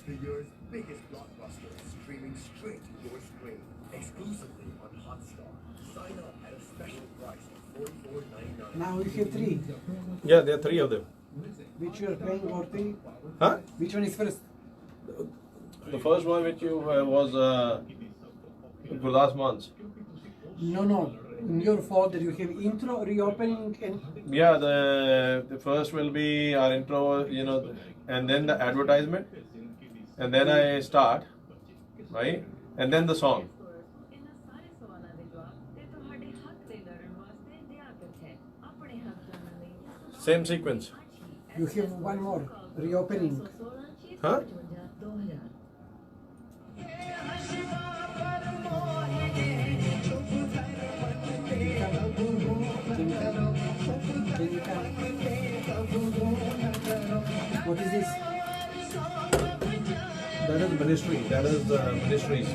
the year's biggest blockbuster streaming straight to your screen, exclusively on Hotstar. Sign up at a special price of $44.99. Now we have three. Yeah, there are three of them. Which you are playing or three? Huh? Which one is first? The first one which you was Gurdas Man's. No. In your folder you have intro, reopening, and Yeah, the first will be our intro, and then the advertisement, and then I start, right, and then the song. Same sequence. you have one more, reopening. Huh? Can you come? What is this? That is ministry. That is ministries.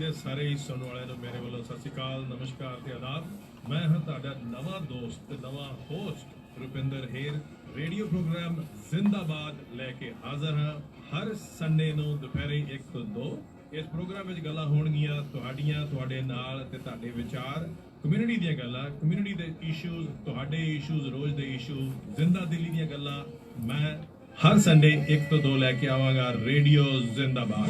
ਦੇ ਸਾਰੇ ਹੀ ਸੁਣਨ ਵਾਲਿਆਂ ਨੂੰ ਮੇਰੇ ਵੱਲੋਂ ਸਤਿ ਸ਼੍ਰੀ ਅਕਾਲ, ਨਮਸਕਾਰ ਤੇ ਆਦਾਬ। ਮੈਂ ਹਾਂ ਤੁਹਾਡਾ ਨਵਾਂ ਦੋਸਤ ਤੇ ਨਵਾਂ ਹੋਸਟ ਰੁਪਿੰਦਰ ਹੇਰ। ਰੇਡੀਓ ਪ੍ਰੋਗਰਾਮ ਜ਼ਿੰਦਾਬਾਦ ਲੈ ਕੇ ਹਾਜ਼ਰ ਹਾਂ ਹਰ ਸੰਡੇ ਨੂੰ ਦੁਪਹਿਰੇ 1 ਤੋਂ 2। ਇਸ ਪ੍ਰੋਗਰਾਮ ਵਿੱਚ ਗੱਲਾਂ ਹੋਣਗੀਆਂ ਤੁਹਾਡੀਆਂ, ਤੁਹਾਡੇ ਨਾਲ ਤੇ ਤੁਹਾਡੇ ਵਿਚਾਰ, ਕਮਿਊਨਿਟੀ ਦੀਆਂ ਗੱਲਾਂ, ਕਮਿਊਨਿਟੀ ਦੇ ਇਸ਼ੂਜ਼, ਤੁਹਾਡੇ ਇਸ਼ੂਜ਼, ਰੋਜ਼ ਦੇ ਇਸ਼ੂ, ਜ਼ਿੰਦਾ ਦਿਲੀ ਦੀਆਂ ਗੱਲਾਂ ਮੈਂ ਹਰ ਸੰਡੇ 1 ਤੋਂ 2 ਲੈ ਕੇ ਆਵਾਂਗਾ। ਰੇਡੀਓ ਜ਼ਿੰਦਾਬਾਦ।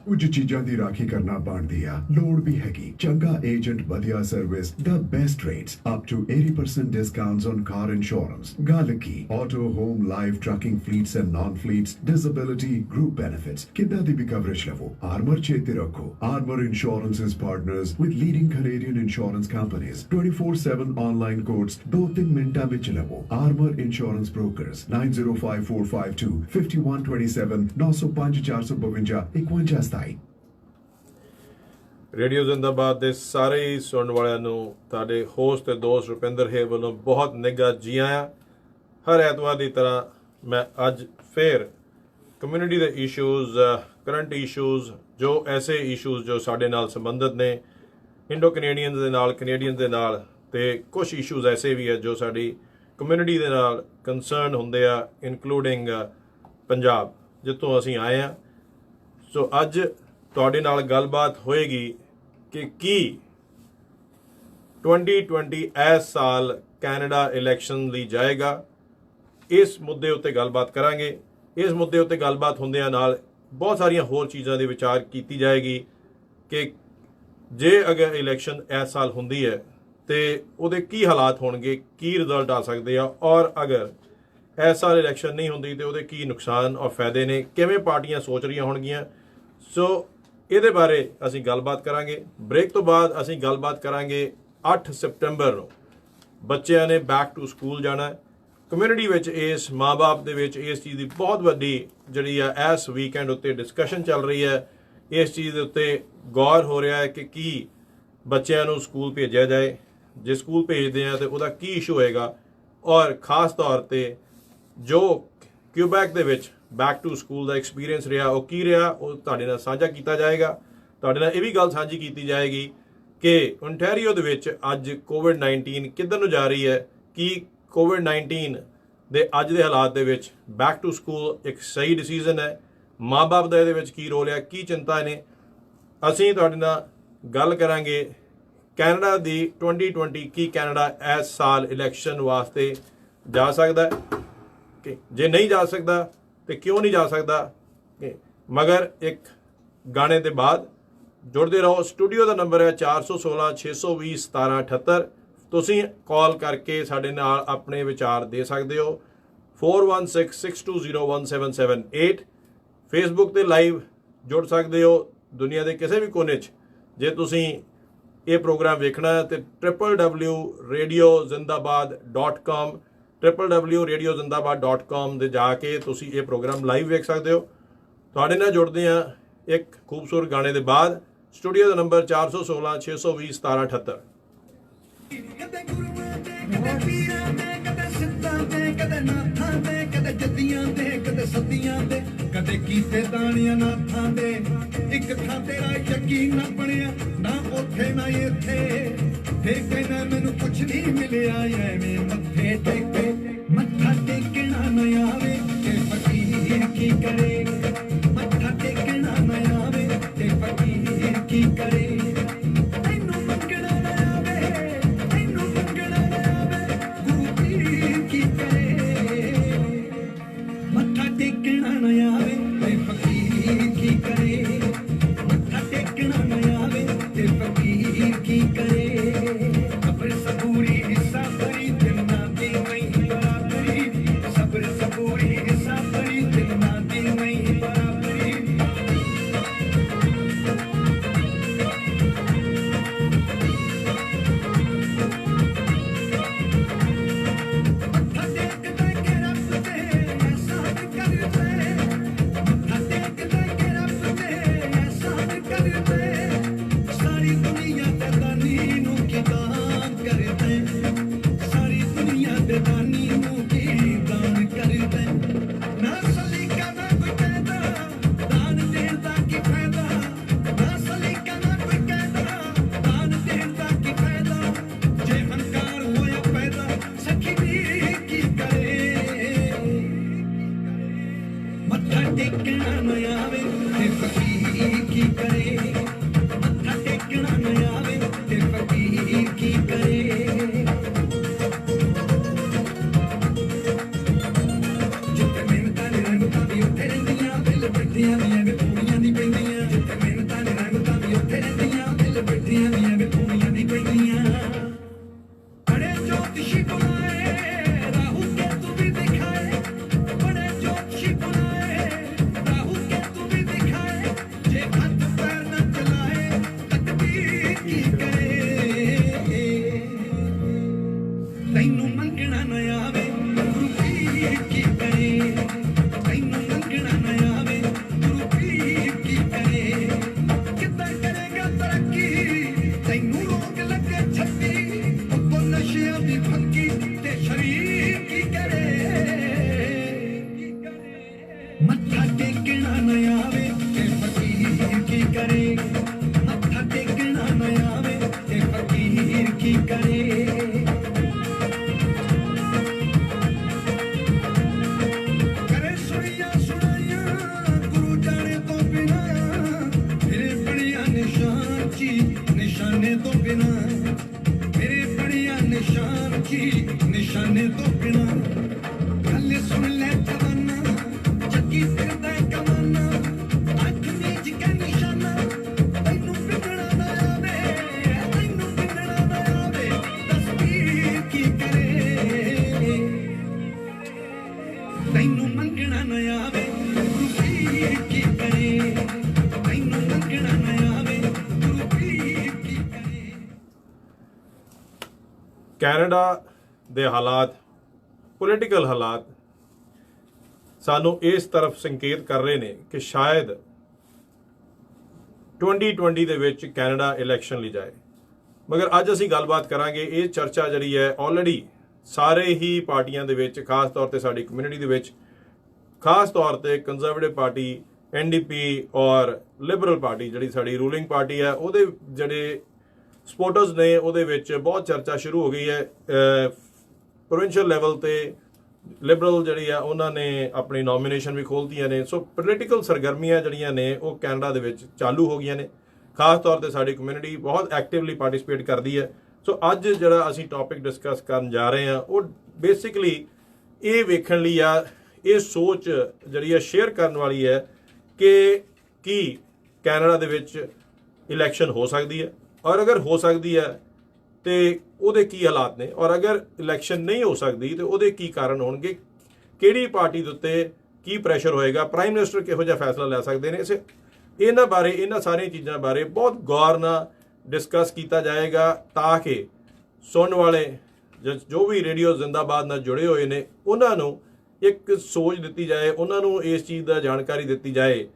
ਕੁਝ ਚੀਜ਼ਾਂ ਦੀ ਰਾਖੀ ਕਰਨਾ ਬਣਦੀ ਆ, ਲੋੜ ਵੀ ਹੈਗੀ। ਚੰਗਾ ਏਜੰਟ, ਵਧੀਆ service, the best rates, up to 80% discounts on car insurance। ਗੱਲ ਕੀ auto, home, life, trucking fleets and non-fleets, disability, group benefits, ਕਿੱਦਾਂ ਦੀ ਵੀ ਕਵਰੇਜ ਲਵੋ। ਆਰਮਰ ਚੇਤੇ ਰੱਖੋ, Armour insurance is partners with leading Canadian insurance companies। 24/7 online quotes 2-3 ਮਿੰਟਾਂ ਵਿੱਚ ਲਵੋ। Armour insurance brokers 9054525127 905 452 5127। Radio ਜ਼ਿੰਦਾਬਾਦ ਦੇ ਸਾਰੇ ਹੀ ਸੁਣਨ ਵਾਲਿਆਂ ਨੂੰ ਤੁਹਾਡੇ ਹੋਸਟ ਤੇ ਦੋਸਤ ਰੁਪਿੰਦਰ ਹੇਰ ਵੱਲੋਂ ਬਹੁਤ ਨਿੱਘਾ ਜੀ ਆਇਆਂ। ਹਰ ਐਤਵਾਰ ਦੀ ਤਰ੍ਹਾਂ ਮੈਂ ਅੱਜ ਫੇਰ ਕਮਿਊਨਿਟੀ ਦੇ ਇਸ਼ੂਜ਼, ਕਰੰਟ ਇਸ਼ੂਜ਼, ਜੋ ਐਸੇ ਇਸ਼ੂਜ਼ ਜੋ ਸਾਡੇ ਨਾਲ ਸੰਬੰਧਿਤ ਨੇ, ਇੰਡੋ ਕੈਨੇਡੀਅਨਸ ਦੇ ਨਾਲ, ਕੈਨੇਡੀਅਨਸ ਦੇ ਨਾਲ, ਤੇ ਕੁਝ ਇਸ਼ੂਜ਼ ਐਸੇ ਵੀ ਹੈ ਜੋ ਸਾਡੀ ਕਮਿਊਨਿਟੀ ਦੇ ਨਾਲ ਕੰਸਰਨ ਹੁੰਦੇ ਆ, ਇਨਕਲੂਡਿੰਗ ਪੰਜਾਬ ਜਿੱਥੋਂ ਅਸੀਂ ਆਏ ਹਾਂ। ਸੋ ਅੱਜ ਤੁਹਾਡੇ ਨਾਲ ਗੱਲਬਾਤ ਹੋਏਗੀ ਕਿ ਕੀ 2020 ਇਸ ਸਾਲ ਕੈਨੇਡਾ ਇਲੈਕਸ਼ਨ ਲਈ ਜਾਏਗਾ। ਇਸ ਮੁੱਦੇ ਉੱਤੇ ਗੱਲਬਾਤ ਕਰਾਂਗੇ। ਇਸ ਮੁੱਦੇ ਉੱਤੇ ਗੱਲਬਾਤ ਹੁੰਦਿਆਂ ਨਾਲ ਬਹੁਤ ਸਾਰੀਆਂ ਹੋਰ ਚੀਜ਼ਾਂ ਦੀ ਵਿਚਾਰ ਕੀਤੀ ਜਾਏਗੀ ਕਿ ਜੇ ਅਗਰ ਇਲੈਕਸ਼ਨ ਇਸ ਸਾਲ ਹੁੰਦੀ ਹੈ ਤੇ ਉਹਦੇ ਕੀ ਹਾਲਾਤ ਹੋਣਗੇ, ਕੀ ਰਿਜ਼ਲਟ ਆ ਸਕਦੇ ਆ, ਔਰ ਅਗਰ ਇਸ ਸਾਲ ਇਲੈਕਸ਼ਨ ਨਹੀਂ ਹੁੰਦੀ ਤੇ ਉਹਦੇ ਕੀ ਨੁਕਸਾਨ ਔਰ ਫਾਇਦੇ ਨੇ, ਕਿਵੇਂ ਪਾਰਟੀਆਂ ਸੋਚ ਰਹੀਆਂ ਹੋਣਗੀਆਂ। ਸੋ ਇਹਦੇ ਬਾਰੇ ਅਸੀਂ ਗੱਲਬਾਤ ਕਰਾਂਗੇ। ਬ੍ਰੇਕ ਤੋਂ ਬਾਅਦ ਅਸੀਂ ਗੱਲਬਾਤ ਕਰਾਂਗੇ 8 ਸਤੰਬਰ ਨੂੰ ਬੱਚਿਆਂ ਨੇ ਬੈਕ ਟੂ ਸਕੂਲ ਜਾਣਾ। ਕਮਿਊਨਿਟੀ ਵਿੱਚ ਇਸ ਮਾਂ-ਬਾਪ ਦੇ ਵਿੱਚ ਇਸ ਚੀਜ਼ ਦੀ ਬਹੁਤ ਵੱਡੀ ਜਿਹੜੀ ਆ ਇਸ ਵੀਕਐਂਡ ਉੱਤੇ ਡਿਸਕਸ਼ਨ ਚੱਲ ਰਹੀ ਹੈ। ਇਸ ਚੀਜ਼ ਦੇ ਉੱਤੇ ਗੌਰ ਹੋ ਰਿਹਾ ਹੈ ਕਿ ਕੀ ਬੱਚਿਆਂ ਨੂੰ ਸਕੂਲ ਭੇਜਿਆ ਜਾਏ, ਜੇ ਸਕੂਲ ਭੇਜਦੇ ਆ ਤੇ ਉਹਦਾ ਕੀ ਇਸ਼ੂ ਹੋਏਗਾ, ਔਰ ਖਾਸ ਤੌਰ ਤੇ ਜੋ ਕਿਊਬੈਕ ਦੇ ਵਿੱਚ ਬੈਕ ਟੂ ਸਕੂਲ ਦਾ ਐਕਸਪੀਰੀਅੰਸ ਰਿਹਾ ਉਹ ਕੀ ਰਿਹਾ, ਉਹ ਤੁਹਾਡੇ ਨਾਲ ਸਾਂਝਾ ਕੀਤਾ ਜਾਏਗਾ। ਤੁਹਾਡੇ ਨਾਲ ਇਹ ਵੀ ਗੱਲ ਸਾਂਝੀ ਕੀਤੀ ਜਾਏਗੀ ਕਿ ਓਨਟਾਰੀਓ ਦੇ ਵਿੱਚ ਅੱਜ ਕੋਵਿਡ-19 ਕਿੱਧਰ ਨੂੰ ਜਾ ਰਹੀ ਹੈ, ਕੀ ਕੋਵਿਡ-19 ਦੇ ਅੱਜ ਦੇ ਹਾਲਾਤ ਦੇ ਵਿੱਚ ਬੈਕ ਟੂ ਸਕੂਲ ਇੱਕ ਸਹੀ ਡਿਸੀਜ਼ਨ ਹੈ, ਮਾਂ-ਬਾਪ ਦਾ ਇਹਦੇ ਵਿੱਚ ਕੀ ਰੋਲ ਹੈ, ਕੀ ਚਿੰਤਾ ਨੇ। ਅਸੀਂ ਤੁਹਾਡੇ ਨਾਲ ਗੱਲ ਕਰਾਂਗੇ ਕੈਨੇਡਾ ਦੀ 2020 ਕੀ ਕੈਨੇਡਾ ਇਸ ਸਾਲ ਇਲੈਕਸ਼ਨ ਵਾਸਤੇ ਜਾ ਸਕਦਾ ਹੈ, ਕਿ ਜੇ ਨਹੀਂ ਜਾ ਸਕਦਾ ਤੇ ਕਿਉਂ ਨਹੀਂ ਜਾ ਸਕਦਾ। ਮਗਰ ਇੱਕ ਗਾਣੇ ਦੇ ਬਾਅਦ ਜੁੜਦੇ ਰਹੋ। ਸਟੂਡੀਓ ਦਾ ਨੰਬਰ ਹੈ 416 620 1778। ਤੁਸੀਂ ਕਾਲ ਕਰਕੇ ਸਾਡੇ ਨਾਲ ਆਪਣੇ ਵਿਚਾਰ ਦੇ ਸਕਦੇ ਹੋ। 4166201778। ਫੇਸਬੁੱਕ ਤੇ ਲਾਈਵ ਜੁੜ ਸਕਦੇ ਹੋ ਦੁਨੀਆ ਦੇ ਕਿਸੇ ਵੀ ਕੋਨੇ 'ਚ। ਜੇ ਤੁਸੀਂ ਇਹ ਪ੍ਰੋਗਰਾਮ ਵੇਖਣਾ ਹੈ ਤੇ www.radiozindabad.com www.radiozindabad.com ਦੇ ਜਾ ਕੇ ਤੁਸੀਂ ਇਹ ਪ੍ਰੋਗਰਾਮ ਲਾਈਵ ਵੇਖ ਸਕਦੇ ਹੋ। ਤੁਹਾਡੇ ਨਾਲ ਜੁੜਦੇ ਹਾਂ ਇੱਕ ਖੂਬਸੂਰਤ ਗਾਣੇ ਦੇ ਬਾਅਦ। ਸਟੂਡੀਓ ਦਾ ਨੰਬਰ 416 620 1778। ਕਦੇ ਗੁਰੂਆਂ ਦੇ ਕਦੇ ਪੀਰਾਂ ਦੇ ਕਦੇ ਸਿੱਧਾਂ ਦੇ ਕਦੇ ਨਾਥਾਂ ਦੇ ਕਦੇ ਜੱਦੀਆਂ ਦੇ ਕਦੇ ਸੱਦੀਆਂ ਦੇ ਕਦੇ ਕੀਤੇ ਦਾਣੀਆਂ ਨਾਥਾਂ ਦੇ ਇੱਕ ਥਾਂ ਤੇਰਾ ਯਕੀਨ ਨਾ ਬਣਿਆ ਨਾ ਉੱਥੇ ਨਾ ਇੱਥੇ ਫਿਰ ਕਹਿੰਦਾ ਮੈਨੂੰ ਕੁਛ ਨਹੀਂ ਮਿਲਿਆ ਐਵੇਂ ਮੱਥੇ ਟੇਕੇ ਮੱਥਾ ਟੇਕਣਾ ਨਾ ਆਵੇ ਤੇ ਫਕੀਰ ਕੀ ਕਰੇ ਮੱਥਾ ਟੇਕਣਾ ਨਾ ਆਵੇ ਤੇ ਫਕੀਰ ਕੀ ਕਰੇ ਤੈਨੂੰ ਮੰਗਣਾ ਨਾ ਆਵੇ ਤੈਨੂੰ ਮੰਗਣਾ ਨਾ ਆਵੇ ਗੁਰੂ ਪੀਰ ਕੀ ਕਰੇ ਮੱਥਾ ਟੇਕਣਾ ਨਾ ਆਵੇ ਤੇ ਫਕੀਰ ਕੀ ਕਰੇ ਮੱਥਾ ਟੇਕਣਾ ਨਾ ਆਵੇ ਤੇ ਫਕੀਰ ਕੀ ਕਰੇ ਸਬਰ ਸਬੂਰੀ ਹਿੱਸਾ ਭਰੀ ਦਿਲ ਨਾ ਦੀ ਨਹੀਂ ਬਰਾਬਰੀ ਸਬਰ ਸਬੂਰੀ ਹਿੱਸਾ ਭਰੀ ਦਿਲ ਨਾ ਦੀ ਨਹੀਂ ਬਰਾਬਰੀ ਮੱਥਾ ਟੇਕਦਾ ਕਿ ਰੱਬ ਤੇ ਅਹਿਸਾਨ ਕਰਦੇ ਮੱਥਾ ਟੇਕਦਾ ਕਿ ਰੱਬ ਤੇ ਅਹਿਸਾਨ ਕਰਦੇ ਸਾਰੀ ਦੁਨੀਆ ਦੇ ਦਾਨੀ ਨੂੰ ਕੀ ਦਾਨ ਕਰਦੇ ਸਾਰੀ ਦੁਨੀਆ ਦੇ ਦਾਨੀ ਨੂੰ ਕੀ ਦਾਨ ਕਰਦੇ ਨਾ ਸਲੀਕਾ ਨਾ ਕੋਈ ਕਹਿੰਦਾ ਦਾਨ ਦੇਣ ਦਾ ਕੀ ਫਾਇਦਾ ਨਾ ਸਲੀਕਾ ਨਾ ਕੋਈ ਕਹਿੰਦਾ ਦਾਨ ਦੇਣ ਦਾ ਕੀ ਫਾਇਦਾ ਜੇ ਹੰਕਾਰ ਹੋਇਆ ਪੈਦਾ ਸਖੀ ਵੀ ਕੀ ਕਰੇ ਮੱਥਾ ਟੇਕਣਾ ਨਾ ਆਵੇ ਤੇ ਫਕੀਰ ਕੀ ਕਰੇ ਮੱਥਾ ਟੇਕਣਾ ਨਾ ਆਵੇ ਤੇ ਫਕੀਰ ਕੀ ਕਰੇ ਜਿੱਥੇ ਮਿਹਨਤਾਂ ਨੇ ਰੰਗਤਾਂ ਵੀ ਉੱਥੇ ਰਹਿੰਦੀਆਂ ਬਿੱਲ ਬੈਠੀਆਂ ਵੀ ਐਵੇਂ ਪੂਰੀਆਂ ਦੀ ਪੈਂਦੀਆਂ ਜਿੱਥੇ ਮਿਹਨਤਾਂ ਨੇ ਰੰਗਤਾਂ ਵੀ ਉੱਥੇ ਰਹਿੰਦੀਆਂ ਬਿੱਲ ਬੈਠੀਆਂ ਵੀ ਐਵੇਂ ਪੂਰੀਆਂ ਦੀ ਪੈਂਦੀਆਂ बड़े ज्योतिषी बुलाए राहु केतु भी दिखाए बड़े ज्योतिषी बुलाए राहु केतु भी दिखाए जे हाथ पैर न चलाए तकदीर की करे तैनू मंगना न आवे गुरु पीर की करे तैनू मंगना न आवे गुरु पीर की करे कितना करेगा तरक्की तैनू रोग लगे छत्ती ਉੱਤੋਂ ਨਸ਼ਿਆਂ ਦੀ ਫੱਕੀ ਤੇ ਸ਼ਰੀਰ ਕੀ ਕਰੇ ਮੱਥਾ ਟੇਕਣਾ ਨਾ ਆਵੇ ਤੇ ਫਕੀਰ ਕੀ ਕਰੇ ਮੱਥਾ ਟੇਕਣਾ ਨਾ ਆਵੇ ਤੇ ਫਕੀਰ ਕੀ ਕਰੇ ਕਰੇ ਸੁਣੀਆਂ ਸੁਣਾਈਆਂ ਗੁਰੂ ਜਾਣੇ ਤੋਂ ਬਿਨਾ ਮੇਰੇ ਬੜੀਆਂ ਨਿਸ਼ਾਨ ਜੀ ਨਿਸ਼ਾਨੇ ਤੋਂ ਬਿਨਾ ਮੇਰੇ ਬੜੀਆਂ ਨਿਸ਼ਾਨ ਜੀ ਨਿਸ਼ਾਨੇ ਤੋਂ ਬਿਨਾ ਗੱਲ ਸੁਣ ਲੈ ਜਵਾਨਾ ਚੱਕੀ ਫਿਰਦਾ ਕਮਾਨਾ ਅੱਖ ਨੀਚ ਕੇ ਨਿਸ਼ਾਨਾ ਤੈਨੂੰ ਬਿਗੜਨਾ ਨਾ ਆਵੇ ਤੈਨੂੰ ਬਿਗੜਨਾ ਨਾ ਆਵੇ ਤਸਵੀਰ ਕੀ ਕਰੇ ਤੈਨੂੰ ਮੰਗਣਾ ਨਾ ਆਵੇ ਗੁਰੂ ਪੀਰ ਕੀ ਕਰੇ ਤੈਨੂੰ ਮੰਗਣਾ ਨਾ ਆਵੇ ਗੁਰੂ ਪੀਰ ਕੀ ਕਰੇ ਕੈਨੇਡਾ ਦੇ ਹਾਲਾਤ ਪੋਲੀਟੀਕਲ ਹਾਲਾਤ ਸਾਨੂੰ ਇਸ ਤਰਫ ਸੰਕੇਤ ਕਰ ਰਹੇ ਨੇ ਕਿ ਸ਼ਾਇਦ 2020 ਦੇ ਵਿੱਚ ਕੈਨੇਡਾ ਇਲੈਕਸ਼ਨ ਲਈ ਜਾਏ। ਮਗਰ ਅੱਜ ਅਸੀਂ ਗੱਲਬਾਤ ਕਰਾਂਗੇ, ਇਹ ਚਰਚਾ ਜਿਹੜੀ ਹੈ ਆਲਰੇਡੀ ਸਾਰੇ ਹੀ ਪਾਰਟੀਆਂ ਦੇ ਵਿੱਚ, ਖਾਸ ਤੌਰ ਤੇ ਸਾਡੀ ਕਮਿਊਨਿਟੀ ਦੇ ਵਿੱਚ, ਖਾਸ ਤੌਰ ਤੇ ਕੰਜ਼ਰਵੇਟਿਵ ਪਾਰਟੀ NDP ਔਰ ਲਿਬਰਲ ਪਾਰਟੀ ਜਿਹੜੀ ਸਾਡੀ ਰੂਲਿੰਗ ਪਾਰਟੀ ਹੈ ਉਹਦੇ ਜਿਹੜੇ ਸਪੋਰਟਰਸ ਨੇ ਉਹਦੇ ਵਿੱਚ ਬਹੁਤ ਚਰਚਾ ਸ਼ੁਰੂ ਹੋ ਗਈ ਹੈ। ਪ੍ਰੋਵਿੰਸ਼ੀਅਲ ਲੈਵਲ ਤੇ ਲਿਬਰਲ ਜਿਹੜੀ ਆ ਉਹਨਾਂ ਨੇ ਆਪਣੀ ਨੋਮੀਨੇਸ਼ਨ ਵੀ ਖੋਲ੍ਹਤੀਆਂ ਨੇ। ਸੋ ਪੋਲੀਟੀਕਲ ਸਰਗਰਮੀਆਂ ਜਿਹੜੀਆਂ ਨੇ ਉਹ ਕੈਨੇਡਾ ਦੇ ਵਿੱਚ ਚਾਲੂ ਹੋ ਗਈਆਂ ਨੇ। ਖਾਸ ਤੌਰ ਤੇ ਸਾਡੀ ਕਮਿਊਨਿਟੀ ਬਹੁਤ ਐਕਟਿਵਲੀ ਪਾਰਟਿਸਿਪੇਟ ਕਰਦੀ ਹੈ। ਸੋ ਅੱਜ ਜਿਹੜਾ ਅਸੀਂ ਟੌਪਿਕ ਡਿਸਕਸ ਕਰਨ ਜਾ ਰਹੇ ਹਾਂ ਉਹ ਬੇਸਿਕਲੀ ਇਹ ਵੇਖਣ ਲਈ ਆ, ਇਹ ਸੋਚ ਜਿਹੜੀ ਹੈ ਸ਼ੇਅਰ ਕਰਨ ਵਾਲੀ ਹੈ ਕਿ ਕੀ ਕੈਨੇਡਾ ਦੇ ਵਿੱਚ ਇਲੈਕਸ਼ਨ ਹੋ ਸਕਦੀ ਹੈ, ਔਰ ਅਗਰ ਹੋ ਸਕਦੀ ਹੈ ਤੇ ਉਹਦੇ ਕੀ ਹਾਲਾਤ ਨੇ, ਔਰ ਅਗਰ ਇਲੈਕਸ਼ਨ ਨਹੀਂ ਹੋ ਸਕਦੀ ਤੇ ਉਹਦੇ ਕੀ ਕਾਰਨ ਹੋਣਗੇ, ਕਿਹੜੀ ਪਾਰਟੀ ਦੇ ਉੱਤੇ ਕੀ ਪ੍ਰੈਸ਼ਰ ਹੋਏਗਾ, ਪ੍ਰਾਈਮ ਮਿਨਿਸਟਰ ਕਿਹੋ ਜਿਹਾ ਫੈਸਲਾ ਲੈ ਸਕਦੇ ਨੇ। ਇਹਨਾਂ ਬਾਰੇ, ਇਹਨਾਂ ਸਾਰੀਆਂ ਚੀਜ਼ਾਂ ਬਾਰੇ ਬਹੁਤ ਗੌਰ ਨਾਲ ਡਿਸਕਸ ਕੀਤਾ ਜਾਏਗਾ ਤਾਂ ਕਿ ਸੁਣਨ ਵਾਲੇ ਜੋ ਵੀ ਰੇਡੀਓ ਜ਼ਿੰਦਾਬਾਦ ਨਾਲ ਜੁੜੇ ਹੋਏ ਨੇ ਉਹਨਾਂ ਨੂੰ ਇੱਕ ਸੋਚ ਦਿੱਤੀ ਜਾਏ, ਉਹਨਾਂ ਨੂੰ ਇਸ ਚੀਜ਼ ਦਾ ਜਾਣਕਾਰੀ ਦਿੱਤੀ ਜਾਏ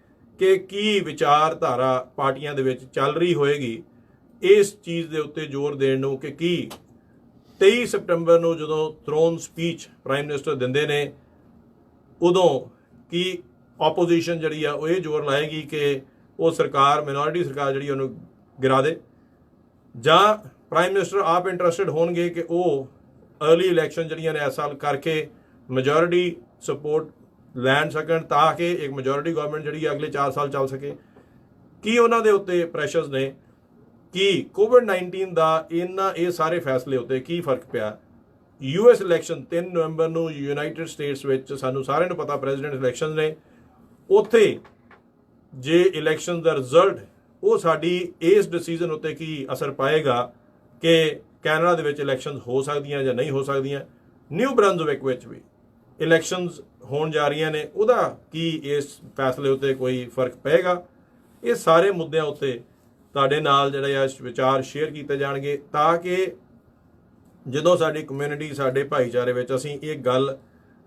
ਕਿ ਕੀ ਵਿਚਾਰਧਾਰਾ ਪਾਰਟੀਆਂ ਦੇ ਵਿੱਚ ਚੱਲ ਰਹੀ ਹੋਏਗੀ, ਇਸ ਚੀਜ਼ ਦੇ ਉੱਤੇ ਜ਼ੋਰ ਦੇਣ ਨੂੰ ਕਿ ਕੀ 23 ਸਤੰਬਰ ਨੂੰ ਜਦੋਂ ਥਰੋਨ ਸਪੀਚ ਪ੍ਰਾਈਮ ਮਿਨਿਸਟਰ ਦਿੰਦੇ ਨੇ ਉਦੋਂ ਕੀ ਆਪੋਜੀਸ਼ਨ ਜਿਹੜੀ ਆ ਉਹ ਇਹ ਜ਼ੋਰ ਲਾਏਗੀ ਕਿ ਉਹ ਸਰਕਾਰ ਮਿਨੋਰਿਟੀ ਸਰਕਾਰ ਜਿਹੜੀ ਉਹਨੂੰ ਗਿਰਾ ਦੇ, ਜਾਂ ਪ੍ਰਾਈਮ ਮਿਨਿਸਟਰ ਆਪ ਇੰਟਰਸਟਿਡ ਹੋਣਗੇ ਕਿ ਉਹ अर्ਲੀ ਇਲੈਕਸ਼ਨ ਜਿਹੜੀਆਂ ਨੇ ਇਸ ਸਾਲ ਕਰਕੇ ਮੈਜੋਰਿਟੀ ਸਪੋਰਟ ਲੈਣ ਸਕਣ ਤਾਂ ਕਿ ਇੱਕ ਮੈਜੋਰਿਟੀ ਗਵਰਨਮੈਂਟ ਜਿਹੜੀ ਅਗਲੇ 4 ਸਾਲ ਚੱਲ ਸਕੇ। ਕੀ ਉਹਨਾਂ ਦੇ ਉੱਤੇ ਪ੍ਰੈਸ਼ਰਸ ਨੇ, ਕੀ ਕੋਵਿਡ-19 ਦਾ ਇਹ ਸਾਰੇ ਫੈਸਲੇ ਉੱਤੇ ਕੀ ਫਰਕ ਪਿਆ। US ਇਲੈਕਸ਼ਨ 3 ਨਵੰਬਰ ਨੂੰ ਯੂਨਾਈਟਿਡ ਸਟੇਟਸ ਵਿੱਚ ਸਾਨੂੰ ਸਾਰਿਆਂ ਨੂੰ ਪਤਾ ਪ੍ਰੈਜ਼ੀਡੈਂਟ ਇਲੈਕਸ਼ਨ ਨੇ, ਉੱਥੇ ਜੇ ਇਲੈਕਸ਼ਨ ਦਾ ਰਿਜ਼ਲਟ ਉਹ ਸਾਡੀ ਇਸ ਡਿਸੀਜਨ ਉੱਤੇ ਕੀ ਅਸਰ ਪਾਏਗਾ ਕਿ ਕੈਨੇਡਾ ਦੇ ਵਿੱਚ ਇਲੈਕਸ਼ਨ ਹੋ ਸਕਦੀਆਂ ਜਾਂ ਨਹੀਂ ਹੋ ਸਕਦੀਆਂ। ਨਿਊ ਬਰੰਜ਼ਵਿਕ ਵਿੱਚ ਵੀ ਇਲੈਕਸ਼ਨਸ ਹੋਣ ਜਾ ਰਹੀਆਂ ਨੇ, ਉਹਦਾ ਕੀ ਇਸ ਫੈਸਲੇ ਉੱਤੇ ਕੋਈ ਫਰਕ ਪਏਗਾ। ਇਹ ਸਾਰੇ ਮੁੱਦਿਆਂ ਉੱਤੇ ਤੁਹਾਡੇ ਨਾਲ ਜਿਹੜਾ ਵਿਚਾਰ ਸ਼ੇਅਰ ਕੀਤੇ ਜਾਣਗੇ ਤਾਂ ਕਿ ਜਦੋਂ ਸਾਡੀ ਕਮਿਊਨਿਟੀ ਸਾਡੇ ਭਾਈਚਾਰੇ ਵਿੱਚ ਅਸੀਂ ਇਹ ਗੱਲ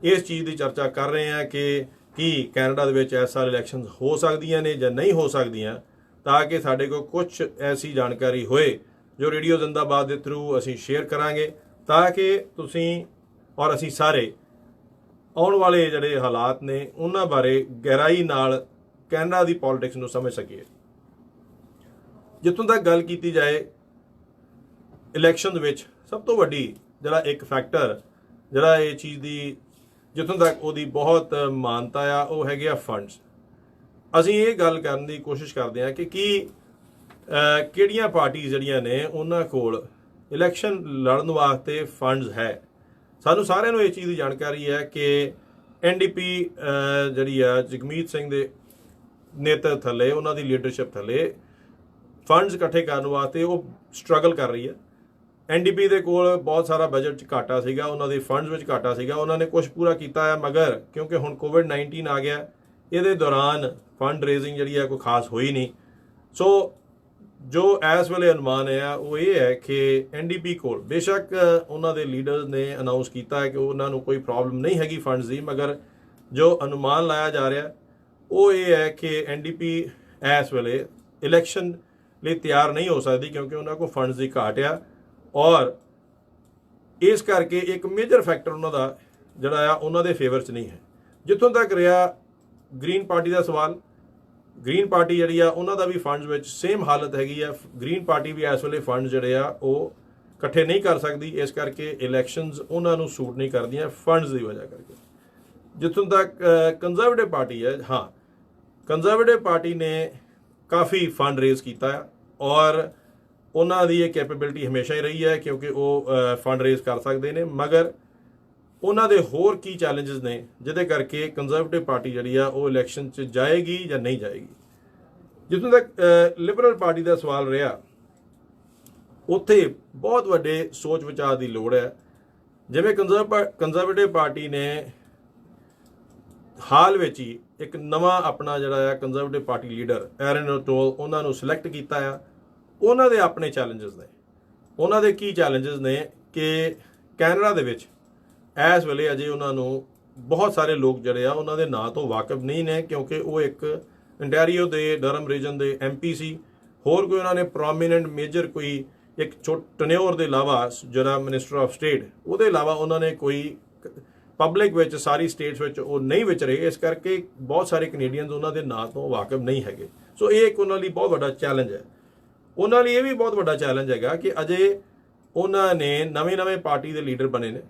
ਇਸ ਚੀਜ਼ ਦੀ ਚਰਚਾ ਕਰ ਰਹੇ ਹਾਂ ਕਿ ਕੀ ਕੈਨੇਡਾ ਦੇ ਵਿੱਚ ਇਸ ਸਾਲ ਇਲੈਕਸ਼ਨਸ ਹੋ ਸਕਦੀਆਂ ਨੇ ਜਾਂ ਨਹੀਂ ਹੋ ਸਕਦੀਆਂ, ਤਾਂ ਕਿ ਸਾਡੇ ਕੋਲ ਕੁਝ ਐਸੀ ਜਾਣਕਾਰੀ ਹੋਏ ਜੋ ਰੇਡੀਓ ਜ਼ਿੰਦਾਬਾਦ ਦੇ ਥਰੂ ਅਸੀਂ ਸ਼ੇਅਰ ਕਰਾਂਗੇ ਤਾਂ ਕਿ ਤੁਸੀਂ ਔਰ ਅਸੀਂ ਸਾਰੇ ਆਉਣ ਵਾਲੇ ਜਿਹੜੇ ਹਾਲਾਤ ਨੇ ਉਹਨਾਂ ਬਾਰੇ ਗਹਿਰਾਈ ਨਾਲ ਕੈਨੇਡਾ ਦੀ ਪੋਲਿਟਿਕਸ ਨੂੰ ਸਮਝ ਸਕੀਏ। ਜਿੱਥੋਂ ਤੱਕ ਗੱਲ ਕੀਤੀ ਜਾਏ ਇਲੈਕਸ਼ਨ ਦੇ ਵਿੱਚ ਸਭ ਤੋਂ ਵੱਡੀ ਜਿਹੜਾ ਇੱਕ ਫੈਕਟਰ ਜਿਹੜਾ ਇਹ ਚੀਜ਼ ਦੀ ਜਿੱਥੋਂ ਤੱਕ ਉਹਦੀ ਬਹੁਤ ਮਾਨਤਾ ਆ ਉਹ ਹੈਗੇ ਆ ਫੰਡਸ। ਅਸੀਂ ਇਹ ਗੱਲ ਕਰਨ ਦੀ ਕੋਸ਼ਿਸ਼ ਕਰਦੇ ਹਾਂ ਕਿ ਕਿਹੜੀਆਂ ਪਾਰਟੀਆਂ ਜਿਹੜੀਆਂ ਨੇ ਉਹਨਾਂ ਕੋਲ ਇਲੈਕਸ਼ਨ ਲੜਨ ਵਾਸਤੇ ਫੰਡਸ ਹੈ। ਸਾਨੂੰ ਸਾਰਿਆਂ ਨੂੰ ਇਹ ਚੀਜ਼ ਦੀ ਜਾਣਕਾਰੀ ਹੈ ਕਿ NDP ਜਿਹੜੀ ਆ ਜਗਮੀਤ ਸਿੰਘ ਦੇ ਨੇਤਰਤਵ ਥੱਲੇ ਉਹਨਾਂ ਦੀ ਲੀਡਰਸ਼ਿਪ ਥੱਲੇ ਫੰਡਸ ਇਕੱਠੇ ਕਰਨ ਵਾਸਤੇ ਉਹ ਸਟਰਗਲ ਕਰ ਰਹੀ ਹੈ। NDP ਦੇ ਕੋਲ ਬਹੁਤ ਸਾਰਾ ਬਜਟ 'ਚ ਘਾਟਾ ਸੀਗਾ, ਉਹਨਾਂ ਦੇ ਫੰਡਸ ਵਿੱਚ ਘਾਟਾ ਸੀਗਾ, ਉਹਨਾਂ ਨੇ ਕੁਝ ਪੂਰਾ ਕੀਤਾ ਹੈ, ਮਗਰ ਕਿਉਂਕਿ ਹੁਣ ਕੋਵਿਡ-19 ਆ ਗਿਆ ਇਹਦੇ ਦੌਰਾਨ ਫੰਡ ਰੇਜ਼ਿੰਗ ਜਿਹੜੀ ਹੈ ਕੋਈ ਖਾਸ ਹੋਈ ਨਹੀਂ। ਸੋ ਜੋ ਇਸ ਵੇਲੇ ਅਨੁਮਾਨ ਹੈ ਉਹ ਇਹ ਹੈ ਕਿ NDP ਕੋਲ ਬੇਸ਼ੱਕ ਉਹਨਾਂ ਦੇ ਲੀਡਰਸ ਨੇ ਅਨਾਉਂਸ ਕੀਤਾ ਹੈ ਕਿ ਉਹਨਾਂ ਨੂੰ ਕੋਈ ਪ੍ਰੋਬਲਮ ਨਹੀਂ ਹੈਗੀ ਫੰਡਸ ਦੀ, ਮਗਰ ਜੋ ਅਨੁਮਾਨ ਲਾਇਆ ਜਾ ਰਿਹਾ ਉਹ ਇਹ ਹੈ ਕਿ NDP ਇਸ ਵੇਲੇ ਇਲੈਕਸ਼ਨ ਲਈ ਤਿਆਰ ਨਹੀਂ ਹੋ ਸਕਦੀ ਕਿਉਂਕਿ ਉਹਨਾਂ ਕੋਲ ਫੰਡਸ ਦੀ ਘਾਟ ਆ, ਔਰ ਇਸ ਕਰਕੇ ਇੱਕ ਮੇਜਰ ਫੈਕਟਰ ਉਹਨਾਂ ਦਾ ਜਿਹੜਾ ਆ ਉਹਨਾਂ ਦੇ ਫੇਵਰ 'ਚ ਨਹੀਂ ਹੈ। ਜਿੱਥੋਂ ਤੱਕ ਰਿਹਾ ਗ੍ਰੀਨ ਪਾਰਟੀ ਦਾ ਸਵਾਲ, ਗ੍ਰੀਨ ਪਾਰਟੀ ਜਿਹੜੀ ਆ ਉਹਨਾਂ ਦਾ ਵੀ ਫੰਡਸ ਵਿੱਚ ਸੇਮ ਹਾਲਤ ਹੈਗੀ ਆ। ਗ੍ਰੀਨ ਪਾਰਟੀ ਵੀ ਇਸ ਵੇਲੇ ਫੰਡ ਜਿਹੜੇ ਆ ਉਹ ਇਕੱਠੇ ਨਹੀਂ ਕਰ ਸਕਦੀ, ਇਸ ਕਰਕੇ ਇਲੈਕਸ਼ਨਸ ਉਹਨਾਂ ਨੂੰ ਸੂਟ ਨਹੀਂ ਕਰਦੀਆਂ ਫੰਡਸ ਦੀ ਵਜ੍ਹਾ ਕਰਕੇ। ਜਿੱਥੋਂ ਤੱਕ ਕੰਜ਼ਰਵੇਟਿਵ ਪਾਰਟੀ ਹੈ, ਹਾਂ ਕੰਜ਼ਰਵੇਟਿਵ ਪਾਰਟੀ ਨੇ ਕਾਫੀ ਫੰਡ ਰੇਜ਼ ਕੀਤਾ ਹੈ ਔਰ ਉਹਨਾਂ ਦੀ ਇਹ ਕੈਪੇਬਿਲਿਟੀ ਹਮੇਸ਼ਾ ਹੀ ਰਹੀ ਹੈ ਕਿਉਂਕਿ ਉਹ ਫੰਡ ਰੇਜ਼ ਕਰ ਸਕਦੇ ਨੇ, ਮਗਰ ਉਹਨਾਂ ਦੇ ਹੋਰ ਕੀ ਚੈਲੰਜਸ ਨੇ ਜਿਹਦੇ ਕਰਕੇ ਕੰਜ਼ਰਵੇਟਿਵ ਪਾਰਟੀ ਜਿਹੜੀ ਆ ਉਹ ਇਲੈਕਸ਼ਨ 'ਚ ਜਾਏਗੀ ਜਾਂ ਨਹੀਂ ਜਾਏਗੀ। ਜਿੱਥੋਂ ਤੱਕ ਲਿਬਰਲ ਪਾਰਟੀ ਦਾ ਸਵਾਲ ਰਿਹਾ ਉੱਥੇ ਬਹੁਤ ਵੱਡੇ ਸੋਚ ਵਿਚਾਰ ਦੀ ਲੋੜ ਹੈ। ਜਿਵੇਂ ਕੰਜ਼ਰਵੇਟਿਵ ਪਾਰਟੀ ਨੇ ਹਾਲ ਵਿੱਚ ਹੀ ਇੱਕ ਨਵਾਂ ਆਪਣਾ ਜਿਹੜਾ ਆ ਕੰਜ਼ਰਵੇਟਿਵ ਪਾਰਟੀ ਲੀਡਰ ਐਰਨ ਓਟੋਲ ਉਹਨਾਂ ਨੂੰ ਸਿਲੈਕਟ ਕੀਤਾ ਆ। ਉਹਨਾਂ ਦੇ ਆਪਣੇ ਚੈਲੰਜਸ ਨੇ, ਉਹਨਾਂ ਦੇ ਕੀ ਚੈਲੰਜਸ ਨੇ ਕਿ ਕੈਨੇਡਾ ਦੇ ਵਿੱਚ ਇਸ ਵੇਲੇ ਅਜੇ ਉਹਨਾਂ ਨੂੰ ਬਹੁਤ ਸਾਰੇ ਲੋਕ ਜਿਹੜੇ ਆ ਉਹਨਾਂ ਦੇ ਨਾਂ ਤੋਂ ਵਾਕਿਫ ਨਹੀਂ ਨੇ ਕਿਉਂਕਿ ਉਹ ਇੱਕ ਇੰਟੈਰੀਓ ਦੇ ਡਰਮ ਰੀਜਨ ਦੇ MP ਸੀ, ਹੋਰ ਕੋਈ ਉਹਨਾਂ ਨੇ ਪ੍ਰੋਮੀਨੈਂਟ ਮੇਜਰ ਕੋਈ ਇੱਕ ਟਨਿਓਰ ਦੇ ਇਲਾਵਾ ਜਿਹੜਾ ਮਿਨਿਸਟਰ ਆਫ ਸਟੇਟ ਉਹਦੇ ਇਲਾਵਾ ਉਹਨਾਂ ਨੇ ਕੋਈ ਪਬਲਿਕ ਵਿੱਚ ਸਾਰੀ ਸਟੇਟਸ ਵਿੱਚ ਉਹ ਨਹੀਂ ਵਿਚਰੇ, ਇਸ ਕਰਕੇ ਬਹੁਤ ਸਾਰੇ ਕੈਨੇਡੀਅਨਸ ਉਹਨਾਂ ਦੇ ਨਾਂ ਤੋਂ ਵਾਕਿਫ ਨਹੀਂ ਹੈਗੇ। ਸੋ ਇਹ ਇੱਕ ਉਹਨਾਂ ਲਈ ਬਹੁਤ ਵੱਡਾ ਚੈਲੰਜ ਹੈ। ਉਹਨਾਂ ਲਈ ਇਹ ਵੀ ਬਹੁਤ ਵੱਡਾ ਚੈਲੰਜ ਹੈਗਾ ਕਿ ਅਜੇ ਉਹਨਾਂ ਨੇ ਨਵੇਂ ਪਾਰਟੀ ਦੇ ਲੀਡਰ ਬਣੇ ਨੇ,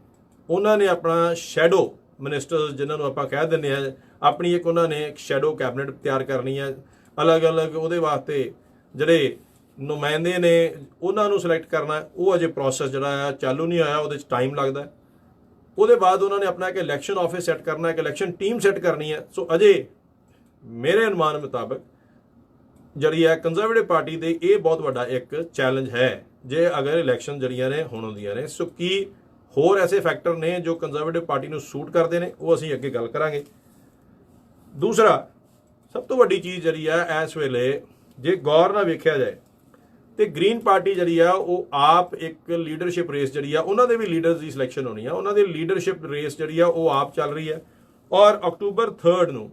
ਉਹਨਾਂ ਨੇ ਆਪਣਾ ਸ਼ੈਡੋ ਮਿਨਿਸਟਰਸ ਜਿਨ੍ਹਾਂ ਨੂੰ ਆਪਾਂ ਕਹਿ ਦਿੰਦੇ ਹਾਂ ਆਪਣੀ ਇੱਕ ਉਹਨਾਂ ਨੇ ਇੱਕ ਸ਼ੈਡੋ ਕੈਬਨਿਟ ਤਿਆਰ ਕਰਨੀ ਹੈ, ਅਲੱਗ-ਅਲੱਗ ਉਹਦੇ ਵਾਸਤੇ ਜਿਹੜੇ ਨੁਮਾਇੰਦੇ ਨੇ ਉਹਨਾਂ ਨੂੰ ਸਿਲੈਕਟ ਕਰਨਾ, ਉਹ ਅਜੇ ਪ੍ਰੋਸੈਸ ਜਿਹੜਾ ਆ ਚਾਲੂ ਨਹੀਂ ਹੋਇਆ, ਉਹਦੇ 'ਚ ਟਾਈਮ ਲੱਗਦਾ। ਉਹਦੇ ਬਾਅਦ ਉਹਨਾਂ ਨੇ ਆਪਣਾ ਇੱਕ ਇਲੈਕਸ਼ਨ ਆਫਿਸ ਸੈੱਟ ਕਰਨਾ, ਇੱਕ ਇਲੈਕਸ਼ਨ ਟੀਮ ਸੈੱਟ ਕਰਨੀ ਹੈ। ਸੋ ਅਜੇ ਮੇਰੇ ਅਨੁਮਾਨ ਮੁਤਾਬਕ ਜਿਹੜੀ ਹੈ ਕੰਜ਼ਰਵੇਟਿਵ ਪਾਰਟੀ ਦੇ ਇਹ ਬਹੁਤ ਵੱਡਾ ਇੱਕ ਚੈਲੰਜ ਹੈ ਜੇ ਅਗਰ ਇਲੈਕਸ਼ਨ ਜਿਹੜੀਆਂ ਨੇ ਹੁਣ ਹੁੰਦੀਆਂ ਨੇ। ਸੋ ਕੀ ਹੋਰ ਐਸੇ ਫੈਕਟਰ ਨੇ ਜੋ ਕੰਜ਼ਰਵੇਟਿਵ ਪਾਰਟੀ ਨੂੰ ਸੂਟ ਕਰਦੇ ਨੇ, ਉਹ ਅਸੀਂ ਅੱਗੇ ਗੱਲ ਕਰਾਂਗੇ। ਦੂਸਰਾ ਸਭ ਤੋਂ ਵੱਡੀ ਚੀਜ਼ ਜਿਹੜੀ ਆ ਇਸ ਵੇਲੇ ਜੇ ਗੌਰ ਨਾਲ ਵੇਖਿਆ ਜਾਏ ਤੇ ਗ੍ਰੀਨ ਪਾਰਟੀ ਜਿਹੜੀ ਆ ਉਹ ਆਪ ਇੱਕ ਲੀਡਰਸ਼ਿਪ ਰੇਸ ਜਿਹੜੀ ਆ ਉਹਨਾਂ ਦੇ ਵੀ ਲੀਡਰਸ ਦੀ ਸਿਲੈਕਸ਼ਨ ਹੋਣੀ ਆ, ਉਹਨਾਂ ਦੀ ਲੀਡਰਸ਼ਿਪ ਰੇਸ ਜਿਹੜੀ ਆ ਉਹ ਆਪ ਚੱਲ ਰਹੀ ਹੈ ਔਰ ਅਕਤੂਬਰ 3 ਨੂੰ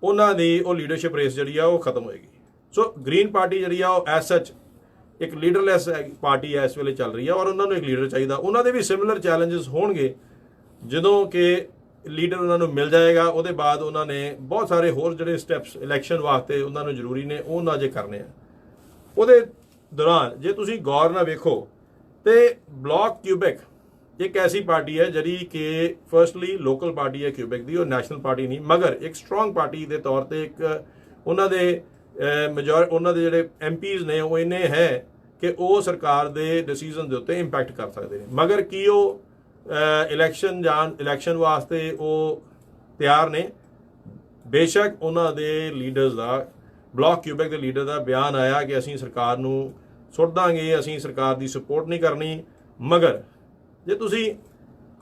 ਉਹਨਾਂ ਦੀ ਉਹ ਲੀਡਰਸ਼ਿਪ ਰੇਸ ਜਿਹੜੀ ਆ ਉਹ ਖਤਮ ਹੋਏਗੀ। ਸੋ ਗ੍ਰੀਨ ਪਾਰਟੀ ਜਿਹੜੀ ਆ ਉਹ ਐਸ ਸੱਚ ਇੱਕ ਲੀਡਰਲੈਸ ਪਾਰਟੀ ਇਸ ਵੇਲੇ ਚੱਲ ਰਹੀ ਆ ਔਰ ਉਹਨਾਂ ਨੂੰ ਇੱਕ ਲੀਡਰ ਚਾਹੀਦਾ। ਉਹਨਾਂ ਦੇ ਵੀ ਸਿਮਿਲਰ ਚੈਲੰਜਸ ਹੋਣਗੇ ਜਦੋਂ ਕਿ ਲੀਡਰ ਉਹਨਾਂ ਨੂੰ ਮਿਲ ਜਾਏਗਾ। ਉਹਦੇ ਬਾਅਦ ਉਹਨਾਂ ਨੇ ਬਹੁਤ ਸਾਰੇ ਹੋਰ ਜਿਹੜੇ ਸਟੈਪਸ ਇਲੈਕਸ਼ਨ ਵਾਸਤੇ ਉਹਨਾਂ ਨੂੰ ਜ਼ਰੂਰੀ ਨੇ ਉਹ ਉਹਨਾਂ ਜੇ ਕਰਨੇ ਆ। ਉਹਦੇ ਦੌਰਾਨ ਜੇ ਤੁਸੀਂ ਗੌਰ ਨਾਲ ਵੇਖੋ ਤੇ ਬਲਾਕ ਕਿਊਬੈਕ ਇੱਕ ਐਸੀ ਪਾਰਟੀ ਹੈ ਜਿਹੜੀ ਕਿ ਫਰਸਟਲੀ ਲੋਕਲ ਪਾਰਟੀ ਹੈ ਕਿਊਬੈਕ ਦੀ, ਉਹ ਨੈਸ਼ਨਲ ਪਾਰਟੀ ਨਹੀਂ, ਮਗਰ ਇੱਕ ਸਟਰੋਂਗ ਪਾਰਟੀ ਦੇ ਤੌਰ ਤੇ ਇੱਕ ਉਹਨਾਂ ਦੇ ਉਹਨਾਂ ਦੇ ਜਿਹੜੇ ਐਮਪੀਜ਼ ਨੇ ਉਹ ਇੰਨੇ ਹੈ ਕਿ ਉਹ ਸਰਕਾਰ ਦੇ ਡਿਸੀਜਨ ਦੇ ਉੱਤੇ ਇੰਪੈਕਟ ਕਰ ਸਕਦੇ ਨੇ। ਮਗਰ ਕੀ ਉਹ ਇਲੈਕਸ਼ਨ ਵਾਸਤੇ ਉਹ ਤਿਆਰ ਨੇ? ਬੇਸ਼ੱਕ ਉਹਨਾਂ ਦੇ ਲੀਡਰਸ ਦਾ, ਬਲਾਕ ਕਿਊਬੈਕ ਦੇ ਲੀਡਰ ਦਾ ਬਿਆਨ ਆਇਆ ਕਿ ਅਸੀਂ ਸਰਕਾਰ ਨੂੰ ਸੁੱਟ ਦਾਂਗੇ, ਅਸੀਂ ਸਰਕਾਰ ਦੀ ਸਪੋਰਟ ਨਹੀਂ ਕਰਨੀ। ਮਗਰ ਜੇ ਤੁਸੀਂ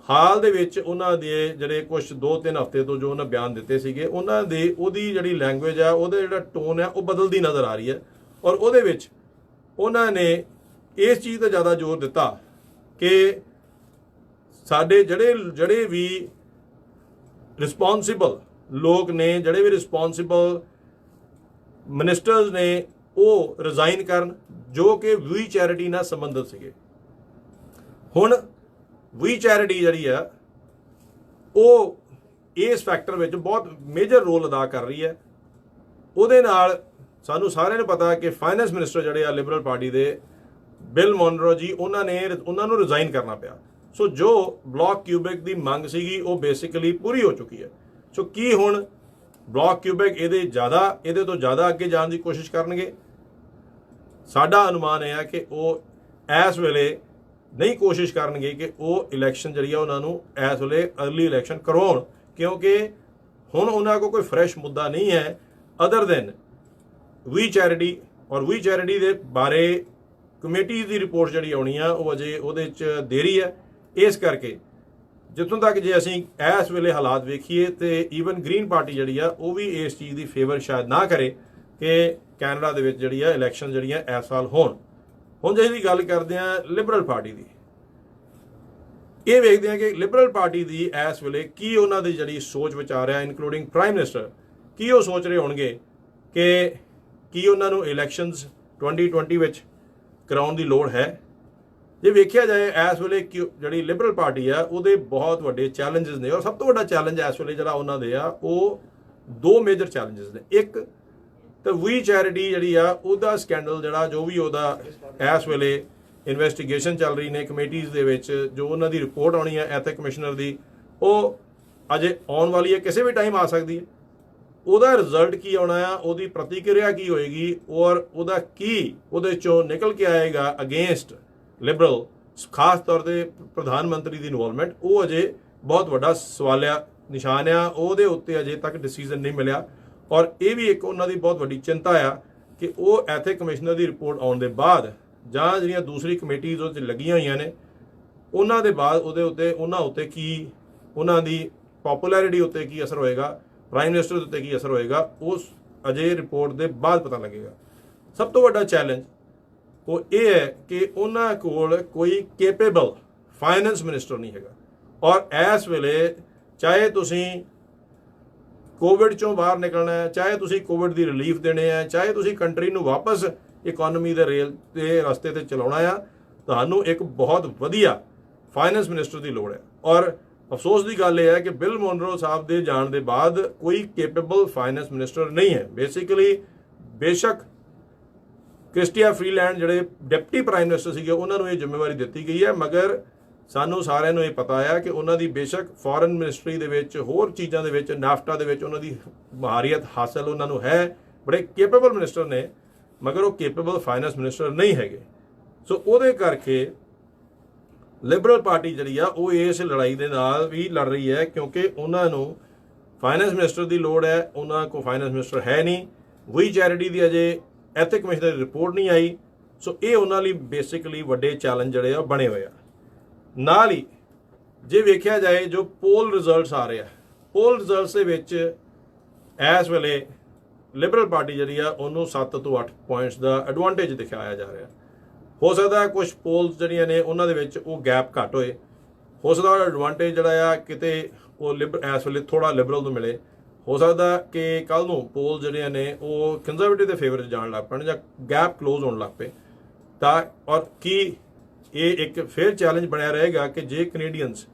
ਹਾਲ ਦੇ ਵਿੱਚ ਉਹਨਾਂ ਦੇ ਜਿਹੜੇ ਕੁਝ 2-3 ਹਫ਼ਤੇ ਤੋਂ ਜੋ ਉਹਨਾਂ ਬਿਆਨ ਦਿੱਤੇ ਸੀਗੇ, ਉਹਨਾਂ ਦੇ ਉਹਦੀ ਜਿਹੜੀ ਲੈਂਗੁਏਜ ਆ, ਉਹਦਾ ਜਿਹੜਾ ਟੋਨ ਹੈ ਉਹ ਬਦਲਦੀ ਨਜ਼ਰ ਆ ਰਹੀ ਹੈ। ਔਰ ਉਹਦੇ ਵਿੱਚ ਉਹਨਾਂ ਨੇ ਇਸ ਚੀਜ਼ 'ਤੇ ਜ਼ਿਆਦਾ ਜ਼ੋਰ ਦਿੱਤਾ ਕਿ ਸਾਡੇ ਜਿਹੜੇ ਵੀ ਰਿਸਪੌਂਸਿਬਲ ਲੋਕ ਨੇ, ਜਿਹੜੇ ਵੀ ਰਿਸਪੌਂਸਿਬਲ ਮਿਨਿਸਟਰਸ ਨੇ, ਉਹ ਰਿਜ਼ਾਈਨ ਕਰਨ ਜੋ ਕਿ ਵੀ ਚੈਰਿਟੀ ਨਾਲ ਸੰਬੰਧਿਤ ਸੀਗੇ। ਹੁਣ ਵੀ ਚੈਰਿਟੀ ਜਿਹੜੀ ਆ ਉਹ ਇਸ ਫੈਕਟਰ ਵਿੱਚ ਬਹੁਤ ਮੇਜਰ ਰੋਲ ਅਦਾ ਕਰ ਰਹੀ ਹੈ। ਉਹਦੇ ਨਾਲ ਸਾਨੂੰ ਸਾਰਿਆਂ ਨੂੰ ਪਤਾ ਕਿ ਫਾਈਨੈਂਸ ਮਿਨਿਸਟਰ ਜਿਹੜੇ ਆ ਲਿਬਰਲ ਪਾਰਟੀ ਦੇ ਬਿਲ ਮੋਨਰੋ ਜੀ, ਉਹਨਾਂ ਨੂੰ ਰਿਜ਼ਾਈਨ ਕਰਨਾ ਪਿਆ। ਸੋ ਜੋ ਬਲਾਕ ਕਿਊਬੈਕ ਦੀ ਮੰਗ ਸੀਗੀ ਉਹ ਬੇਸਿਕਲੀ ਪੂਰੀ ਹੋ ਚੁੱਕੀ ਹੈ। ਸੋ ਕੀ ਹੁਣ ਬਲਾਕ ਕਿਊਬੈਕ ਇਹਦੇ ਤੋਂ ਜ਼ਿਆਦਾ ਅੱਗੇ ਜਾਣ ਦੀ ਕੋਸ਼ਿਸ਼ ਕਰਨਗੇ? ਸਾਡਾ ਅਨੁਮਾਨ ਇਹ ਹੈ ਕਿ ਉਹ ਇਸ ਵੇਲੇ ਨਹੀਂ ਕੋਸ਼ਿਸ਼ ਕਰਨਗੇ ਕਿ ਉਹ ਇਲੈਕਸ਼ਨ ਜਿਹੜੀ ਆ ਉਹਨਾਂ ਨੂੰ ਇਸ ਵੇਲੇ ਅਰਲੀ ਇਲੈਕਸ਼ਨ ਕਰਵਾਉਣ, ਕਿਉਂਕਿ ਹੁਣ ਉਹਨਾਂ ਕੋਲ ਕੋਈ ਫਰੈਸ਼ ਮੁੱਦਾ ਨਹੀਂ ਹੈ ਅਦਰ ਦੈਨ ਵੀ ਚੈਰਿਟੀ। ਔਰ ਵੀ ਚੈਰਿਟੀ ਦੇ ਬਾਰੇ ਕਮੇਟੀ ਦੀ ਰਿਪੋਰਟ ਜਿਹੜੀ ਆਉਣੀ ਆ ਉਹ ਅਜੇ ਉਹਦੇ 'ਚ ਦੇਰੀ ਹੈ। ਇਸ ਕਰਕੇ ਜਿੱਥੋਂ ਤੱਕ ਜੇ ਅਸੀਂ ਇਸ ਵੇਲੇ ਹਾਲਾਤ ਵੇਖੀਏ ਤੇ ਈਵਨ ਗ੍ਰੀਨ ਪਾਰਟੀ ਜਿਹੜੀ ਆ ਉਹ ਵੀ ਇਸ ਚੀਜ਼ ਦੀ ਫੇਵਰ ਸ਼ਾਇਦ ਨਾ ਕਰੇ ਕਿ ਕੈਨੇਡਾ ਦੇ ਵਿੱਚ ਜਿਹੜੀ ਆ ਇਲੈਕਸ਼ਨ ਜਿਹੜੀਆਂ ਇਸ ਸਾਲ ਹੋਣ। ਹੁਣ ਜੇ ਅਸੀਂ ਗੱਲ ਕਰਦੇ ਹਾਂ ਲਿਬਰਲ ਪਾਰਟੀ ਦੀ, ਇਹ ਵੇਖਦੇ ਹਾਂ ਕਿ ਲਿਬਰਲ ਪਾਰਟੀ ਦੀ ਇਸ ਵੇਲੇ ਕੀ ਉਹਨਾਂ ਦੀ ਜਿਹੜੀ ਸੋਚ ਵਿਚਾਰ ਹੈ, ਇਨਕਲੂਡਿੰਗ ਪ੍ਰਾਈਮ ਮਿਨਿਸਟਰ, ਕੀ ਉਹ ਸੋਚ ਰਹੇ ਹੋਣਗੇ ਕਿ ਕੀ ਉਹਨਾਂ ਨੂੰ ਇਲੈਕਸ਼ਨਸ 2020 ਵਿੱਚ ਕਰਾਉਣ ਦੀ ਲੋੜ ਹੈ। ਜੇ ਵੇਖਿਆ ਜਾਏ ਇਸ ਵੇਲੇ ਜਿਹੜੀ ਲਿਬਰਲ ਪਾਰਟੀ ਆ ਉਹਦੇ ਬਹੁਤ ਵੱਡੇ ਚੈਲੰਜਸ ਨੇ, ਔਰ ਸਭ ਤੋਂ ਵੱਡਾ ਚੈਲੰਜ ਇਸ ਵੇਲੇ ਜਿਹੜਾ ਉਹਨਾਂ ਦੇ ਆ ਉਹ 2 ਮੇਜਰ ਚੈਲੰਜਸ ਨੇ। ਇੱਕ ਤਾਂ ਵੀ ਚੈਰਿਟੀ ਜਿਹੜੀ ਆ ਉਹਦਾ ਸਕੈਂਡਲ ਜਿਹੜਾ ਜੋ ਵੀ ਉਹਦਾ ਇਸ ਵੇਲੇ ਇਨਵੈਸਟੀਗੇਸ਼ਨ ਚੱਲ ਰਹੀ ਨੇ ਕਮੇਟੀਜ਼ ਦੇ ਵਿੱਚ, ਜੋ ਉਹਨਾਂ ਦੀ ਰਿਪੋਰਟ ਆਉਣੀ ਹੈ ਐਥਿਕ ਕਮਿਸ਼ਨਰ ਦੀ, ਉਹ ਅਜੇ ਆਉਣ ਵਾਲੀ ਹੈ, ਕਿਸੇ ਵੀ ਟਾਈਮ ਆ ਸਕਦੀ ਹੈ। ਉਹਦਾ ਰਿਜ਼ਲਟ ਕੀ ਆਉਣਾ ਆ, ਉਹਦੀ ਪ੍ਰਤੀਕਿਰਿਆ ਕੀ ਹੋਏਗੀ ਔਰ ਉਹਦਾ ਕੀ ਉਹਦੇ ਚੋਂ ਨਿਕਲ ਕੇ ਆਏਗਾ ਅਗੇਂਸਟ ਲਿਬਰਲ, ਖਾਸ ਤੌਰ ਤੇ ਪ੍ਰਧਾਨ ਮੰਤਰੀ ਦੀ ਇਨਵੋਲਵਮੈਂਟ, ਉਹ ਅਜੇ ਬਹੁਤ ਵੱਡਾ ਸਵਾਲਿਆ ਨਿਸ਼ਾਨ ਆ। ਉਹਦੇ ਉੱਤੇ ਅਜੇ ਤੱਕ ਡਿਸੀਜਨ ਨਹੀਂ ਮਿਲਿਆ। ਔਰ ਇਹ ਵੀ ਇੱਕ ਉਹਨਾਂ ਦੀ ਬਹੁਤ ਵੱਡੀ ਚਿੰਤਾ ਆ ਕਿ ਉਹ ਐਥਿਕ ਕਮਿਸ਼ਨਰ ਦੀ ਰਿਪੋਰਟ ਆਉਣ ਦੇ ਬਾਅਦ ਜਾਂ ਜਿਹੜੀਆਂ ਦੂਸਰੀ ਕਮੇਟੀਜ਼ ਉਹਦੇ 'ਚ ਲੱਗੀਆਂ ਹੋਈਆਂ ਨੇ ਉਹਨਾਂ ਦੇ ਬਾਅਦ ਉਹਨਾਂ ਉੱਤੇ ਕੀ, ਉਹਨਾਂ ਦੀ ਪਪੂਲੈਰਿਟੀ ਉੱਤੇ ਕੀ ਅਸਰ ਹੋਏਗਾ, ਪ੍ਰਾਈਮ ਮਿਨਿਸਟਰ ਦੇ ਉੱਤੇ ਕੀ ਅਸਰ ਹੋਏਗਾ, ਉਸ ਅਜੇ ਰਿਪੋਰਟ ਦੇ ਬਾਅਦ ਪਤਾ ਲੱਗੇਗਾ। ਸਭ ਤੋਂ ਵੱਡਾ ਚੈਲੰਜ ਉਹ ਇਹ ਹੈ ਕਿ ਉਹਨਾਂ ਕੋਲ ਕੋਈ ਕੇਪੇਬਲ ਫਾਈਨੈਂਸ ਮਿਨਿਸਟਰ ਨਹੀਂ ਹੈਗਾ। ਔਰ ਇਸ ਵੇਲੇ ਚਾਹੇ ਤੁਸੀਂ ਕੋਵਿਡ ਚੋਂ ਬਾਹਰ ਨਿਕਲਣਾ ਹੈ, ਚਾਹੇ ਤੁਸੀਂ ਕੋਵਿਡ ਦੀ ਰਿਲੀਫ ਦੇਣੇ ਹੈ, ਚਾਹੇ ਤੁਸੀਂ ਕੰਟਰੀ ਨੂੰ ਵਾਪਸ ਇਕੋਨਮੀ ਦੇ ਰੇਲ ਦੇ ਰਸਤੇ ਤੇ ਚਲਾਉਣਾ ਆ, ਤੁਹਾਨੂੰ ਇੱਕ ਬਹੁਤ ਵਧੀਆ ਫਾਈਨੈਂਸ ਮਿਨਿਸਟਰ ਦੀ ਲੋੜ ਹੈ। ਔਰ ਅਫਸੋਸ ਦੀ ਗੱਲ ਇਹ ਹੈ ਕਿ ਬਿਲ ਮੋਨਰੋ ਸਾਹਿਬ ਦੇ ਜਾਣ ਦੇ ਬਾਅਦ ਕੋਈ ਕੇਪੇਬਲ ਫਾਈਨੈਂਸ ਮਿਨਿਸਟਰ ਨਹੀਂ ਹੈ। ਬੇਸਿਕਲੀ ਬੇਸ਼ੱਕ ਕ੍ਰਿਸਟੀਆ ਫਰੀਲੈਂਡ ਜਿਹੜੇ ਡਿਪਟੀ ਪ੍ਰਾਈਮ ਮਿਨਿਸਟਰ ਸੀਗੇ ਉਹਨਾਂ ਨੂੰ ਇਹ ਜ਼ਿੰਮੇਵਾਰੀ ਦਿੱਤੀ ਗਈ ਹੈ, ਮਗਰ ਸਾਨੂੰ ਸਾਰਿਆਂ ਨੂੰ ਇਹ ਪਤਾ ਆ ਕਿ ਉਹਨਾਂ ਦੀ ਬੇਸ਼ੱਕ ਫੋਰਨ ਮਿਨਿਸਟਰੀ ਦੇ ਵਿੱਚ, ਹੋਰ ਚੀਜ਼ਾਂ ਦੇ ਵਿੱਚ, ਨਾਫਟਾ ਦੇ ਵਿੱਚ ਉਹਨਾਂ ਦੀ ਮਹਾਰੀਅਤ ਹਾਸਲ ਉਹਨਾਂ ਨੂੰ ਹੈ, ਬੜੇ ਕੇਪੇਬਲ ਮਿਨਿਸਟਰ ਨੇ, ਮਗਰ ਉਹ ਕੇਪੇਬਲ ਫਾਈਨੈਂਸ ਮਿਨਿਸਟਰ ਨਹੀਂ ਹੈਗੇ। ਸੋ ਉਹਦੇ ਕਰਕੇ ਲਿਬਰਲ ਪਾਰਟੀ ਜਿਹੜੀ ਆ ਉਹ ਇਸ ਲੜਾਈ ਦੇ ਨਾਲ ਵੀ ਲੜ ਰਹੀ ਹੈ, ਕਿਉਂਕਿ ਉਹਨਾਂ ਨੂੰ ਫਾਈਨੈਂਸ ਮਿਨਿਸਟਰ ਦੀ ਲੋੜ ਹੈ, ਉਹਨਾਂ ਕੋਲ ਫਾਈਨੈਂਸ ਮਿਨਿਸਟਰ ਹੈ ਨਹੀਂ। ਵੀ ਚੈਰਿਟੀ ਦੀ ਅਜੇ ਐਥਿਕ ਕਮਿਸ਼ਨਰ ਦੀ ਰਿਪੋਰਟ ਨਹੀਂ ਆਈ। ਸੋ ਇਹ ਉਹਨਾਂ ਲਈ ਬੇਸਿਕਲੀ ਵੱਡੇ ਚੈਲੰਜ ਜਿਹੜੇ ਆ ਬਣੇ ਹੋਏ ਆ। ਨਾਲ ਹੀ ਜੇ ਵੇਖਿਆ ਜਾਏ ਜੋ ਪੋਲ ਰਿਜ਼ਲਟਸ ਆ ਰਹੇ ਆ, ਪੋਲ ਰਿਜ਼ਲਟਸ ਦੇ ਵਿੱਚ ਇਸ ਵੇਲੇ ਲਿਬਰਲ ਪਾਰਟੀ ਜਿਹੜੀ ਆ ਉਹਨੂੰ 7 ਤੋਂ 8 ਪੁਆਇੰਟਸ ਦਾ ਐਡਵਾਂਟੇਜ ਦਿਖਾਇਆ ਜਾ ਰਿਹਾ। ਹੋ ਸਕਦਾ ਕੁਝ ਪੋਲਸ ਜਿਹੜੀਆਂ ਨੇ ਉਹਨਾਂ ਦੇ ਵਿੱਚ ਉਹ ਗੈਪ ਘੱਟ ਹੋਏ, ਹੋ ਸਕਦਾ ਐਡਵਾਂਟੇਜ ਜਿਹੜਾ ਆ ਕਿਤੇ ਉਹ ਇਸ ਵੇਲੇ ਥੋੜਾ ਲਿਬਰਲ ਨੂੰ ਮਿਲੇ, ਹੋ ਸਕਦਾ ਕਿ ਕੱਲ ਨੂੰ ਪੋਲ ਜਿਹੜੀਆਂ ਨੇ ਉਹ ਕੰਜ਼ਰਵੇਟਿਵ ਦੇ ਫੇਵਰ 'ਚ ਜਾਣ ਲੱਗ ਪੈਣ ਜਾਂ ਗੈਪ ਕਲੋਜ਼ ਹੋਣ ਲੱਗ ਪਏ ਤਾਂ ਔਰ ਕੀ ਇਹ ਇੱਕ ਫਿਰ ਚੈਲੰਜ ਬਣਿਆ ਰਹੇਗਾ ਕਿ ਜੇ ਕੈਨੇਡੀਅਨਸ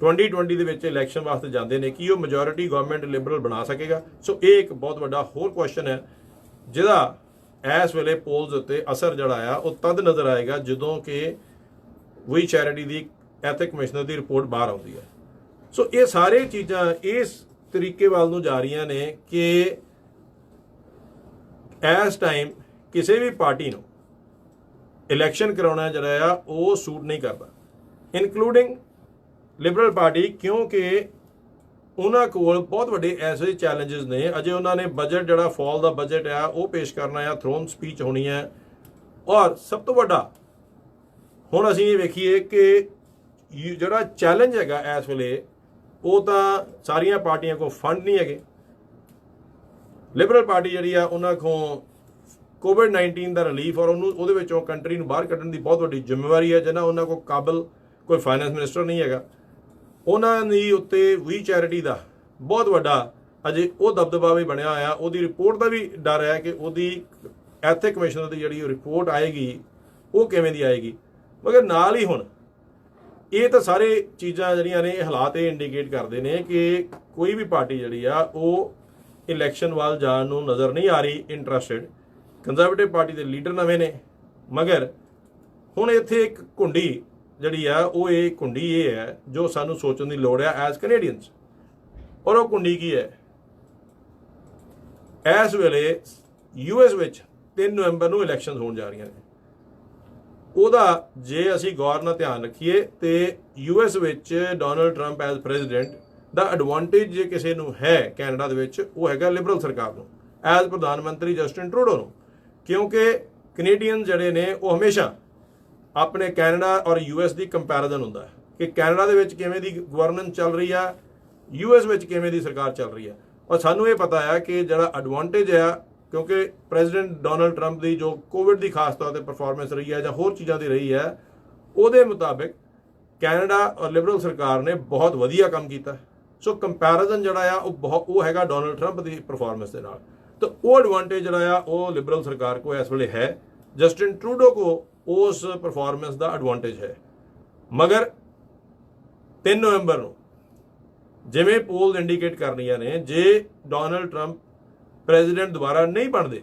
2020 ਦੇ ਵਿੱਚ ਇਲੈਕਸ਼ਨ ਵਾਸਤੇ ਜਾਂਦੇ ਨੇ ਕਿ ਉਹ ਮੈਜੋਰਿਟੀ ਗਵਰਨਮੈਂਟ ਲਿਬਰਲ ਬਣਾ ਸਕੇਗਾ। ਸੋ ਇਹ ਇੱਕ ਬਹੁਤ ਵੱਡਾ ਹੋਰ ਕੁਐਸਚਨ ਹੈ ਜਿਹਦਾ ਇਸ ਵੇਲੇ ਪੋਲਸ ਉੱਤੇ ਅਸਰ ਜਿਹੜਾ ਆ ਉਹ ਤਦ ਨਜ਼ਰ ਆਏਗਾ ਜਦੋਂ ਕਿ ਵੀ ਚੈਰਿਟੀ ਦੀ ਐਥਿਕ ਕਮਿਸ਼ਨਰ ਦੀ ਰਿਪੋਰਟ ਬਾਹਰ ਆਉਂਦੀ ਹੈ। ਸੋ ਇਹ ਸਾਰੇ ਚੀਜ਼ਾਂ ਇਸ ਤਰੀਕੇ ਵੱਲ ਨੂੰ ਜਾ ਰਹੀਆਂ ਨੇ ਕਿ ਇਸ ਟਾਈਮ ਕਿਸੇ ਵੀ ਪਾਰਟੀ ਨੂੰ ਇਲੈਕਸ਼ਨ ਕਰਾਉਣਾ ਜਿਹੜਾ ਆ ਉਹ ਸੂਟ ਨਹੀਂ ਕਰਦਾ, ਇਨਕਲੂਡਿੰਗ ਲਿਬਰਲ ਪਾਰਟੀ, ਕਿਉਂਕਿ ਉਹਨਾਂ ਕੋਲ ਬਹੁਤ ਵੱਡੇ ਐਸੇ ਚੈਲੰਜਸ ਨੇ। ਅਜੇ ਉਹਨਾਂ ਨੇ ਬਜਟ ਜਿਹੜਾ ਫਾਲ ਦਾ ਬਜਟ ਆ ਉਹ ਪੇਸ਼ ਕਰਨਾ ਆ, ਥਰੋਨ ਸਪੀਚ ਹੋਣੀ ਹੈ, ਔਰ ਸਭ ਤੋਂ ਵੱਡਾ ਹੁਣ ਅਸੀਂ ਇਹ ਵੇਖੀਏ ਕਿ ਜਿਹੜਾ ਚੈਲੰਜ ਹੈਗਾ ਇਸ ਵੇਲੇ ਉਹ ਤਾਂ ਸਾਰੀਆਂ ਪਾਰਟੀਆਂ ਕੋਲ ਫੰਡ ਨਹੀਂ ਹੈਗੇ। ਲਿਬਰਲ ਪਾਰਟੀ ਜਿਹੜੀ ਆ ਉਹਨਾਂ ਕੋਲ COVID-19 ਦਾ ਰਿਲੀਫ ਔਰ ਉਹਦੇ ਵਿੱਚੋਂ ਕੰਟਰੀ ਨੂੰ ਬਾਹਰ ਕੱਢਣ ਦੀ ਬਹੁਤ ਵੱਡੀ ਜ਼ਿੰਮੇਵਾਰੀ ਹੈ, ਜਿਹਨਾਂ ਉਹਨਾਂ ਕੋਲ ਕਾਬਲ ਕੋਈ ਫਾਈਨੈਂਸ ਮਿਨਿਸਟਰ ਨਹੀਂ ਹੈਗਾ। ਉਹਨਾਂ ਦੀ ਉੱਤੇ ਵੀ ਚੈਰਿਟੀ ਦਾ ਬਹੁਤ ਵੱਡਾ ਅਜੇ ਉਹ ਦਬਦਬਾ ਵੀ ਬਣਿਆ ਹੋਇਆ। ਉਹਦੀ ਰਿਪੋਰਟ ਦਾ ਵੀ ਡਰ ਹੈ ਕਿ ਉਹਦੀ ਐਥਿਕ ਕਮਿਸ਼ਨਰ ਦੀ ਜਿਹੜੀ ਰਿਪੋਰਟ ਆਏਗੀ ਉਹ ਕਿਵੇਂ ਦੀ ਆਏਗੀ। ਮਗਰ ਨਾਲ ਹੀ ਹੁਣ ਇਹ ਤਾਂ ਸਾਰੇ ਚੀਜ਼ਾਂ ਜਿਹੜੀਆਂ ਨੇ ਇਹ ਹਾਲਾਤ ਇਹ ਇੰਡੀਕੇਟ ਕਰਦੇ ਨੇ ਕਿ ਕੋਈ ਵੀ ਪਾਰਟੀ ਜਿਹੜੀ ਆ ਉਹ ਇਲੈਕਸ਼ਨ ਵੱਲ ਜਾਣ ਨੂੰ ਨਜ਼ਰ ਨਹੀਂ ਆ ਰਹੀ ਇੰਟਰਸਟਿਡ। ਕੰਜ਼ਰਵੇਟਿਵ ਪਾਰਟੀ ਦੇ ਲੀਡਰ ਨਵੇਂ ਨੇ, ਮਗਰ ਹੁਣ ਇੱਥੇ ਇੱਕ ਕੁੰਡੀ ਜਿਹੜੀ ਆ ਉਹ ਇਹ ਕੁੰਡੀ ਇਹ ਹੈ ਜੋ ਸਾਨੂੰ ਸੋਚਣ ਦੀ ਲੋੜ ਹੈ ਐਜ਼ ਕੈਨੇਡੀਅਨਸ। ਔਰ ਉਹ ਕੁੰਡੀ ਕੀ ਹੈ? ਇਸ ਵੇਲੇ US ਵਿੱਚ 3 ਨਵੰਬਰ ਨੂੰ ਇਲੈਕਸ਼ਨ ਹੋਣ ਜਾ ਰਹੀਆਂ ਨੇ। ਉਹਦਾ ਜੇ ਅਸੀਂ ਗੌਰ ਨਾਲ ਧਿਆਨ ਰੱਖੀਏ ਤੇ US ਵਿੱਚ ਡੋਨਲਡ ਟਰੰਪ ਐਜ਼ ਪ੍ਰੈਜ਼ੀਡੈਂਟ ਦਾ ਐਡਵਾਂਟੇਜ ਜੇ ਕਿਸੇ ਨੂੰ ਹੈ ਕੈਨੇਡਾ ਦੇ ਵਿੱਚ ਉਹ ਹੈਗਾ ਲਿਬਰਲ ਸਰਕਾਰ ਨੂੰ, ਐਜ਼ ਪ੍ਰਧਾਨ ਮੰਤਰੀ ਜਸਟਿਨ ਟਰੂਡੋ ਨੂੰ, ਕਿਉਂਕਿ ਕੈਨੇਡੀਅਨ ਜਿਹੜੇ ਨੇ ਉਹ ਹਮੇਸ਼ਾ ਆਪਣੇ ਕੈਨੇਡਾ ਔਰ US ਦੀ ਕੰਪੈਰੀਜ਼ਨ ਹੁੰਦਾ ਹੈ ਕਿ ਕੈਨੇਡਾ ਦੇ ਵਿੱਚ ਕਿਵੇਂ ਦੀ ਗਵਰਨੈਂਸ ਚੱਲ ਰਹੀ ਆ, US ਵਿੱਚ ਕਿਵੇਂ ਦੀ ਸਰਕਾਰ ਚੱਲ ਰਹੀ ਆ। ਔਰ ਸਾਨੂੰ ਇਹ ਪਤਾ ਹੈ ਕਿ ਜਿਹੜਾ ਐਡਵਾਂਟੇਜ ਆ, ਕਿਉਂਕਿ ਪ੍ਰੈਜ਼ੀਡੈਂਟ ਡੋਨਲਡ ਟਰੰਪ ਦੀ ਜੋ ਕੋਵਿਡ ਦੀ ਖਾਸ ਤੌਰ ਤੇ ਪਰਫਾਰਮੈਂਸ ਰਹੀ ਹੈ ਜਾਂ ਹੋਰ ਚੀਜ਼ਾਂ ਦੀ ਰਹੀ ਹੈ, ਉਹਦੇ ਮੁਤਾਬਿਕ ਕੈਨੇਡਾ ਔਰ ਲਿਬਰਲ ਸਰਕਾਰ ਨੇ ਬਹੁਤ ਵਧੀਆ ਕੰਮ ਕੀਤਾ। ਸੋ ਕੰਪੈਰੀਜ਼ਨ ਜਿਹੜਾ ਆ ਉਹ ਹੈਗਾ ਡੋਨਲਡ ਟਰੰਪ ਦੀ ਪਰਫਾਰਮੈਂਸ ਦੇ ਨਾਲ। ਤਾਂ ਉਹ ਐਡਵਾਂਟੇਜ ਜਿਹੜਾ ਆ ਉਹ ਲਿਬਰਲ ਸਰਕਾਰ ਕੋ ਇਸ ਵੇਲੇ ਹੈ, ਜਸਟਿਨ ਟਰੂਡੋ ਕੋ ਉਸ ਪਰਫਾਰਮੈਂਸ ਦਾ ਐਡਵਾਂਟੇਜ ਹੈ। ਮਗਰ 3 ਨਵੰਬਰ ਨੂੰ ਜਿਵੇਂ ਪੋਲ ਇੰਡੀਕੇਟ ਕਰ ਰਹੀਆਂ ਨੇ, ਜੇ ਡੋਨਲਡ ਟਰੰਪ ਪ੍ਰੈਜ਼ੀਡੈਂਟ ਦੁਬਾਰਾ ਨਹੀਂ ਬਣਦੇ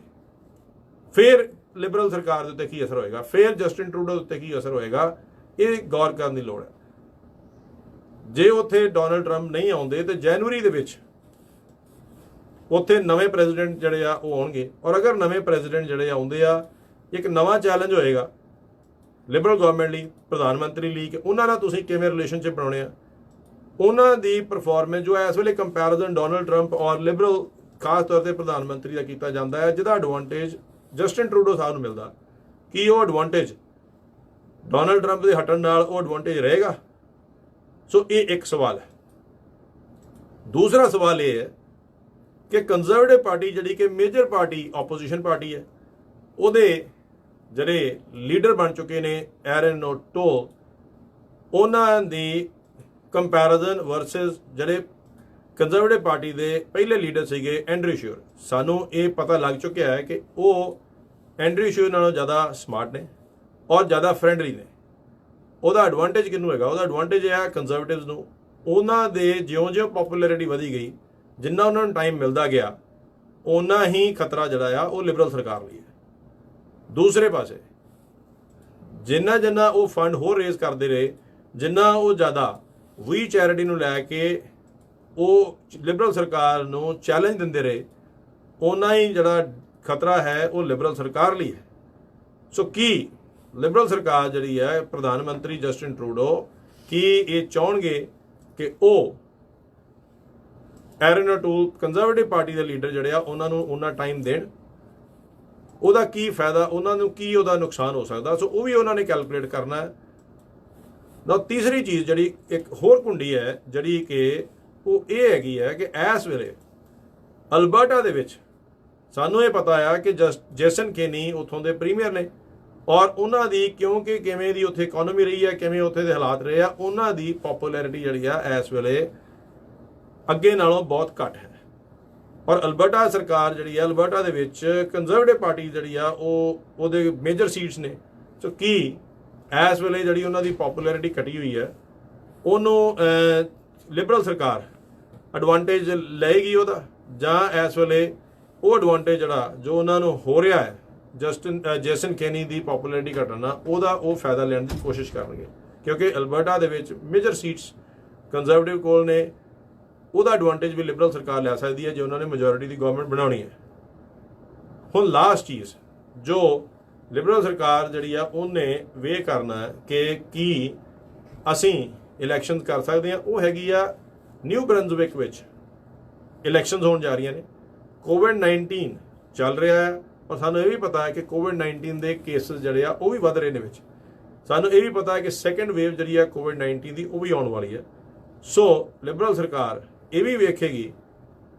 ਫਿਰ ਲਿਬਰਲ ਸਰਕਾਰ ਦੇ ਉੱਤੇ ਕੀ ਅਸਰ ਹੋਏਗਾ, ਫਿਰ ਜਸਟਿਨ ਟਰੂਡੋ ਦੇ ਉੱਤੇ ਕੀ ਅਸਰ ਹੋਏਗਾ, ਇਹ ਗੌਰ ਕਰਨ ਦੀ ਲੋੜ ਹੈ। ਜੇ ਉੱਥੇ ਡੋਨਲਡ ਟਰੰਪ ਨਹੀਂ ਆਉਂਦੇ ਤੇ ਜਨਵਰੀ ਦੇ ਵਿੱਚ ਉੱਥੇ ਨਵੇਂ ਪ੍ਰੈਜ਼ੀਡੈਂਟ ਜਿਹੜੇ ਆ ਉਹ ਆਉਣਗੇ। ਔਰ ਅਗਰ ਨਵੇਂ ਪ੍ਰੈਜ਼ੀਡੈਂਟ ਜਿਹੜੇ ਆਉਂਦੇ ਆ, ਇੱਕ ਨਵਾਂ ਚੈਲੰਜ ਹੋਏਗਾ ਲਿਬਰਲ ਗਵਰਨਮੈਂਟ ਲਈ, ਪ੍ਰਧਾਨ ਮੰਤਰੀ ਲਈ, ਕਿ ਉਹਨਾਂ ਨਾਲ ਤੁਸੀਂ ਕਿਵੇਂ ਰਿਲੇਸ਼ਨਸ਼ਿਪ ਬਣਾਉਣੇ ਆ। ਉਹਨਾਂ ਦੀ ਪਰਫਾਰਮੈਂਸ ਜੋ ਹੈ ਇਸ ਵੇਲੇ ਕੰਪੈਰੀਜ਼ਨ ਡੋਨਲਡ ਟਰੰਪ ਔਰ ਲਿਬਰਲ ਖਾਸ ਤੌਰ ਤੇ ਪ੍ਰਧਾਨ ਮੰਤਰੀ ਦਾ ਕੀਤਾ ਜਾਂਦਾ ਹੈ, ਜਿਹਦਾ ਐਡਵਾਂਟੇਜ ਜਸਟਿਨ ਟਰੂਡੋ ਸਾਹਿਬ ਨੂੰ ਮਿਲਦਾ। ਕੀ ਉਹ ਐਡਵਾਂਟੇਜ ਡੋਨਲਡ ਟਰੰਪ ਦੇ ਹਟਣ ਨਾਲ ਉਹ ਐਡਵਾਂਟੇਜ ਰਹੇਗਾ? ਸੋ ਇਹ ਇੱਕ ਸਵਾਲ ਹੈ। ਦੂਸਰਾ ਸਵਾਲ ਇਹ ਹੈ ਕਿ ਕੰਜ਼ਰਵੇਟਿਵ ਪਾਰਟੀ ਜਿਹੜੀ ਕਿ ਮੇਜਰ ਪਾਰਟੀ ਆਪੋਜੀਸ਼ਨ ਪਾਰਟੀ ਹੈ, ਉਹਦੇ ਜਿਹੜੇ ਲੀਡਰ ਬਣ ਚੁੱਕੇ ਨੇ ਐਰਨ ਓਟੋਲ, ਉਹਨਾਂ ਦੀ ਕੰਪੈਰੀਜ਼ਨ ਵਰਸਸ ਜਿਹੜੇ ਕੰਜ਼ਰਵੇਟਿਵ ਪਾਰਟੀ ਦੇ ਪਹਿਲੇ ਲੀਡਰ ਸੀਗੇ ਐਂਡਰਿਊ ਸ਼ਿਓਰ, ਸਾਨੂੰ ਇਹ ਪਤਾ ਲੱਗ ਚੁੱਕਿਆ ਹੈ ਕਿ ਉਹ ਐਂਡਰਿਊ ਸ਼ਿਓਰ ਨਾਲੋਂ ਜ਼ਿਆਦਾ ਸਮਾਰਟ ਨੇ ਔਰ ਜ਼ਿਆਦਾ ਫਰੈਂਡਲੀ ਨੇ। ਉਹਦਾ ਐਡਵਾਂਟੇਜ ਕਿਹਨੂੰ ਹੈਗਾ? ਉਹਦਾ ਐਡਵਾਂਟੇਜ ਹੈ ਕੰਜ਼ਰਵੇਟਿਵਸ ਨੂੰ। ਉਹਨਾਂ ਦੇ ਜਿਉਂ-ਜਿਉਂ ਪੋਪੂਲੈਰਿਟੀ ਵਧੀ ਗਈ, ਜਿੰਨਾ ਉਹਨਾਂ ਨੂੰ ਟਾਈਮ ਮਿਲਦਾ ਗਿਆ, ਓਨਾ ਹੀ ਖਤਰਾ ਜਿਹੜਾ ਆ ਉਹ ਲਿਬਰਲ ਸਰਕਾਰ ਲਈ ਹੈ। ਦੂਸਰੇ ਪਾਸੇ ਜਿੰਨਾ ਉਹ ਫੰਡ ਹੋਰ ਰੇਜ਼ ਕਰਦੇ ਰਹੇ, ਜਿੰਨਾ ਉਹ ਜ਼ਿਆਦਾ ਵੀ ਚੈਰਿਟੀ ਨੂੰ ਲੈ ਕੇ ਉਹ ਲਿਬਰਲ ਸਰਕਾਰ ਨੂੰ ਚੈਲੰਜ ਦਿੰਦੇ ਰਹੇ, ਓਨਾ ਹੀ ਜਿਹੜਾ ਖਤਰਾ ਹੈ ਉਹ ਲਿਬਰਲ ਸਰਕਾਰ ਲਈ ਹੈ। ਸੋ ਕੀ ਲਿਬਰਲ ਸਰਕਾਰ ਜਿਹੜੀ ਹੈ, ਪ੍ਰਧਾਨ ਮੰਤਰੀ ਜਸਟਿਨ ਟਰੂਡੋ, ਕੀ ਇਹ ਚਾਹਣਗੇ ਕਿ ਉਹ ਐਰਨ ਓਟੋਲ ਕੰਜ਼ਰਵੇਟਿਵ ਪਾਰਟੀ ਦੇ ਲੀਡਰ ਜਿਹੜੇ ਆ ਉਹਨਾਂ ਨੂੰ ਉਹਨਾਂ ਟਾਈਮ ਦੇਣ? ਉਹਦਾ ਕੀ ਫਾਇਦਾ, ਉਹਨਾਂ ਨੂੰ ਕੀ ਉਹਦਾ ਨੁਕਸਾਨ ਹੋ ਸਕਦਾ? ਸੋ ਉਹ ਵੀ ਉਹਨਾਂ ਨੇ ਕੈਲਕੂਲੇਟ ਕਰਨਾ ਹੈ। ਨਾ ਤੀਸਰੀ ਚੀਜ਼ ਜਿਹੜੀ ਇੱਕ ਹੋਰ ਕੁੰਡੀ ਹੈ ਜਿਹੜੀ ਕਿ ਉਹ ਇਹ ਹੈਗੀ ਹੈ ਕਿ ਇਸ ਵੇਲੇ ਅਲਬਰਟਾ ਦੇ ਵਿੱਚ ਸਾਨੂੰ ਇਹ ਪਤਾ ਆ ਕਿ ਜੇਸਨ ਕੇਨੀ ਉੱਥੋਂ ਦੇ ਪ੍ਰੀਮੀਅਰ ਨੇ ਔਰ ਉਹਨਾਂ ਦੀ ਕਿਉਂਕਿ ਕਿਵੇਂ ਦੀ ਉੱਥੇ ਇਕਨੋਮੀ ਰਹੀ ਹੈ, ਕਿਵੇਂ ਉੱਥੇ ਦੇ ਹਾਲਾਤ ਰਹੇ ਆ, ਉਹਨਾਂ ਦੀ ਪੋਪੂਲੈਰਿਟੀ ਜਿਹੜੀ ਆ ਇਸ ਵੇਲੇ ਅੱਗੇ ਨਾਲੋਂ ਬਹੁਤ ਘੱਟ ਹੈ। ਔਰ ਅਲਬਰਟਾ ਸਰਕਾਰ ਜਿਹੜੀ ਆ, ਅਲਬਰਟਾ ਦੇ ਵਿੱਚ ਕੰਜ਼ਰਵੇਟਿਵ ਪਾਰਟੀ ਜਿਹੜੀ ਆ ਉਹਦੇ ਮੇਜਰ ਸੀਟਸ ਨੇ। ਸੋ ਕੀ ਇਸ ਵੇਲੇ ਜਿਹੜੀ ਉਹਨਾਂ ਦੀ ਪੋਪੂਲੈਰਿਟੀ ਘਟੀ ਹੋਈ ਹੈ, ਉਹਨੂੰ ਲਿਬਰਲ ਸਰਕਾਰ ਐਡਵਾਂਟੇਜ ਲਏਗੀ ਉਹਦਾ, ਜਾਂ ਇਸ ਵੇਲੇ ਉਹ ਐਡਵਾਂਟੇਜ ਜਿਹੜਾ ਜੋ ਉਹਨਾਂ ਨੂੰ ਹੋ ਰਿਹਾ ਹੈ ਜੇਸਨ ਕੈਨੀ ਦੀ ਪੋਪੂਲੈਰਿਟੀ ਘਟਣ ਨਾਲ, ਉਹਦਾ ਉਹ ਫਾਇਦਾ ਲੈਣ ਦੀ ਕੋਸ਼ਿਸ਼ ਕਰਨਗੇ। ਕਿਉਂਕਿ ਅਲਬਰਟਾ ਦੇ ਵਿੱਚ ਮੇਜਰ ਸੀਟਸ ਕੰਜ਼ਰਵੇਟਿਵ ਕੋਲ ਨੇ, ਉਹਦਾ ਐਡਵਾਂਟੇਜ ਵੀ ਲਿਬਰਲ ਸਰਕਾਰ ਲੈ ਸਕਦੀ ਹੈ ਜੇ ਉਹਨਾਂ ਨੇ ਮੈਜੋਰਿਟੀ ਦੀ ਗਵਰਨਮੈਂਟ ਬਣਾਉਣੀ ਹੈ। ਹੁਣ ਲਾਸਟ ਚੀਜ਼ ਜੋ ਲਿਬਰਲ ਸਰਕਾਰ ਜਿਹੜੀ ਆ ਉਹਨੇ ਵੇ ਕਰਨਾ ਹੈ ਕਿ ਕੀ ਅਸੀਂ ਇਲੈਕਸ਼ਨ ਕਰ ਸਕਦੇ ਹਾਂ, ਉਹ ਹੈਗੀ ਆ ਨਿਊ ਬਰੰਜ਼ਵਿਕ ਵਿੱਚ ਇਲੈਕਸ਼ਨਸ ਹੋਣ ਜਾ ਰਹੀਆਂ ਨੇ। ਕੋਵਿਡ-19 ਚੱਲ ਰਿਹਾ ਹੈ ਔਰ ਸਾਨੂੰ ਇਹ ਵੀ ਪਤਾ ਹੈ ਕਿ ਕੋਵਿਡ-19 ਦੇ ਕੇਸਿਸ ਜਿਹੜੇ ਆ ਉਹ ਵੀ ਵੱਧ ਰਹੇ ਨੇ ਵਿੱਚ। ਸਾਨੂੰ ਇਹ ਵੀ ਪਤਾ ਹੈ ਕਿ ਸੈਕੰਡ ਵੇਵ ਜਿਹੜੀ ਆ ਕੋਵਿਡ-19 ਦੀ ਉਹ ਵੀ ਆਉਣ ਵਾਲੀ ਹੈ। ਸੋ ਲਿਬਰਲ ਸਰਕਾਰ ਇਹ ਵੀ ਵੇਖੇਗੀ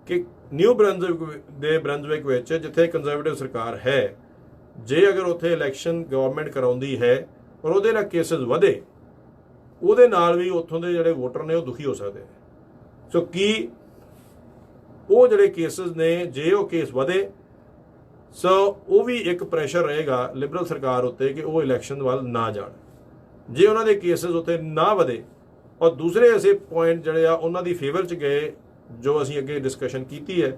ਕਿ ਨਿਊ ਬਰੰਜ਼ਵਿਕ ਵਿੱਚ ਜਿੱਥੇ ਕੰਜ਼ਰਵੇਟਿਵ ਸਰਕਾਰ ਹੈ, ਜੇ ਅਗਰ ਉੱਥੇ ਇਲੈਕਸ਼ਨ ਗਵਰਨਮੈਂਟ ਕਰਾਉਂਦੀ ਹੈ ਔਰ ਉਹਦੇ ਨਾਲ ਕੇਸਿਸ ਵਧੇ, ਉਹਦੇ ਨਾਲ ਵੀ ਉੱਥੋਂ ਦੇ ਜਿਹੜੇ ਵੋਟਰ ਨੇ ਉਹ ਦੁਖੀ ਹੋ ਸਕਦੇ ਨੇ। ਸੋ ਕੀ ਉਹ ਜਿਹੜੇ ਕੇਸਿਸ ਨੇ, ਜੇ ਉਹ ਕੇਸ ਵਧੇ, ਸੋ ਉਹ ਵੀ ਇੱਕ ਪ੍ਰੈਸ਼ਰ ਰਹੇਗਾ ਲਿਬਰਲ ਸਰਕਾਰ ਉੱਤੇ ਕਿ ਉਹ ਇਲੈਕਸ਼ਨ ਵੱਲ ਨਾ ਜਾਣ। ਜੇ ਉਹਨਾਂ ਦੇ ਕੇਸਿਸ ਉੱਤੇ ਨਾ ਵਧੇ ਔਰ ਦੂਸਰੇ ਐਸੇ ਪੁਆਇੰਟ ਜਿਹੜੇ ਆ ਉਹਨਾਂ ਦੀ ਫੇਵਰ 'ਚ ਗਏ, ਜੋ ਅਸੀਂ ਅੱਗੇ ਡਿਸਕਸ਼ਨ ਕੀਤੀ ਹੈ,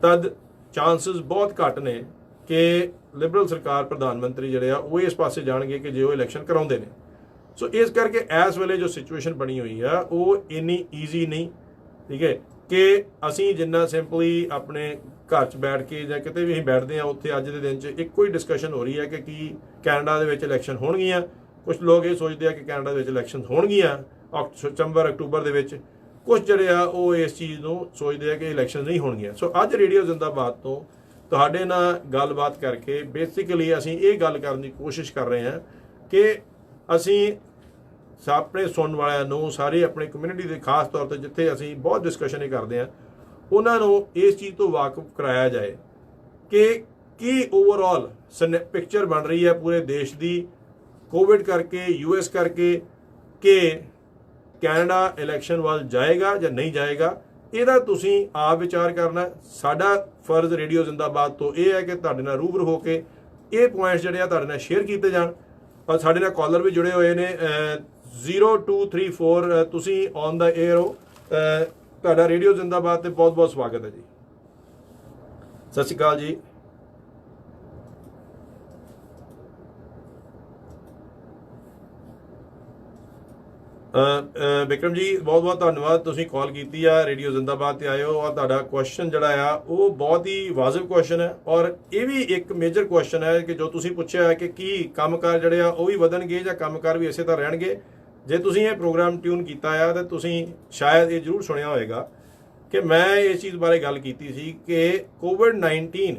ਤਦ ਚਾਂਸਸ ਬਹੁਤ ਘੱਟ ਨੇ ਕਿ ਲਿਬਰਲ ਸਰਕਾਰ ਪ੍ਰਧਾਨ ਮੰਤਰੀ ਜਿਹੜੇ ਆ ਉਹ ਇਸ ਪਾਸੇ ਜਾਣਗੇ ਕਿ ਜੇ ਉਹ ਇਲੈਕਸ਼ਨ ਕਰਾਉਂਦੇ ਨੇ। ਸੋ ਇਸ ਕਰਕੇ ਇਸ ਵੇਲੇ ਜੋ ਸਿਚੁਏਸ਼ਨ ਬਣੀ ਹੋਈ ਆ ਉਹ ਇੰਨੀ ਈਜ਼ੀ ਨਹੀਂ, ਠੀਕ ਹੈ, ਕਿ ਅਸੀਂ ਜਿੰਨਾ ਸਿੰਪਲੀ ਆਪਣੇ ਘਰ 'ਚ ਬੈਠ ਕੇ ਜਾਂ ਕਿਤੇ ਵੀ ਅਸੀਂ ਬੈਠਦੇ ਹਾਂ, ਉੱਥੇ ਅੱਜ ਦੇ ਦਿਨ 'ਚ ਇੱਕੋ ਹੀ ਡਿਸਕਸ਼ਨ ਹੋ ਰਹੀ ਹੈ ਕਿ ਕੀ ਕੈਨੇਡਾ ਦੇ ਵਿੱਚ ਇਲੈਕਸ਼ਨ ਹੋਣਗੀਆਂ। ਕੁਝ ਲੋਕ ਇਹ ਸੋਚਦੇ ਆ ਕਿ ਕੈਨੇਡਾ ਦੇ ਵਿੱਚ ਇਲੈਕਸ਼ਨ ਹੋਣਗੀਆਂ ਸਤੰਬਰ ਅਕਤੂਬਰ ਦੇ ਵਿੱਚ, ਕੁਝ ਜਿਹੜੇ ਆ ਉਹ ਇਸ ਚੀਜ਼ ਨੂੰ ਸੋਚਦੇ ਆ ਕਿ ਇਲੈਕਸ਼ਨ ਨਹੀਂ ਹੋਣਗੀਆਂ। ਸੋ ਅੱਜ ਰੇਡੀਓ ਜ਼ਿੰਦਾਬਾਦ ਤੋਂ ਤੁਹਾਡੇ ਨਾਲ ਗੱਲਬਾਤ ਕਰਕੇ ਬੇਸਿਕਲੀ ਅਸੀਂ ਇਹ ਗੱਲ ਕਰਨ ਦੀ ਕੋਸ਼ਿਸ਼ ਕਰ ਰਹੇ ਹਾਂ ਕਿ ਅਸੀਂ ਆਪਣੇ ਸੁਣਨ ਵਾਲਿਆਂ ਨੂੰ, ਸਾਰੇ ਆਪਣੇ ਕਮਿਊਨਿਟੀ ਦੇ ਖਾਸ ਤੌਰ ਤੇ ਜਿੱਥੇ ਅਸੀਂ ਬਹੁਤ ਡਿਸਕਸ਼ਨ ਇਹ ਕਰਦੇ ਹਾਂ, ਉਹਨਾਂ ਨੂੰ ਇਸ ਚੀਜ਼ ਤੋਂ ਵਾਕਿਫ ਕਰਾਇਆ ਜਾਏ ਕਿ ਕੀ ਓਵਰਆਲ ਪਿਕਚਰ ਬਣ ਰਹੀ ਹੈ ਪੂਰੇ ਦੇਸ਼ ਦੀ ਕੋਵਿਡ ਕਰਕੇ, ਯੂਐਸ ਕਰਕੇ, ਕਿ ਕੈਨੇਡਾ ਇਲੈਕਸ਼ਨ ਵੱਲ ਜਾਏਗਾ ਜਾਂ ਨਹੀਂ ਜਾਏਗਾ। ਇਹਦਾ ਤੁਸੀਂ ਆਪ ਵਿਚਾਰ ਕਰਨਾ। ਸਾਡਾ ਫਰਜ਼ ਰੇਡੀਓ ਜ਼ਿੰਦਾਬਾਦ ਤੋਂ ਇਹ ਹੈ ਕਿ ਤੁਹਾਡੇ ਨਾਲ ਰੂਬਰੂ ਹੋ ਕੇ ਇਹ ਪੁਆਇੰਟਸ ਜਿਹੜੇ ਆ ਤੁਹਾਡੇ ਨਾਲ ਸ਼ੇਅਰ ਕੀਤੇ ਜਾਣ। ਔਰ ਸਾਡੇ ਨਾਲ ਕਾਲਰ ਵੀ ਜੁੜੇ ਹੋਏ ਨੇ 0234, ਤੁਸੀਂ ਔਨ ਦਾ 에ਅਰ ਹੋ। ਤੁਹਾਡਾ ਰੇਡੀਓ ਜ਼ਿੰਦਾਬਾਦ ਤੇ ਬਹੁਤ ਬਹੁਤ ਸਵਾਗਤ ਹੈ ਜੀ। ਸਤਿ ਸ਼੍ਰੀ ਅਕਾਲ ਜੀ। ਵਿਕਰਮ ਜੀ, ਬਹੁਤ ਬਹੁਤ ਧੰਨਵਾਦ, ਤੁਸੀਂ ਕਾਲ ਕੀਤੀ ਆ, ਰੇਡੀਓ ਜ਼ਿੰਦਾਬਾਦ ਤੇ ਆਏ ਹੋ। ਔਰ ਤੁਹਾਡਾ ਕੁਐਸਚਨ ਜਿਹੜਾ ਆ ਉਹ ਬਹੁਤ ਹੀ ਵਾਜਬ ਕੁਐਸਚਨ ਹੈ ਔਰ ਇਹ ਵੀ ਇੱਕ ਮੇਜਰ ਕੁਐਸਚਨ ਹੈ ਕਿ ਜੋ ਤੁਸੀਂ ਪੁੱਛਿਆ ਹੈ ਕਿ ਕੀ ਕੰਮਕਾਰ ਜਿਹੜੇ ਆ ਉਹ ਵੀ ਵਧਣਗੇ ਜਾਂ ਕੰਮਕਾਰ ਵੀ ਇਸੇ ਤਰ੍ਹਾਂ ਰਹਿਣਗੇ। ਜੇ ਤੁਸੀਂ ਇਹ ਪ੍ਰੋਗਰਾਮ ਟਿਊਨ ਕੀਤਾ ਆ ਤਾਂ ਤੁਸੀਂ ਸ਼ਾਇਦ ਇਹ ਜ਼ਰੂਰ ਸੁਣਿਆ ਹੋਵੇਗਾ ਕਿ ਮੈਂ ਇਸ ਚੀਜ਼ ਬਾਰੇ ਗੱਲ ਕੀਤੀ ਸੀ ਕਿ ਕੋਵਿਡ-19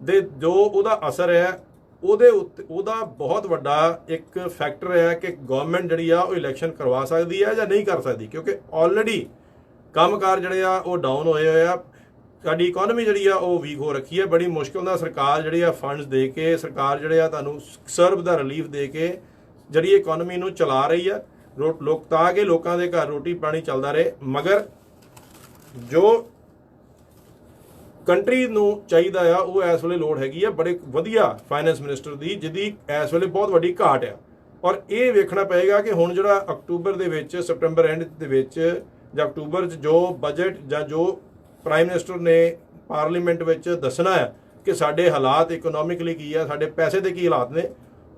ਦੇ ਜੋ ਉਹਦਾ ਅਸਰ ਹੈ ਉਹਦੇ ਉੱਤੇ ਉਹਦਾ ਬਹੁਤ ਵੱਡਾ ਇੱਕ ਫੈਕਟਰ ਹੈ ਕਿ ਗਵਰਨਮੈਂਟ ਜਿਹੜੀ ਆ ਉਹ ਇਲੈਕਸ਼ਨ ਕਰਵਾ ਸਕਦੀ ਹੈ ਜਾਂ ਨਹੀਂ ਕਰ ਸਕਦੀ, ਕਿਉਂਕਿ ਆਲਰੇਡੀ ਕੰਮਕਾਰ ਜਿਹੜੇ ਆ ਉਹ ਡਾਊਨ ਹੋਏ ਹੋਏ ਆ। ਸਾਡੀ ਇਕਨੋਮੀ ਜਿਹੜੀ ਆ ਉਹ ਵੀਕ ਹੋ ਰੱਖੀ ਹੈ। ਬੜੀ ਮੁਸ਼ਕਿਲ ਨਾਲ ਸਰਕਾਰ ਜਿਹੜੀ ਆ ਫੰਡਸ ਦੇ ਕੇ, ਸਰਕਾਰ ਜਿਹੜੇ ਆ ਤੁਹਾਨੂੰ ਸਰਵ ਦਾ ਰਿਲੀਫ ਦੇ ਕੇ ਜਿਹੜੀ ਇਕਨੋਮੀ ਨੂੰ ਚਲਾ ਰਹੀ ਆ, ਲੋਕ ਤਾਂ ਕਿ ਲੋਕਾਂ ਦੇ ਘਰ ਰੋਟੀ ਪਾਣੀ ਚੱਲਦਾ ਰਹੇ। ਮਗਰ ਜੋ ਕੰਟਰੀ ਨੂੰ ਚਾਹੀਦਾ ਆ ਉਹ ਇਸ ਵੇਲੇ ਲੋੜ ਹੈਗੀ ਆ ਬੜੇ ਵਧੀਆ ਫਾਈਨੈਂਸ ਮਿਨਿਸਟਰ ਦੀ, ਜਿਹਦੀ ਇਸ ਵੇਲੇ ਬਹੁਤ ਵੱਡੀ ਘਾਟ ਆ। ਔਰ ਇਹ ਵੇਖਣਾ ਪਏਗਾ ਕਿ ਹੁਣ ਜਿਹੜਾ ਅਕਤੂਬਰ ਦੇ ਵਿੱਚ, ਸਪਟੰਬਰ ਐਂਡ ਦੇ ਵਿੱਚ ਜਾਂ ਅਕਤੂਬਰ 'ਚ ਜੋ ਬਜਟ ਜਾਂ ਜੋ ਪ੍ਰਾਈਮ ਮਿਨਿਸਟਰ ਨੇ ਪਾਰਲੀਮੈਂਟ ਵਿੱਚ ਦੱਸਣਾ ਹੈ ਕਿ ਸਾਡੇ ਹਾਲਾਤ ਇਕਨੋਮਿਕਲੀ ਕੀ ਆ, ਸਾਡੇ ਪੈਸੇ ਦੇ ਕੀ ਹਾਲਾਤ ਨੇ,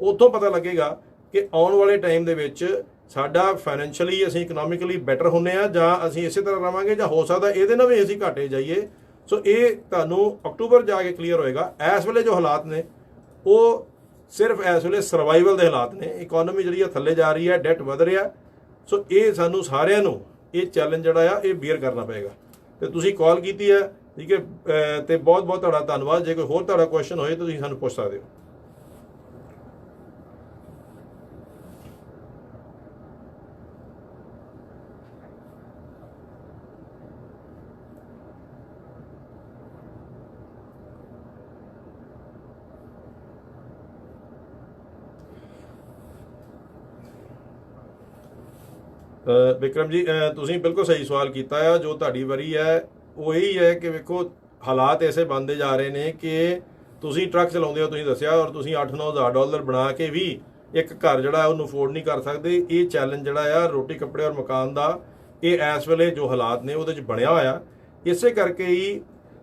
ਉੱਥੋਂ ਪਤਾ ਲੱਗੇਗਾ ਕਿ ਆਉਣ ਵਾਲੇ ਟਾਈਮ ਦੇ ਵਿੱਚ ਸਾਡਾ ਫਾਈਨੈਂਸ਼ੀਅਲੀ ਅਸੀਂ ਇਕਨੋਮਿਕਲੀ ਬੈਟਰ ਹੁੰਨੇ ਆ ਜਾਂ ਅਸੀਂ ਇਸੇ ਤਰ੍ਹਾਂ ਰਵਾਂਗੇ ਜਾਂ ਹੋ ਸਕਦਾ ਇਹਦੇ ਨਾਲ ਵੀ ਅਸੀਂ ਘਾਟੇ ਜਾਈਏ। ਸੋ ਇਹ ਤੁਹਾਨੂੰ ਅਕਤੂਬਰ ਜਾ ਕੇ ਕਲੀਅਰ ਹੋਏਗਾ। ਇਸ ਵੇਲੇ ਜੋ ਹਾਲਾਤ ਨੇ ਉਹ ਸਿਰਫ ਇਸ ਵੇਲੇ ਸਰਵਾਈਵਲ ਦੇ ਹਾਲਾਤ ਨੇ। ਇਕਨੋਮੀ ਜਿਹੜੀ ਆ ਥੱਲੇ ਜਾ ਰਹੀ ਹੈ, ਡੈਟ ਵਧ ਰਿਹਾ। ਸੋ ਇਹ ਸਾਨੂੰ ਸਾਰਿਆਂ ਨੂੰ ਇਹ ਚੈਲੰਜ ਜਿਹੜਾ ਆ ਇਹ ਬੀਅਰ ਕਰਨਾ ਪਏਗਾ। ਤੇ ਤੁਸੀਂ ਕਾਲ ਕੀਤੀ ਹੈ, ਠੀਕ ਹੈ, ਤੇ ਬਹੁਤ ਬਹੁਤ ਤੁਹਾਡਾ ਧੰਨਵਾਦ। ਜੇ ਕੋਈ ਹੋਰ ਤੁਹਾਡਾ ਕੁਐਸਚਨ ਹੋਏ ਤਾਂ ਤੁਸੀਂ ਸਾਨੂੰ ਪੁੱਛ ਸਕਦੇ ਹੋ। ਵਿਕਰਮ ਜੀ, ਤੁਸੀਂ ਬਿਲਕੁਲ ਸਹੀ ਸਵਾਲ ਕੀਤਾ ਆ। ਜੋ ਤੁਹਾਡੀ ਵਾਰੀ ਹੈ ਉਹ ਇਹੀ ਹੈ ਕਿ ਵੇਖੋ ਹਾਲਾਤ ਐਸੇ ਬਣਦੇ ਜਾ ਰਹੇ ਨੇ ਕਿ ਤੁਸੀਂ ਟਰੱਕ ਚਲਾਉਂਦੇ ਹੋ, ਤੁਸੀਂ ਦੱਸਿਆ, ਔਰ ਤੁਸੀਂ 8-9 ਹਜ਼ਾਰ ਡਾਲਰ ਬਣਾ ਕੇ ਵੀ ਇੱਕ ਘਰ ਜਿਹੜਾ ਉਹਨੂੰ ਅਫੋਰਡ ਨਹੀਂ ਕਰ ਸਕਦੇ। ਇਹ ਚੈਲੰਜ ਜਿਹੜਾ ਆ ਰੋਟੀ ਕੱਪੜੇ ਔਰ ਮਕਾਨ ਦਾ, ਇਹ ਇਸ ਵੇਲੇ ਜੋ ਹਾਲਾਤ ਨੇ ਉਹਦੇ 'ਚ ਬਣਿਆ ਹੋਇਆ। ਇਸੇ ਕਰਕੇ ਹੀ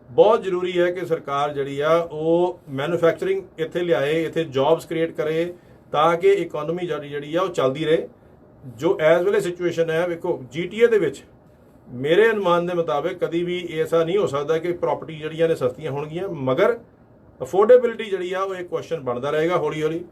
ਬਹੁਤ ਜ਼ਰੂਰੀ ਹੈ ਕਿ ਸਰਕਾਰ ਜਿਹੜੀ ਆ ਉਹ ਮੈਨੂਫੈਕਚਰਿੰਗ ਇੱਥੇ ਲਿਆਏ, ਇੱਥੇ ਜੌਬਸ ਕ੍ਰੀਏਟ ਕਰੇ, ਤਾਂ ਕਿ ਇਕਨੋਮੀ ਜਿਹੜੀ ਆ ਉਹ ਚੱਲਦੀ ਰਹੇ। ਜੋ ਇਸ ਵੇਲੇ ਸਿਚੁਏਸ਼ਨ ਹੈ, ਵੇਖੋ GTA ਦੇ ਵਿੱਚ ਮੇਰੇ ਅਨੁਮਾਨ ਦੇ ਮੁਤਾਬਿਕ ਕਦੀ ਵੀ ਐਸਾ ਨਹੀਂ ਹੋ ਸਕਦਾ ਕਿ ਪ੍ਰਾਪਰਟੀ ਜਿਹੜੀਆਂ ਨੇ ਸਸਤੀਆਂ ਹੋਣਗੀਆਂ, ਮਗਰ ਅਫੋਰਡੇਬਿਲਿਟੀ ਜਿਹੜੀ ਆ ਉਹ ਇੱਕ ਕੁਐਸਚਨ ਬਣਦਾ ਰਹੇਗਾ ਹੌਲੀ ਹੌਲੀ।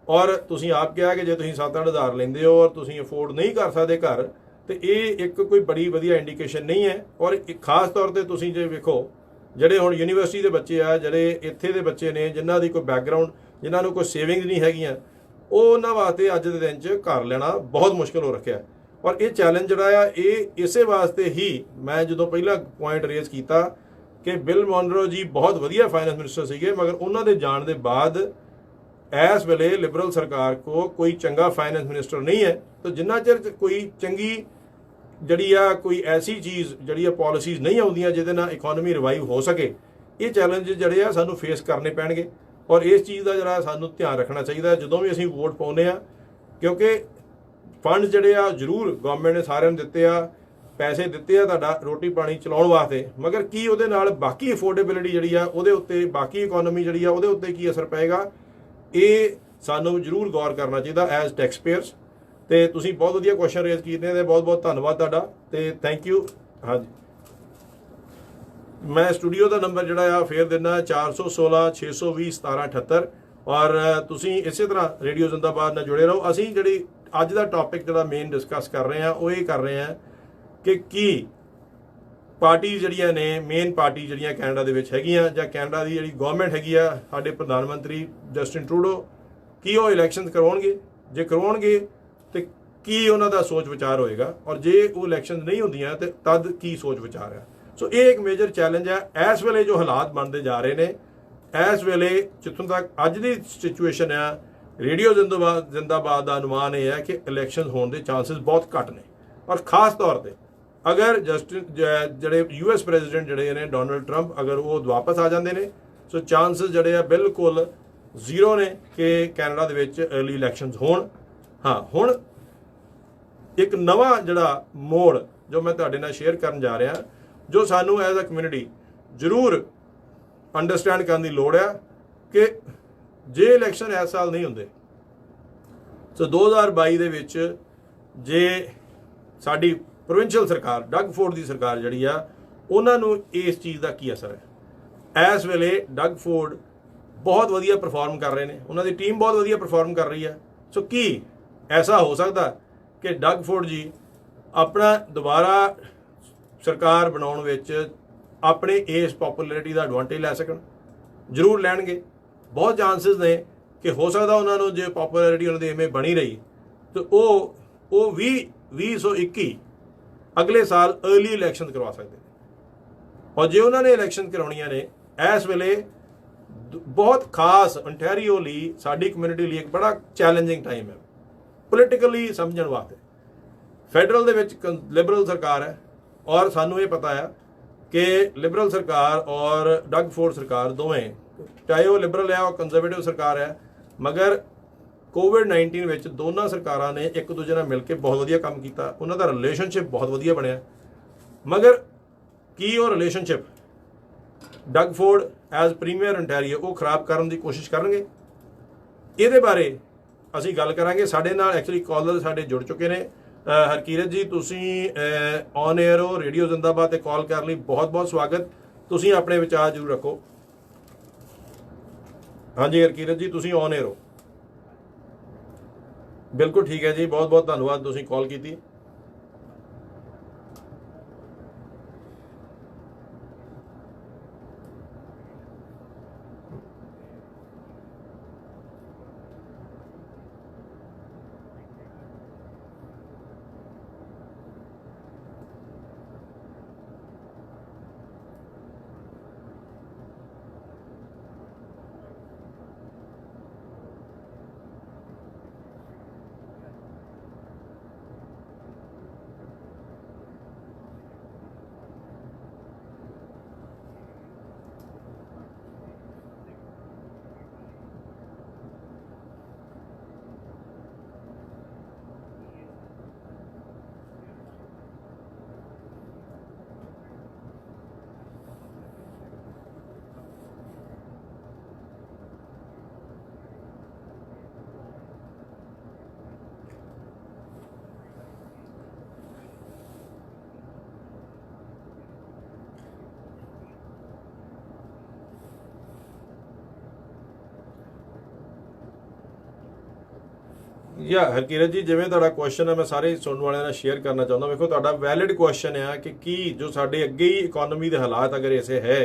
ਔਰ ਤੁਸੀਂ ਆਪ ਕਿਹਾ ਕਿ ਜੇ ਤੁਸੀਂ 7-8 ਹਜ਼ਾਰ ਲੈਂਦੇ ਹੋ ਔਰ ਤੁਸੀਂ ਅਫੋਰਡ ਨਹੀਂ ਕਰ ਸਕਦੇ ਘਰ, ਤੇ ਇਹ ਇੱਕ ਕੋਈ ਬੜੀ ਵਧੀਆ ਇੰਡੀਕੇਸ਼ਨ ਨਹੀਂ ਹੈ। ਔਰ ਖਾਸ ਤੌਰ ਤੇ ਤੁਸੀਂ ਜੇ ਵੇਖੋ ਜਿਹੜੇ ਹੁਣ ਯੂਨੀਵਰਸਿਟੀ ਦੇ ਬੱਚੇ ਆ, ਜਿਹੜੇ ਇੱਥੇ ਦੇ ਬੱਚੇ ਨੇ, ਜਿਨ੍ਹਾਂ ਦੀ ਕੋਈ ਬੈਕਗ੍ਰਾਉਂਡ, ਜਿਨ੍ਹਾਂ ਨੂੰ ਕੋਈ ਸੇਵਿੰਗਸ ਨਹੀਂ ਹੈਗੀਆਂ, ਉਹ ਉਹਨਾਂ ਵਾਸਤੇ ਅੱਜ ਦੇ ਦਿਨ 'ਚ ਘਰ ਲੈਣਾ ਬਹੁਤ ਮੁਸ਼ਕਿਲ ਹੋ ਰੱਖਿਆ। ਔਰ ਇਹ ਚੈਲੰਜ ਜਿਹੜਾ ਆ ਇਹ ਇਸੇ ਵਾਸਤੇ ਹੀ ਮੈਂ ਜਦੋਂ ਪਹਿਲਾ ਪੁਆਇੰਟ ਰੇਜ਼ ਕੀਤਾ ਕਿ ਬਿਲ ਮੋਨਰੋ ਜੀ ਬਹੁਤ ਵਧੀਆ ਫਾਈਨੈਂਸ ਮਿਨਿਸਟਰ ਸੀਗੇ, ਮਗਰ ਉਹਨਾਂ ਦੇ ਜਾਣ ਦੇ ਬਾਅਦ ਇਸ ਵੇਲੇ ਲਿਬਰਲ ਸਰਕਾਰ ਕੋ ਕੋਈ ਚੰਗਾ ਫਾਈਨੈਂਸ ਮਿਨਿਸਟਰ ਨਹੀਂ ਹੈ। ਤਾਂ ਜਿੰਨਾ ਚਿਰ ਕੋਈ ਚੰਗੀ ਜਿਹੜੀ ਆ ਕੋਈ ਐਸੀ ਚੀਜ਼ ਜਿਹੜੀ ਆ ਪਾਲਿਸੀਜ਼ ਨਹੀਂ ਆਉਂਦੀਆਂ ਜਿਹਦੇ ਨਾਲ ਇਕਨੋਮੀ ਰਿਵਾਈਵ ਹੋ ਸਕੇ, ਇਹ ਚੈਲੰਜ ਜਿਹੜੇ ਆ ਸਾਨੂੰ ਫੇਸ ਕਰਨੇ ਪੈਣਗੇ। ਔਰ ਇਸ ਚੀਜ਼ ਦਾ ਜਿਹੜਾ ਸਾਨੂੰ ਧਿਆਨ ਰੱਖਣਾ ਚਾਹੀਦਾ ਜਦੋਂ ਵੀ ਅਸੀਂ ਵੋਟ ਪਾਉਂਦੇ ਆ, ਕਿਉਂਕਿ ਫੰਡ ਜਿਹੜੇ ਆ ਜ਼ਰੂਰ ਗਵਰਨਮੈਂਟ ਨੇ ਸਾਰਿਆਂ ਨੂੰ ਦਿੱਤੇ ਆ, ਪੈਸੇ ਦਿੱਤੇ ਆ ਤੁਹਾਡਾ ਰੋਟੀ ਪਾਣੀ ਚਲਾਉਣ ਵਾਸਤੇ, ਮਗਰ ਕੀ ਉਹਦੇ ਨਾਲ ਬਾਕੀ ਅਫੋਰਡੇਬਿਲਿਟੀ ਜਿਹੜੀ ਆ ਉਹਦੇ ਉੱਤੇ, ਬਾਕੀ ਇਕਨੋਮੀ ਜਿਹੜੀ ਆ ਉਹਦੇ ਉੱਤੇ ਕੀ ਅਸਰ ਪਏਗਾ, ਇਹ ਸਾਨੂੰ ਜ਼ਰੂਰ ਗੌਰ ਕਰਨਾ ਚਾਹੀਦਾ ਐਜ਼ ਟੈਕਸ ਪੇਅਰਸ। ਤੇ ਤੁਸੀਂ ਬਹੁਤ ਵਧੀਆ ਕੁਐਸਚਨ ਰੇਜ਼ ਕੀਤੇ ਨੇ, ਤੇ ਬਹੁਤ ਬਹੁਤ ਧੰਨਵਾਦ ਤੁਹਾਡਾ, ਤੇ ਥੈਂਕ ਯੂ। ਹਾਂਜੀ, ਮੈਂ ਸਟੂਡੀਓ ਦਾ ਨੰਬਰ ਜਿਹੜਾ ਆ ਫੇਰ ਦਿੰਦਾ 416 620 1778। ਔਰ ਤੁਸੀਂ ਇਸੇ ਤਰ੍ਹਾਂ ਰੇਡੀਓ ਜ਼ਿੰਦਾਬਾਦ ਨਾਲ ਜੁੜੇ ਰਹੋ। ਅਸੀਂ ਜਿਹੜੀ ਅੱਜ ਦਾ ਟੌਪਿਕ ਜਿਹੜਾ ਮੇਨ ਡਿਸਕਸ ਕਰ ਰਹੇ ਹਾਂ ਉਹ ਇਹ ਕਰ ਰਹੇ ਹਾਂ ਕਿ ਕੀ ਪਾਰਟੀ ਜਿਹੜੀਆਂ ਨੇ, ਮੇਨ ਪਾਰਟੀ ਜਿਹੜੀਆਂ ਕੈਨੇਡਾ ਦੇ ਵਿੱਚ ਹੈਗੀਆਂ, ਜਾਂ ਕੈਨੇਡਾ ਦੀ ਜਿਹੜੀ ਗਵਰਨਮੈਂਟ ਹੈਗੀ ਆ, ਸਾਡੇ ਪ੍ਰਧਾਨ ਮੰਤਰੀ ਜਸਟਿਨ ਟਰੂਡੋ, ਕੀ ਉਹ ਇਲੈਕਸ਼ਨ ਕਰਵਾਉਣਗੇ? ਜੇ ਕਰਵਾਉਣਗੇ ਤੇ ਕੀ ਉਹਨਾਂ ਦਾ ਸੋਚ ਵਿਚਾਰ ਹੋਏਗਾ, ਔਰ ਜੇ ਉਹ ਇਲੈਕਸ਼ਨ ਨਹੀਂ ਹੁੰਦੀਆਂ ਤੇ ਤਦ ਕੀ ਸੋਚ ਵਿਚਾਰ ਹੈ। ਸੋ ਇਹ ਇੱਕ ਮੇਜਰ ਚੈਲੰਜ ਹੈ ਇਸ ਵੇਲੇ ਜੋ ਹਾਲਾਤ ਬਣਦੇ ਜਾ ਰਹੇ ਨੇ। ਇਸ ਵੇਲੇ ਜਿੱਥੋਂ ਤੱਕ ਅੱਜ ਦੀ ਸਿਚੁਏਸ਼ਨ ਆ, ਰੇਡੀਓ ਜ਼ਿੰਦਾਬਾਦ ਦਾ ਅਨੁਮਾਨ ਇਹ ਹੈ ਕਿ ਇਲੈਕਸ਼ਨ ਹੋਣ ਦੇ ਚਾਂਸਸ ਬਹੁਤ ਘੱਟ ਨੇ। ਔਰ ਖਾਸ ਤੌਰ ਤੇ ਅਗਰ ਜਿਹੜੇ US ਪ੍ਰੈਜ਼ੀਡੈਂਟ ਜਿਹੜੇ ਨੇ ਡੋਨਲਡ ਟਰੰਪ, ਅਗਰ ਉਹ ਵਾਪਸ ਆ ਜਾਂਦੇ ਨੇ, ਸੋ ਚਾਂਸਸ ਜਿਹੜੇ ਆ ਬਿਲਕੁਲ ਜ਼ੀਰੋ ਨੇ ਕਿ ਕੈਨੇਡਾ ਦੇ ਵਿੱਚ ਅਰਲੀ ਇਲੈਕਸ਼ਨਸ ਹੋਣ। ਹਾਂ, ਹੁਣ ਇੱਕ ਨਵਾਂ ਜਿਹੜਾ ਮੋੜ ਜੋ ਮੈਂ ਤੁਹਾਡੇ ਨਾਲ ਸ਼ੇਅਰ ਕਰਨ ਜਾ ਰਿਹਾ, ਜੋ ਸਾਨੂੰ ਐਜ਼ ਅ ਕਮਿਊਨਿਟੀ ਜ਼ਰੂਰ ਅੰਡਰਸਟੈਂਡ ਕਰਨ ਦੀ ਲੋੜ ਆ ਕਿ ਜੇ ਇਲੈਕਸ਼ਨ ਇਸ ਸਾਲ ਨਹੀਂ ਹੁੰਦੇ, ਸੋ 2022 ਦੇ ਵਿੱਚ ਜੇ ਸਾਡੀ ਪ੍ਰੋਵਿੰਸ਼ੀਅਲ ਸਰਕਾਰ, ਡਗ ਫੋਰਡ ਦੀ ਸਰਕਾਰ ਜਿਹੜੀ ਆ, ਉਹਨਾਂ ਨੂੰ ਇਸ ਚੀਜ਼ ਦਾ ਕੀ ਅਸਰ ਹੈ। ਇਸ ਵੇਲੇ ਡਗ ਫੋਰਡ ਬਹੁਤ ਵਧੀਆ ਪਰਫਾਰਮ ਕਰ ਰਹੇ ਨੇ, ਉਹਨਾਂ ਦੀ ਟੀਮ ਬਹੁਤ ਵਧੀਆ ਪਰਫਾਰਮ ਕਰ ਰਹੀ ਹੈ। ਸੋ ਕੀ ਐਸਾ ਹੋ ਸਕਦਾ ਕਿ ਡਗ ਫੋਰਡ ਜੀ ਆਪਣਾ ਦੁਬਾਰਾ ਸਰਕਾਰ ਬਣਾਉਣ ਵਿੱਚ ਆਪਣੇ ਇਸ ਪਪੂਲੈਰਿਟੀ ਦਾ ਐਡਵਾਂਟੇਜ ਲੈ ਸਕਣ? ਜ਼ਰੂਰ ਲੈਣਗੇ। ਬਹੁਤ ਚਾਂਸਸ ਨੇ ਕਿ ਹੋ ਸਕਦਾ ਉਹਨਾਂ ਨੂੰ ਜੇ ਪਪੂਲੈਰਿਟੀ ਉਹਨਾਂ ਦੀ ਐਵੇਂ ਬਣੀ ਰਹੀ ਤਾਂ ਉਹ 2021 ਅਗਲੇ ਸਾਲ ਅਰਲੀ ਇਲੈਕਸ਼ਨ ਕਰਵਾ ਸਕਦੇ ਨੇ। ਔਰ ਜੇ ਉਹਨਾਂ ਨੇ ਇਲੈਕਸ਼ਨ ਕਰਾਉਣੀਆਂ ਨੇ, ਇਸ ਵੇਲੇ ਬਹੁਤ ਖਾਸ ontario ਲਈ, ਸਾਡੀ ਕਮਿਊਨਿਟੀ ਲਈ ਇੱਕ ਬੜਾ ਚੈਲੰਜਿੰਗ ਟਾਈਮ ਹੈ ਪੋਲੀਟੀਕਲੀ ਸਮਝਣ ਵਾਸਤੇ। ਫੈਡਰਲ ਦੇ ਵਿੱਚ ਲਿਬਰਲ ਸਰਕਾਰ ਹੈ, ਔਰ ਸਾਨੂੰ ਇਹ ਪਤਾ ਹੈ ਕਿ ਲਿਬਰਲ ਸਰਕਾਰ ਔਰ ਡਗ ਫੋਰਡ ਸਰਕਾਰ ਦੋਵੇਂ, ਚਾਹੇ ਉਹ ਲਿਬਰਲ ਹੈ ਉਹ ਕੰਜ਼ਰਵੇਟਿਵ ਸਰਕਾਰ ਹੈ, ਮਗਰ COVID-19 ਵਿੱਚ ਦੋਨਾਂ ਸਰਕਾਰਾਂ ਨੇ ਇੱਕ ਦੂਜੇ ਨਾਲ ਮਿਲ ਕੇ ਬਹੁਤ ਵਧੀਆ ਕੰਮ ਕੀਤਾ। ਉਹਨਾਂ ਦਾ ਰਿਲੇਸ਼ਨਸ਼ਿਪ ਬਹੁਤ ਵਧੀਆ ਬਣਿਆ। ਮਗਰ ਕੀ ਉਹ relationship Doug Ford as premier ontario ਉਹ ਖਰਾਬ ਕਰਨ ਦੀ ਕੋਸ਼ਿਸ਼ ਕਰਨਗੇ? ਇਹਦੇ ਬਾਰੇ ਅਸੀਂ ਗੱਲ ਕਰਾਂਗੇ। ਸਾਡੇ ਨਾਲ ਐਕਚੁਅਲੀ ਕਾਲਰ ਸਾਡੇ ਜੁੜ ਚੁੱਕੇ ਨੇ। ਹਰਕੀਰਤ ਜੀ, ਤੁਸੀਂ ਔਨ 에ਅਰ ਹੋ ਰੇਡੀਓ ਜ਼ਿੰਦਾਬਾਦ ਤੇ ਕਾਲ ਕਰਨ ਲਈ ਬਹੁਤ ਬਹੁਤ ਸਵਾਗਤ। ਤੁਸੀਂ ਆਪਣੇ ਵਿਚਾਰ ਜ਼ਰੂਰ ਰੱਖੋ। ਹਾਂਜੀ ਹਰਕੀਰਤ ਜੀ, ਤੁਸੀਂ ਔਨ 에ਅਰ ਹੋ। ਬਿਲਕੁਲ ਠੀਕ ਹੈ ਜੀ, ਬਹੁਤ ਬਹੁਤ ਧੰਨਵਾਦ, ਤੁਸੀਂ ਕਾਲ ਕੀਤੀ। ਯਾ ਹਰਕੀਰਤ ਜੀ, ਜਿਵੇਂ ਤੁਹਾਡਾ ਕੁਐਸਚਨ ਹੈ ਮੈਂ ਸਾਰੇ ਸੁਣਨ ਵਾਲਿਆਂ ਨਾਲ ਸ਼ੇਅਰ ਕਰਨਾ ਚਾਹੁੰਦਾ। ਵੇਖੋ ਤੁਹਾਡਾ ਵੈਲਿਡ ਕੁਐਸਚਨ ਹੈ ਕਿ ਕੀ ਜੋ ਸਾਡੇ ਅੱਗੇ ਹੀ ਇਕਨੋਮੀ ਦੇ ਹਾਲਾਤ ਅਗਰ ਐਸੇ ਹੈ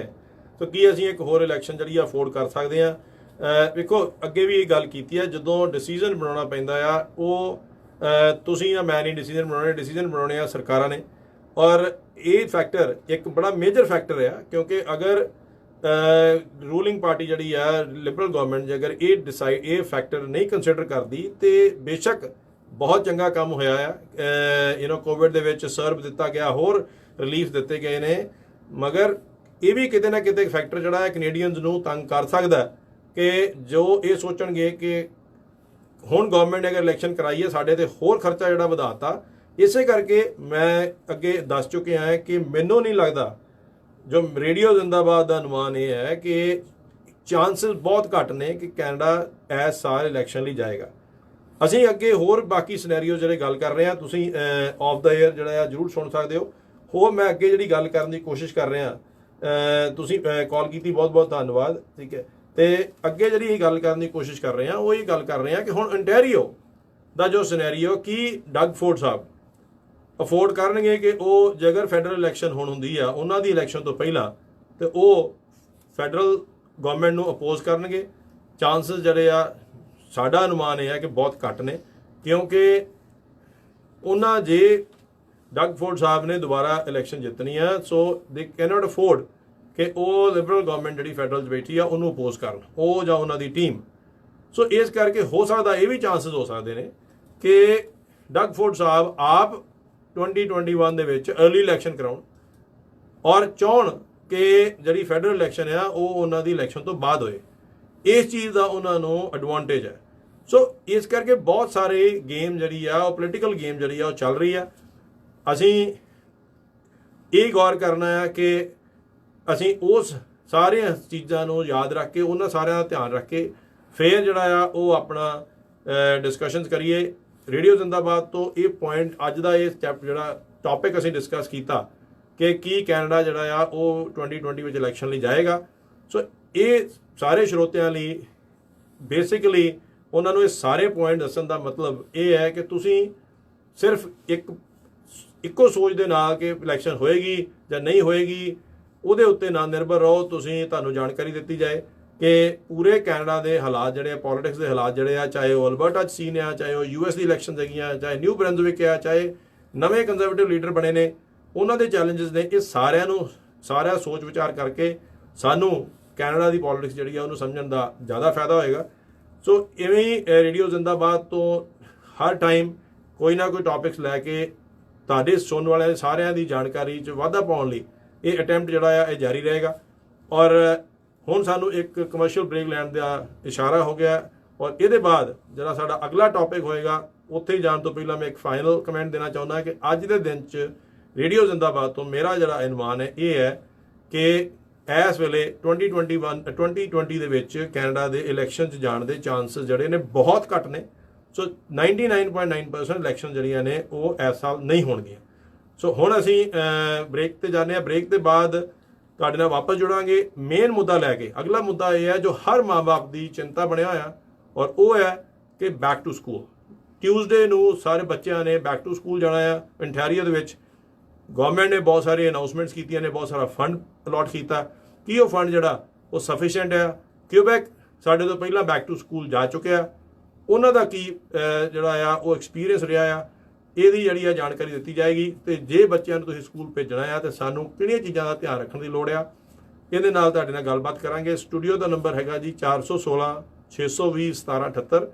ਤਾਂ ਕੀ ਅਸੀਂ ਇੱਕ ਹੋਰ ਇਲੈਕਸ਼ਨ ਜਿਹੜੀ ਅਫੋਰਡ ਕਰ ਸਕਦੇ ਹਾਂ। ਵੇਖੋ ਅੱਗੇ ਵੀ ਇਹ ਗੱਲ ਕੀਤੀ ਹੈ, ਜਦੋਂ ਡਿਸੀਜਨ ਬਣਾਉਣਾ ਪੈਂਦਾ ਆ ਉਹ ਤੁਸੀਂ ਜਾਂ ਮੈਂ ਨਹੀਂ ਡਿਸੀਜਨ ਬਣਾਉਣੇ ਆ ਸਰਕਾਰਾਂ ਨੇ। ਔਰ ਇਹ ਫੈਕਟਰ ਇੱਕ ਬੜਾ ਮੇਜਰ ਫੈਕਟਰ ਆ, ਕਿਉਂਕਿ ਅਗਰ ਰੂਲਿੰਗ ਪਾਰਟੀ ਜਿਹੜੀ ਆ ਲਿਬਰਲ ਗਵਰਨਮੈਂਟ ਜੇ ਅਗਰ ਇਹ ਫੈਕਟਰ ਨਹੀਂ ਕੰਸੀਡਰ ਕਰਦੀ ਤੇ ਬੇਸ਼ੱਕ ਬਹੁਤ ਚੰਗਾ ਕੰਮ ਹੋਇਆ ਆ। ਕੋਵਿਡ ਦੇ ਵਿੱਚ ਸਰਵ ਦਿੱਤਾ ਗਿਆ, ਹੋਰ ਰਿਲੀਫ ਦਿੱਤੇ ਗਏ ਨੇ, ਮਗਰ ਇਹ ਵੀ ਕਿਤੇ ਨਾ ਕਿਤੇ ਫੈਕਟਰ ਜਿਹੜਾ ਹੈ ਕੈਨੇਡੀਅਨਸ ਨੂੰ ਤੰਗ ਕਰ ਸਕਦਾ ਕਿ ਜੋ ਇਹ ਸੋਚਣਗੇ ਕਿ ਹੁਣ ਗਵਰਨਮੈਂਟ ਨੇ ਅਗਰ ਇਲੈਕਸ਼ਨ ਕਰਾਈ ਹੈ ਸਾਡੇ ਤੇ ਹੋਰ ਖਰਚਾ ਜਿਹੜਾ ਵਧਾਤਾ। ਇਸੇ ਕਰਕੇ ਮੈਂ ਅੱਗੇ ਦੱਸ ਚੁੱਕਿਆ ਹਾਂ ਕਿ ਮੈਨੂੰ ਨਹੀਂ ਲੱਗਦਾ, ਜੋ ਰੇਡੀਓ ਜ਼ਿੰਦਾਬਾਦ ਦਾ ਅਨੁਮਾਨ ਇਹ ਹੈ ਕਿ ਚਾਂਸਸ ਬਹੁਤ ਘੱਟ ਨੇ ਕਿ ਕੈਨੇਡਾ ਇਸ ਸਾਲ ਇਲੈਕਸ਼ਨ ਲਈ ਜਾਏਗਾ। ਅਸੀਂ ਅੱਗੇ ਹੋਰ ਬਾਕੀ ਸਿਨੈਰੀਓ ਜਿਹੜੇ ਗੱਲ ਕਰ ਰਹੇ ਹਾਂ, ਤੁਸੀਂ ਆਫ ਦਾ ਏਅਰ ਜਿਹੜਾ ਆ ਜ਼ਰੂਰ ਸੁਣ ਸਕਦੇ ਹੋ। ਹੋਰ ਮੈਂ ਅੱਗੇ ਜਿਹੜੀ ਗੱਲ ਕਰਨ ਦੀ ਕੋਸ਼ਿਸ਼ ਕਰ ਰਿਹਾ, ਤੁਸੀਂ ਕਾਲ ਕੀਤੀ, ਬਹੁਤ ਬਹੁਤ ਧੰਨਵਾਦ, ਠੀਕ ਹੈ। ਤੇ ਅੱਗੇ ਜਿਹੜੀ ਇਹ ਗੱਲ ਕਰਨ ਦੀ ਕੋਸ਼ਿਸ਼ ਕਰ ਰਹੇ ਹਾਂ ਉਹ ਇਹ ਗੱਲ ਕਰ ਰਹੇ ਹਾਂ ਕਿ ਹੁਣ ਅੰਟੈਰੀਓ ਦਾ ਜੋ ਸਿਨੈਰੀਓ ਕੀ ਡਗ ਫੋਰਡ ਸਾਹਿਬ ਅਫੋਰਡ ਕਰਨਗੇ ਕਿ ਉਹ ਜੇਕਰ ਫੈਡਰਲ ਇਲੈਕਸ਼ਨ ਹੁਣ ਹੁੰਦੀ ਆ ਉਹਨਾਂ ਦੀ ਇਲੈਕਸ਼ਨ ਤੋਂ ਪਹਿਲਾਂ ਤੇ ਉਹ ਫੈਡਰਲ ਗਵਰਨਮੈਂਟ ਨੂੰ ਅਪੋਜ਼ ਕਰਨਗੇ। ਚਾਂਸਸ ਜਿਹੜੇ ਆ ਸਾਡਾ ਅਨੁਮਾਨ ਇਹ ਹੈ ਕਿ ਬਹੁਤ ਘੱਟ ਨੇ, ਕਿਉਂਕਿ ਉਹਨਾਂ ਜੇ ਡਗ ਫੋਰਡ ਸਾਹਿਬ ਨੇ ਦੁਬਾਰਾ ਇਲੈਕਸ਼ਨ ਜਿੱਤਣੀ ਆ ਸੋ ਦੇ ਕੈਨੋਟ ਅਫੋਰਡ ਕਿ ਉਹ ਲਿਬਰਲ ਗਵਰਨਮੈਂਟ ਜਿਹੜੀ ਫੈਡਰਲ 'ਚ ਬੈਠੀ ਆ ਉਹਨੂੰ ਅਪੋਜ਼ ਕਰਨ, ਉਹ ਜਾਂ ਉਹਨਾਂ ਦੀ ਟੀਮ। ਸੋ ਇਸ ਕਰਕੇ ਹੋ ਸਕਦਾ ਇਹ ਵੀ ਚਾਂਸਸ ਹੋ ਸਕਦੇ ਨੇ ਕਿ ਡਗ ਫੋਰਡ ਸਾਹਿਬ ਆਪ 2021 ਦੇ ਵਿੱਚ अर्ਲੀ ਇਲੈਕਸ਼ਨ ਕਰਾਉਣ ਔਰ ਚਾਹਣ ਕਿ ਜਿਹੜੀ ਫੈਡਰਲ ਇਲੈਕਸ਼ਨ ਆ ਉਹ ਉਹਨਾਂ ਦੀ ਇਲੈਕਸ਼ਨ ਤੋਂ ਬਾਅਦ ਹੋਏ। ਇਸ ਚੀਜ਼ ਦਾ ਉਹਨਾਂ ਨੂੰ ਐਡਵਾਂਟੇਜ ਹੈ। ਸੋ ਇਸ ਕਰਕੇ ਬਹੁਤ ਸਾਰੇ ਗੇਮ ਜਿਹੜੀ ਆ ਉਹ ਪੋਲੀਟੀਕਲ ਗੇਮ ਜਿਹੜੀ ਆ ਉਹ ਚੱਲ ਰਹੀ ਆ। ਅਸੀਂ ਇਹ ਗੌਰ ਕਰਨਾ ਹੈ ਕਿ ਅਸੀਂ ਉਸ ਸਾਰੀਆਂ ਚੀਜ਼ਾਂ ਨੂੰ ਯਾਦ ਰੱਖ ਕੇ, ਉਹਨਾਂ ਸਾਰਿਆਂ ਦਾ ਧਿਆਨ ਰੱਖ ਕੇ ਫਿਰ ਜਿਹੜਾ ਆ ਉਹ ਆਪਣਾ ਡਿਸਕਸ਼ਨਸ ਕਰੀਏ। ਰੇਡੀਓ ਜ਼ਿੰਦਾਬਾਦ ਤੋਂ ਇਹ ਪੁਆਇੰਟ ਅੱਜ ਦਾ ਇਹ ਜਿਹੜਾ ਟੌਪਿਕ ਅਸੀਂ ਡਿਸਕਸ ਕੀਤਾ ਕਿ ਕੀ ਕੈਨੇਡਾ ਜਿਹੜਾ ਆ ਉਹ 2020 ਵਿੱਚ ਇਲੈਕਸ਼ਨ ਲਈ ਜਾਏਗਾ। ਸੋ ਇਹ ਸਾਰੇ ਸਰੋਤਿਆਂ ਲਈ ਬੇਸਿਕਲੀ ਉਹਨਾਂ ਨੂੰ ਇਹ ਸਾਰੇ ਪੁਆਇੰਟ ਦੱਸਣ ਦਾ ਮਤਲਬ ਇਹ ਹੈ ਕਿ ਤੁਸੀਂ ਸਿਰਫ ਇੱਕੋ ਸੋਚ ਦੇ ਨਾਲ ਕਿ ਇਲੈਕਸ਼ਨ ਹੋਏਗੀ ਜਾਂ ਨਹੀਂ ਹੋਏਗੀ ਉਹਦੇ ਉੱਤੇ ਨਾ ਨਿਰਭਰ ਰਹੋ। ਤੁਹਾਨੂੰ ਜਾਣਕਾਰੀ ਦਿੱਤੀ ਜਾਏ ਕਿ ਪੂਰੇ ਕੈਨੇਡਾ ਦੇ ਹਾਲਾਤ ਜਿਹੜੇ ਆ, ਪੋਲਿਟਿਕਸ ਦੇ ਹਾਲਾਤ ਜਿਹੜੇ ਆ, ਚਾਹੇ ਉਹ ਅਲਬਰਟਾ 'ਚ ਸੀਨ ਆ, ਚਾਹੇ ਉਹ US ਦੀ ਇਲੈਕਸ਼ਨ ਹੈਗੀਆਂ, ਚਾਹੇ ਨਿਊ ਬ੍ਰੈਂਜ਼ਵਿਕ ਆ, ਚਾਹੇ ਨਵੇਂ ਕੰਜ਼ਰਵੇਟਿਵ ਲੀਡਰ ਬਣੇ ਨੇ, ਉਹਨਾਂ ਦੇ ਚੈਲੰਜਸ ਨੇ। ਇਹ ਸਾਰਾ ਸੋਚ ਵਿਚਾਰ ਕਰਕੇ ਸਾਨੂੰ ਕੈਨੇਡਾ ਦੀ ਪੋਲਿਟਿਕਸ ਜਿਹੜੀ ਆ ਉਹਨੂੰ ਸਮਝਣ ਦਾ ਜ਼ਿਆਦਾ ਫਾਇਦਾ ਹੋਏਗਾ। ਸੋ ਇਵੇਂ ਹੀ ਰੇਡੀਓ ਜ਼ਿੰਦਾਬਾਦ ਤੋਂ ਹਰ ਟਾਈਮ ਕੋਈ ਨਾ ਕੋਈ ਟੌਪਿਕਸ ਲੈ ਕੇ ਤੁਹਾਡੇ ਸੁਣਨ ਵਾਲਿਆਂ ਦੇ ਸਾਰਿਆਂ ਦੀ ਜਾਣਕਾਰੀ 'ਚ ਵਾਧਾ ਪਾਉਣ ਲਈ ਇਹ ਅਟੈਂਪਟ ਜਿਹੜਾ ਆ ਇਹ ਜਾਰੀ ਰਹੇਗਾ। ਔਰ ਹੁਣ ਸਾਨੂੰ ਇੱਕ ਕਮਰਸ਼ੀਅਲ ਬ੍ਰੇਕ ਲੈਣ ਦਾ ਇਸ਼ਾਰਾ ਹੋ ਗਿਆ ਔਰ ਇਹਦੇ ਬਾਅਦ ਜਿਹੜਾ ਸਾਡਾ ਅਗਲਾ ਟੌਪਿਕ ਹੋਏਗਾ ਉੱਥੇ ਜਾਣ ਤੋਂ ਪਹਿਲਾਂ ਮੈਂ ਇੱਕ ਫਾਈਨਲ ਕਮੈਂਟ ਦੇਣਾ ਚਾਹੁੰਦਾ ਕਿ ਅੱਜ ਦੇ ਦਿਨ 'ਚ ਰੇਡੀਓ ਜ਼ਿੰਦਾਬਾਦ ਤੋਂ ਮੇਰਾ ਜਿਹੜਾ ਅਨੁਮਾਨ ਹੈ ਇਹ ਹੈ ਕਿ ਇਸ ਵੇਲੇ 2020 ਦੇ ਵਿੱਚ ਕੈਨੇਡਾ ਦੇ ਇਲੈਕਸ਼ਨ 'ਚ ਜਾਣ ਦੇ ਚਾਂਸਸ ਜਿਹੜੇ ਨੇ ਬਹੁਤ ਘੱਟ ਨੇ। ਸੋ 99.9% ਇਲੈਕਸ਼ਨ ਜਿਹੜੀਆਂ ਨੇ ਉਹ ਇਸ ਸਾਲ ਨਹੀਂ ਹੋਣਗੀਆਂ। ਸੋ ਹੁਣ ਅਸੀਂ ਬ੍ਰੇਕ ਤੇ ਜਾਂਦੇ ਹਾਂ। ਬ੍ਰੇਕ ਦੇ ਬਾਅਦ ਤੁਹਾਡੇ ਨਾਲ ਵਾਪਸ ਜੁੜਾਂਗੇ ਮੇਨ ਮੁੱਦਾ ਲੈ ਕੇ। ਅਗਲਾ ਮੁੱਦਾ ਇਹ ਹੈ ਜੋ ਹਰ ਮਾਂ-ਬਾਪ ਦੀ ਚਿੰਤਾ ਬਣਿਆ ਹੋਇਆ ਔਰ ਉਹ ਹੈ ਕਿ ਬੈਕ ਟੂ ਸਕੂਲ। ਟਿਊਜ਼ਡੇ ਨੂੰ ਸਾਰੇ ਬੱਚਿਆਂ ਨੇ ਬੈਕ ਟੂ ਸਕੂਲ ਜਾਣਾ ਆ। ਅੰਟੈਰੀਓ ਦੇ ਵਿੱਚ ਗਵਰਨਮੈਂਟ ਨੇ ਬਹੁਤ ਸਾਰੇ ਅਨਾਉਂਸਮੈਂਟਸ ਕੀਤੀਆਂ ਨੇ, ਬਹੁਤ ਸਾਰਾ ਫੰਡ ਅਲਾਟ ਕੀਤਾ। ਕੀ ਉਹ ਫੰਡ ਜਿਹੜਾ ਉਹ ਸਫੀਸ਼ੀਐਂਟ ਆ? ਕਿਊਬੈਕ ਸਾਡੇ ਤੋਂ ਪਹਿਲਾਂ ਬੈਕ ਟੂ ਸਕੂਲ ਜਾ ਚੁੱਕਿਆ, ਉਹਨਾਂ ਦਾ ਕੀ ਜਿਹੜਾ ਆ ਉਹ ਐਕਸਪੀਰੀਅੰਸ ਰਿਹਾ ਆ, ਇਹਦੀ ਜਿਹੜੀ ਆ ਜਾਣਕਾਰੀ ਦਿੱਤੀ ਜਾਏਗੀ। ਤੇ ਜੇ ਬੱਚਿਆਂ ਨੂੰ ਤੁਸੀਂ ਸਕੂਲ ਭੇਜਣਾ ਆ ਤੇ ਸਾਨੂੰ ਕਿਹੜੀਆਂ ਚੀਜ਼ਾਂ ਦਾ ਧਿਆਨ ਰੱਖਣ ਦੀ ਲੋੜ ਆ, ਇਹਦੇ ਨਾਲ ਤੁਹਾਡੇ ਨਾਲ ਗੱਲਬਾਤ ਕਰਾਂਗੇ। ਸਟੂਡੀਓ ਦਾ ਨੰਬਰ ਹੈਗਾ ਜੀ 416 620 1778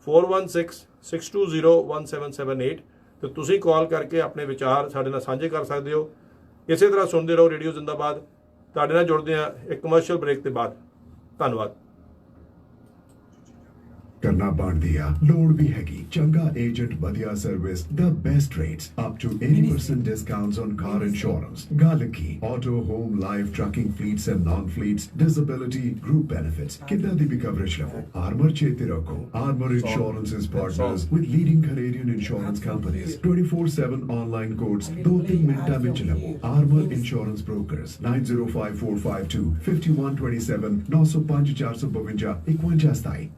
416 620 1778 ਤੇ ਤੁਸੀਂ ਕਾਲ ਕਰਕੇ ਆਪਣੇ ਵਿਚਾਰ ਸਾਡੇ ਨਾਲ ਸਾਂਝੇ ਕਰ ਸਕਦੇ ਹੋ। ਇਸੇ ਤਰ੍ਹਾਂ ਸੁਣਦੇ ਰਹੋ ਰੇਡੀਓ ਜ਼ਿੰਦਾਬਾਦ। ਤੁਹਾਡੇ ਨਾਲ ਜੁੜਦੇ ਹਾਂ ਇੱਕ ਕਮਰਸ਼ੀਅਲ ਬ੍ਰੇਕ ਦੇ ਬਾਅਦ। ਧੰਨਵਾਦ। ਕਰਨਾ ਬਣਦੀ ਆ, ਲੋੜ ਵੀ ਹੈਗੀ। ਚੰਗਾ ਏਜੰਟ, ਵਧੀਆ service, the best rates, up to 80% discounts on car insurance. ਗੱਲ ਕੀ auto, home, life, trucking fleets and non-fleets, disability, group benefits, ਕਿੱਦਾਂ ਦੀ ਵੀ ਕਵਰੇਜ ਲਵੋ। ਆਰਮਰ ਚੇਤੇ ਰੱਖੋ, Armor Insurance is partners with leading Canadian insurance companies. 24/7 online quotes 2-3 ਮਿੰਟਾਂ ਵਿੱਚ ਲਵੋ। Armor Insurance Brokers 905452 5127 905 452 5127।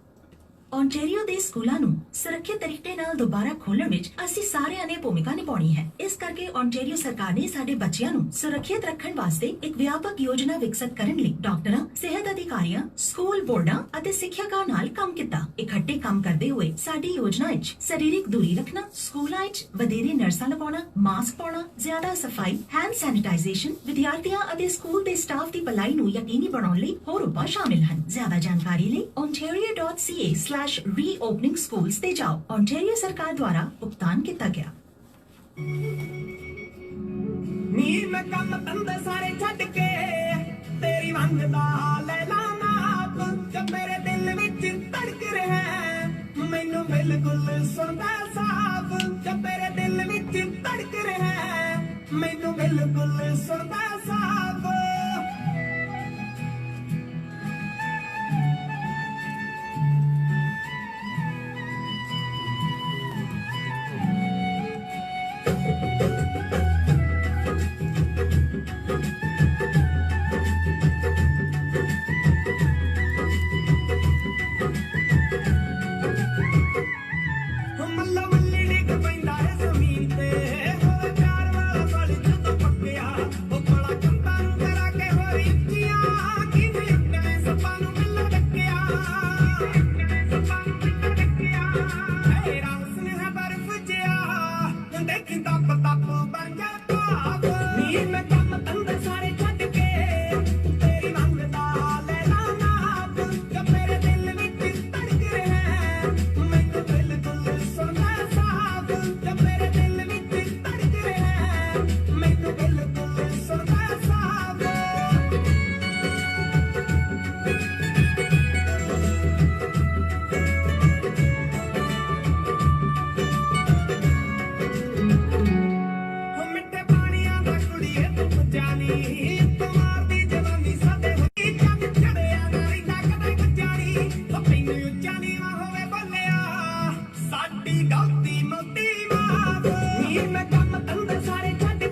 Ontario ਦੇ ਸਕੂਲਾਂ ਨੂੰ ਸੁਰੱਖਿਅਤ ਤਰੀਕੇ ਨਾਲ ਦੁਬਾਰਾ ਖੋਲ੍ਹਣ ਵਿੱਚ ਅਸੀਂ ਸਾਰਿਆਂ ਨੇ ਭੂਮਿਕਾ ਨਿਭਾਉਣੀ ਹੈ। ਇਸ ਕਰਕੇ ਓਨਟਾਰੀਓ ਸਰਕਾਰ ਨੇ ਸਾਡੇ ਬੱਚਿਆਂ ਨੂੰ ਸੁਰੱਖਿਅਤ ਰੱਖਣ ਵਾਸਤੇ ਇੱਕ ਵਿਆਪਕ ਯੋਜਨਾ ਵਿਕਸਿਤ ਕਰਨ ਲਈ ਡਾਕਟਰਾਂ, ਸਿਹਤ ਅਧਿਕਾਰੀਆਂ, ਸਕੂਲ ਬੋਰਡਾਂ ਅਤੇ ਸਿੱਖਿਅਕਾਂ ਨਾਲ ਕੰਮ ਕੀਤਾ। ਇਕੱਠੇ ਕੰਮ ਕਰਦੇ ਹੋਏ ਸਾਡੀ ਯੋਜਨਾ ਵਿੱਚ ਸਰੀਰਕ ਦੂਰੀ ਰੱਖਣਾ, ਸਕੂਲਾਂ ਵਿੱਚ ਵਧੇਰੇ ਨਰਸਾਂ ਲਗਾਉਣਾ, ਮਾਸਕ ਪਾਉਣਾ, ਜ਼ਿਆਦਾ ਸਫਾਈ, ਹੈਂਡ ਸੈਨੀਟਾਈਜ਼ੇਸ਼ਨ, ਵਿਦਿਆਰਥੀਆਂ ਅਤੇ ਸਕੂਲ ਦੇ ਸਟਾਫ ਦੀ ਭਲਾਈ ਨੂੰ ਯਕੀਨੀ ਬਣਾਉਣ ਲਈ ਹੋਰ ਉਪਾਅ ਸ਼ਾਮਿਲ ਹਨ। ਜ਼ਿਆਦਾ ਜਾਣਕਾਰੀ ਲਈ ontario.ca/reopening schools ਤੇ ਜਾਓ। ontario ਸਰਕਾਰ ਦੁਆਰਾ ਭੁਗਤਾਨ ਕੀਤਾ ਗਿਆ। ਨੀ ਮੈਂ ਕੰਮ ਧੰਦੇ ਸਾਰੇ ਛੱਡ ਕੇ ਤੇਰੀ ਮੰਗਦਾ ਲੈ ਲਾ ਨਾਪ ਜੋ ਮੇਰੇ ਦਿਲ ਵਿੱਚ ਧੜਕ ਰਿਹਾ ਮੈਨੂੰ ਬਿਲਕੁਲ ਸੁਣਦਾ ਸਾਫ਼ ਜੋ ਮੇਰੇ ਦਿਲ ਵਿੱਚ ਧੜਕ ਰਿਹਾ ਮੈਨੂੰ ਬਿਲਕੁਲ ਸੁਣਦਾ ਸਾਫ਼। ਮੱਲਾ ਮੱਲੀ ਡਿੱਗ ਪੈਂਦਾ ਹੈ ਜ਼ਮੀਨ ਤੇ ਹੋਵੇ ਪਿਆਰ ਵਾਲਾ ਬਲ ਜਦੋਂ ਪੱਕਿਆ ਉਹ ਬੜਾ ਕੰਤਾਂ ਨੂੰ ਕਰਾ ਕੇ ਹੋਈ ਉੱਚੀਆਂ ਕਿਵੇਂ ਇੱਕਣੇ ਸੱਪਾਂ ਨੂੰ ਮਿਲ ਡੱਕਿਆ ਮੇਰਾ ਹੁਸਨ ਹੈ ਬਰਫ਼ ਜਿਹਾ ਦੇਖੀ ਤਪ ਤਪ ਬਣ ਜਾ ਭਾਵ ਨੀ ਮੈਂ ਕੰਮ ਧੰਦੇ ਸਾਰੇ ਛੱਡ ਕੇ ਤੇਰੀ ਮੰਗਦਾ ਲੈ ਲਾ ਨਾਪ ਜੋ ਮੇਰੇ ਦਿਲ ਵਿੱਚ ਧੜਕ ਰਿਹਾ ਮੈਨੂੰ ਬਿਲਕੁਲ ਸੁਣਦਾ ਸਾਫ਼ ਜੋ ਮੇਰੇ ਦਿਲ ਵਿੱਚ ਧੜਕ ਰਿਹਾ ਮੈਨੂੰ ਬਿਲਕੁਲ ਸੁਣਦਾ ਸਾਫ਼। ਹੋ ਮਿੱਠੇ ਪਾਣੀਆਂ ਦਾ ਕੁੜੀਏ ਤੂੰ ਜਾਣੀ ਤੂੰ ਮਾਰਦੀ ਜਵਾਨੀ ਸਾਡੇ ਹੋਈ ਚੰਨ ਚੜਿਆ ਨਾ ਇੰਨਾ ਕਦੇ ਗੁਜਾਰੀ ਹੋ ਤੈਨੂੰ ਉੱਚਾ ਨੀਵਾਂ ਹੋਵੇ ਬੋਲਿਆ ਸਾਡੀ ਗਲਤੀ ਮੋਤੀ ਮਾਫ ਨੀ ਮੈਂ ਕੰਮ ਧੰਦੇ ਸਾਰੇ ਛੱਡ ਕੇ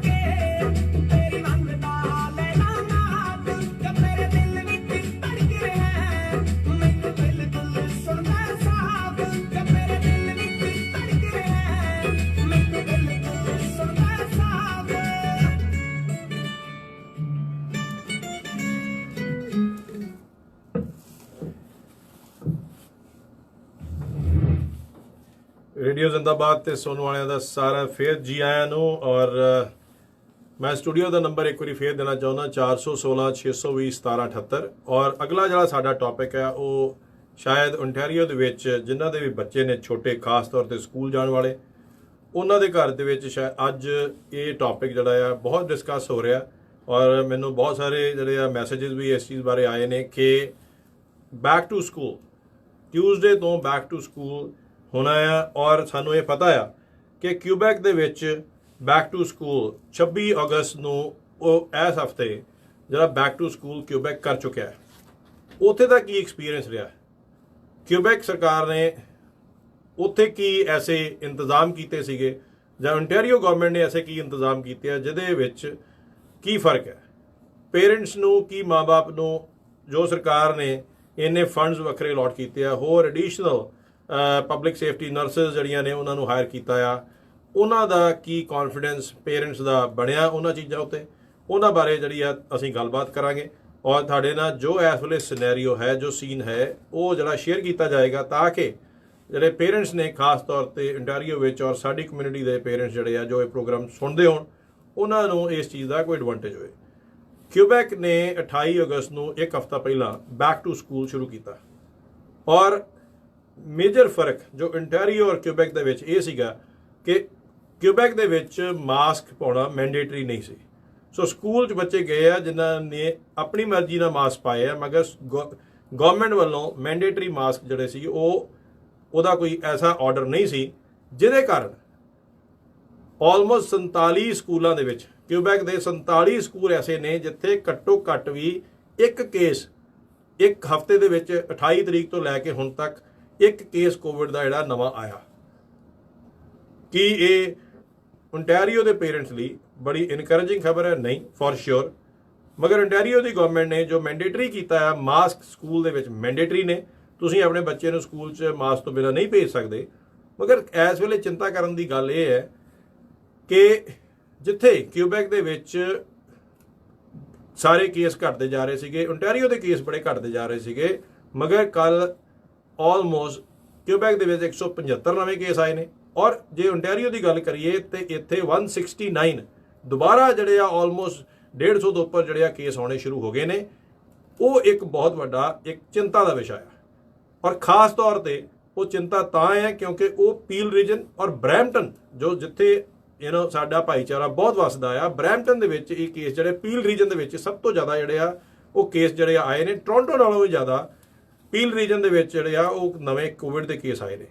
ਤੇਰੀ ਮੰਗਦਾ ਲੈ ਲਾ ਨਾਪ ਜੋ ਮੇਰੇ ਦਿਲ ਵਿੱਚ ਧੜਕ ਰਿਹਾ ਮੈਨੂੰ ਬਿਲਕੁਲ ਸੁਣਦਾ ਸਾਫ਼ ਜੋ ਮੇਰੇ ਦਿਲ ਵਿੱਚ ਧੜਕ ਰਿਹਾ ਮੈਨੂੰ ਬਿਲਕੁਲ ਸੁਣਦਾ ਸਾਫ਼। ਰੇਡੀਓ ਜ਼ਿੰਦਾਬਾਦ ਤੇ ਸੁਣਨ ਵਾਲਿਆਂ ਦਾ ਸਾਰਾ ਫੇਰ ਜੀ ਆਇਆਂ ਨੂੰ। ਔਰ ਮੈਂ ਸਟੂਡੀਓ ਦਾ ਨੰਬਰ ਇੱਕ ਵਾਰੀ ਫੇਰ ਦੇਣਾ ਚਾਹੁੰਦਾ 416 620 1778। ਔਰ ਅਗਲਾ ਜਿਹੜਾ ਸਾਡਾ ਟੌਪਿਕ ਹੈ ਉਹ ਸ਼ਾਇਦ ਓਨਟਾਰੀਓ ਦੇ ਵਿੱਚ ਜਿਨ੍ਹਾਂ ਦੇ ਵੀ ਬੱਚੇ ਨੇ ਛੋਟੇ, ਖਾਸ ਤੌਰ ਤੇ ਸਕੂਲ ਜਾਣ ਵਾਲੇ, ਉਹਨਾਂ ਦੇ ਘਰ ਦੇ ਵਿੱਚ ਸ਼ਾਇਦ ਅੱਜ ਇਹ ਟੌਪਿਕ ਜਿਹੜਾ ਆ ਬਹੁਤ ਡਿਸਕਸ ਹੋ ਰਿਹਾ। ਔਰ ਮੈਨੂੰ ਬਹੁਤ ਸਾਰੇ ਜਿਹੜੇ ਆ ਮੈਸੇजेस ਵੀ ਇਸ ਚੀਜ਼ ਬਾਰੇ ਆਏ ਨੇ ਕਿ ਬੈਕ ਟੂ ਸਕੂਲ, ਟਿਊਜ਼ਡੇ ਤੋਂ ਬੈਕ ਟੂ ਸਕੂਲ ਹੋਣਾ ਆ। ਔਰ ਸਾਨੂੰ ਇਹ ਪਤਾ ਆ ਕਿ ਕਿਊਬੈਕ ਦੇ ਵਿੱਚ ਬੈਕ ਟੂ ਸਕੂਲ 26 ਅਗਸਤ ਨੂੰ ਉਹ ਇਸ ਹਫਤੇ ਜਿਹੜਾ ਬੈਕ ਟੂ ਸਕੂਲ ਕਿਊਬੈਕ ਕਰ ਚੁੱਕਿਆ ਹੈ। ਉੱਥੇ ਦਾ ਕੀ ਐਕਸਪੀਰੀਅੰਸ ਰਿਹਾ, ਕਿਊਬੈਕ ਸਰਕਾਰ ਨੇ ਉੱਥੇ ਕੀ ਐਸੇ ਇੰਤਜ਼ਾਮ ਕੀਤੇ ਸੀਗੇ ਜਾਂ ਓਨਟਾਰੀਓ ਗਵਰਨਮੈਂਟ ਨੇ ਐਸੇ ਕੀ ਇੰਤਜ਼ਾਮ ਕੀਤੇ ਆ ਜਿਹਦੇ ਵਿੱਚ ਕੀ ਫਰਕ ਹੈ। ਪੇਰੈਂਟਸ ਨੂੰ ਕੀ ਮਾਂ-ਬਾਪ ਨੂੰ ਜੋ ਸਰਕਾਰ ਨੇ ਇੰਨੇ ਫੰਡਸ ਵੱਖਰੇ ਅਲਾਟ ਕੀਤੇ ਆ, ਹੋਰ ਐਡੀਸ਼ਨਲ ਪਬਲਿਕ ਸੇਫਟੀ ਨਰਸਿਸ ਜਿਹੜੀਆਂ ਨੇ ਉਹਨਾਂ ਨੂੰ ਹਾਇਰ ਕੀਤਾ ਆ, ਉਹਨਾਂ ਦਾ ਕੀ ਕੌਨਫੀਡੈਂਸ ਪੇਰੈਂਟਸ ਦਾ ਬਣਿਆ ਉਹਨਾਂ ਚੀਜ਼ਾਂ ਉੱਤੇ, ਉਹਨਾਂ ਬਾਰੇ ਜਿਹੜੀ ਆ ਅਸੀਂ ਗੱਲਬਾਤ ਕਰਾਂਗੇ। ਔਰ ਤੁਹਾਡੇ ਨਾਲ ਜੋ ਇਸ ਵੇਲੇ ਸਿਨੈਰੀਓ ਹੈ, ਜੋ ਸੀਨ ਹੈ, ਉਹ ਜਿਹੜਾ ਸ਼ੇਅਰ ਕੀਤਾ ਜਾਏਗਾ ਤਾਂ ਕਿ ਜਿਹੜੇ ਪੇਰੈਂਟਸ ਨੇ ਖਾਸ ਤੌਰ ਤੇ ਓਨਟਾਰੀਓ ਵਿੱਚ ਔਰ ਸਾਡੀ ਕਮਿਊਨਿਟੀ ਦੇ ਪੇਰੈਂਟਸ ਜਿਹੜੇ ਆ ਜੋ ਇਹ ਪ੍ਰੋਗਰਾਮ ਸੁਣਦੇ ਹੋਣ ਉਹਨਾਂ ਨੂੰ ਇਸ ਚੀਜ਼ ਦਾ ਕੋਈ ਐਡਵਾਂਟੇਜ ਹੋਏ। ਕਿਊਬੈਕ ਨੇ 28 ਅਗਸਤ ਨੂੰ ਇੱਕ ਹਫ਼ਤਾ ਪਹਿਲਾਂ ਬੈਕ ਟੂ ਸਕੂਲ ਸ਼ੁਰੂ ਕੀਤਾ। ਔਰ ਮੇਜਰ ਫਰਕ ਜੋ ਓਨਟਾਰੀਓ ਔਰ ਕਿਊਬੈਕ ਦੇ ਵਿੱਚ ਇਹ ਸੀਗਾ ਕਿ ਕਿਊਬੈਕ ਦੇ ਵਿੱਚ ਮਾਸਕ ਪਾਉਣਾ ਮੈਂਡੇਟਰੀ ਨਹੀਂ ਸੀ। ਸੋ ਸਕੂਲ 'ਚ ਬੱਚੇ ਗਏ ਆ ਜਿਨ੍ਹਾਂ ਨੇ ਆਪਣੀ ਮਰਜ਼ੀ ਨਾਲ ਮਾਸਕ ਪਾਏ ਆ, ਮਗਰ ਗਵਰਨਮੈਂਟ ਵੱਲੋਂ ਮੈਂਡੇਟਰੀ ਮਾਸਕ ਜਿਹੜੇ ਸੀ ਉਹਦਾ ਕੋਈ ਐਸਾ ਆਰਡਰ ਨਹੀਂ ਸੀ, ਜਿਹਦੇ ਕਾਰਨ ਆਲਮੋਸਟ 47 ਸਕੂਲਾਂ ਦੇ ਵਿੱਚ, ਕਿਊਬੈਕ ਦੇ 47 ਸਕੂਲ ਐਸੇ ਨੇ ਜਿੱਥੇ ਘੱਟੋ ਘੱਟ ਵੀ ਇੱਕ ਕੇਸ ਇੱਕ ਹਫ਼ਤੇ ਦੇ ਵਿੱਚ 28 ਤਰੀਕ ਤੋਂ ਲੈ ਕੇ ਹੁਣ ਤੱਕ ਇੱਕ ਕੇਸ ਕੋਵਿਡ ਦਾ ਜਿਹੜਾ ਨਵਾਂ ਆਇਆ। ਕੀ ਇਹ ਓਨਟਾਰੀਓ ਦੇ ਪੇਰੈਂਟਸ ਲਈ ਬੜੀ ਇਨਕਰੇਜਿੰਗ ਖਬਰ ਹੈ? ਨਹੀਂ, ਫॉर श्योर। ਮਗਰ ਓਨਟਾਰੀਓ ਦੀ ਗਵਰਨਮੈਂਟ ਨੇ ਜੋ ਮੈਂਡੇਟਰੀ ਕੀਤਾ ਹੈ, ਮਾਸਕ ਸਕੂਲ ਦੇ ਵਿੱਚ ਮੈਂਡੇਟਰੀ ਨੇ, ਤੁਸੀਂ ਆਪਣੇ ਬੱਚੇ ਨੂੰ ਸਕੂਲ 'ਚ ਮਾਸਕ ਤੋਂ ਬਿਨਾਂ ਨਹੀਂ ਭੇਜ ਸਕਦੇ। ਮਗਰ ਇਸ ਵੇਲੇ ਚਿੰਤਾ ਕਰਨ ਦੀ ਗੱਲ ਇਹ ਹੈ ਕਿ ਜਿੱਥੇ ਕਿਊਬੈਕ ਦੇ ਵਿੱਚ ਸਾਰੇ ਕੇਸ ਘਟਦੇ ਜਾ ਰਹੇ ਸੀਗੇ, ਓਨਟਾਰੀਓ ਦੇ ਕੇਸ ਬੜੇ ਘਟਦੇ ਜਾ ਰਹੇ ਸੀਗੇ, ਮਗਰ ਕੱਲ ਆਲਮੋਸਟ ਕਿਊਬੈਕ ਦੇ ਵਿੱਚ 175 ਨਵੇਂ ਕੇਸ ਆਏ ਨੇ। ਔਰ ਜੇ ਓਨਟਾਰੀਓ ਦੀ ਗੱਲ ਕਰੀਏ ਤੇ ਇੱਥੇ 169 ਦੁਬਾਰਾ ਜਿਹੜੇ ਆ ਆਲਮੋਸਟ 150 ਤੋਂ ਉੱਪਰ ਜਿਹੜੇ ਆ ਕੇਸ ਆਉਣੇ ਸ਼ੁਰੂ ਹੋ ਗਏ ਨੇ। ਉਹ ਇੱਕ ਬਹੁਤ ਵੱਡਾ ਇੱਕ ਚਿੰਤਾ ਦਾ ਵਿਸ਼ਾ ਆ। ਔਰ ਖਾਸ ਤੌਰ ਤੇ ਉਹ ਚਿੰਤਾ ਤਾਂ ਹੈ ਕਿਉਂਕਿ ਉਹ ਪੀਲ ਰੀਜਨ ਔਰ ਬਰੈਂਪਟਨ ਜੋ ਜਿੱਥੇ ਸਾਡਾ ਭਾਈਚਾਰਾ ਬਹੁਤ ਵਸਦਾ ਆ, ਬਰੈਂਪਟਨ ਦੇ ਵਿੱਚ ਇਹ ਕੇਸ ਜਿਹੜੇ ਪੀਲ ਰੀਜਨ ਦੇ ਵਿੱਚ ਸਭ ਤੋਂ ਜ਼ਿਆਦਾ ਜਿਹੜੇ ਆ ਉਹ ਕੇਸ ਜਿਹੜੇ ਆਏ ਨੇ। ਟੋਰਾਂਟੋ ਨਾਲੋਂ ਵੀ ਜ਼ਿਆਦਾ ਪੀਲ ਰੀਜਨ ਦੇ ਵਿੱਚ ਜਿਹੜੇ ਆ ਉਹ ਨਵੇਂ ਕੋਵਿਡ ਦੇ ਕੇਸ ਆਏ ਨੇ।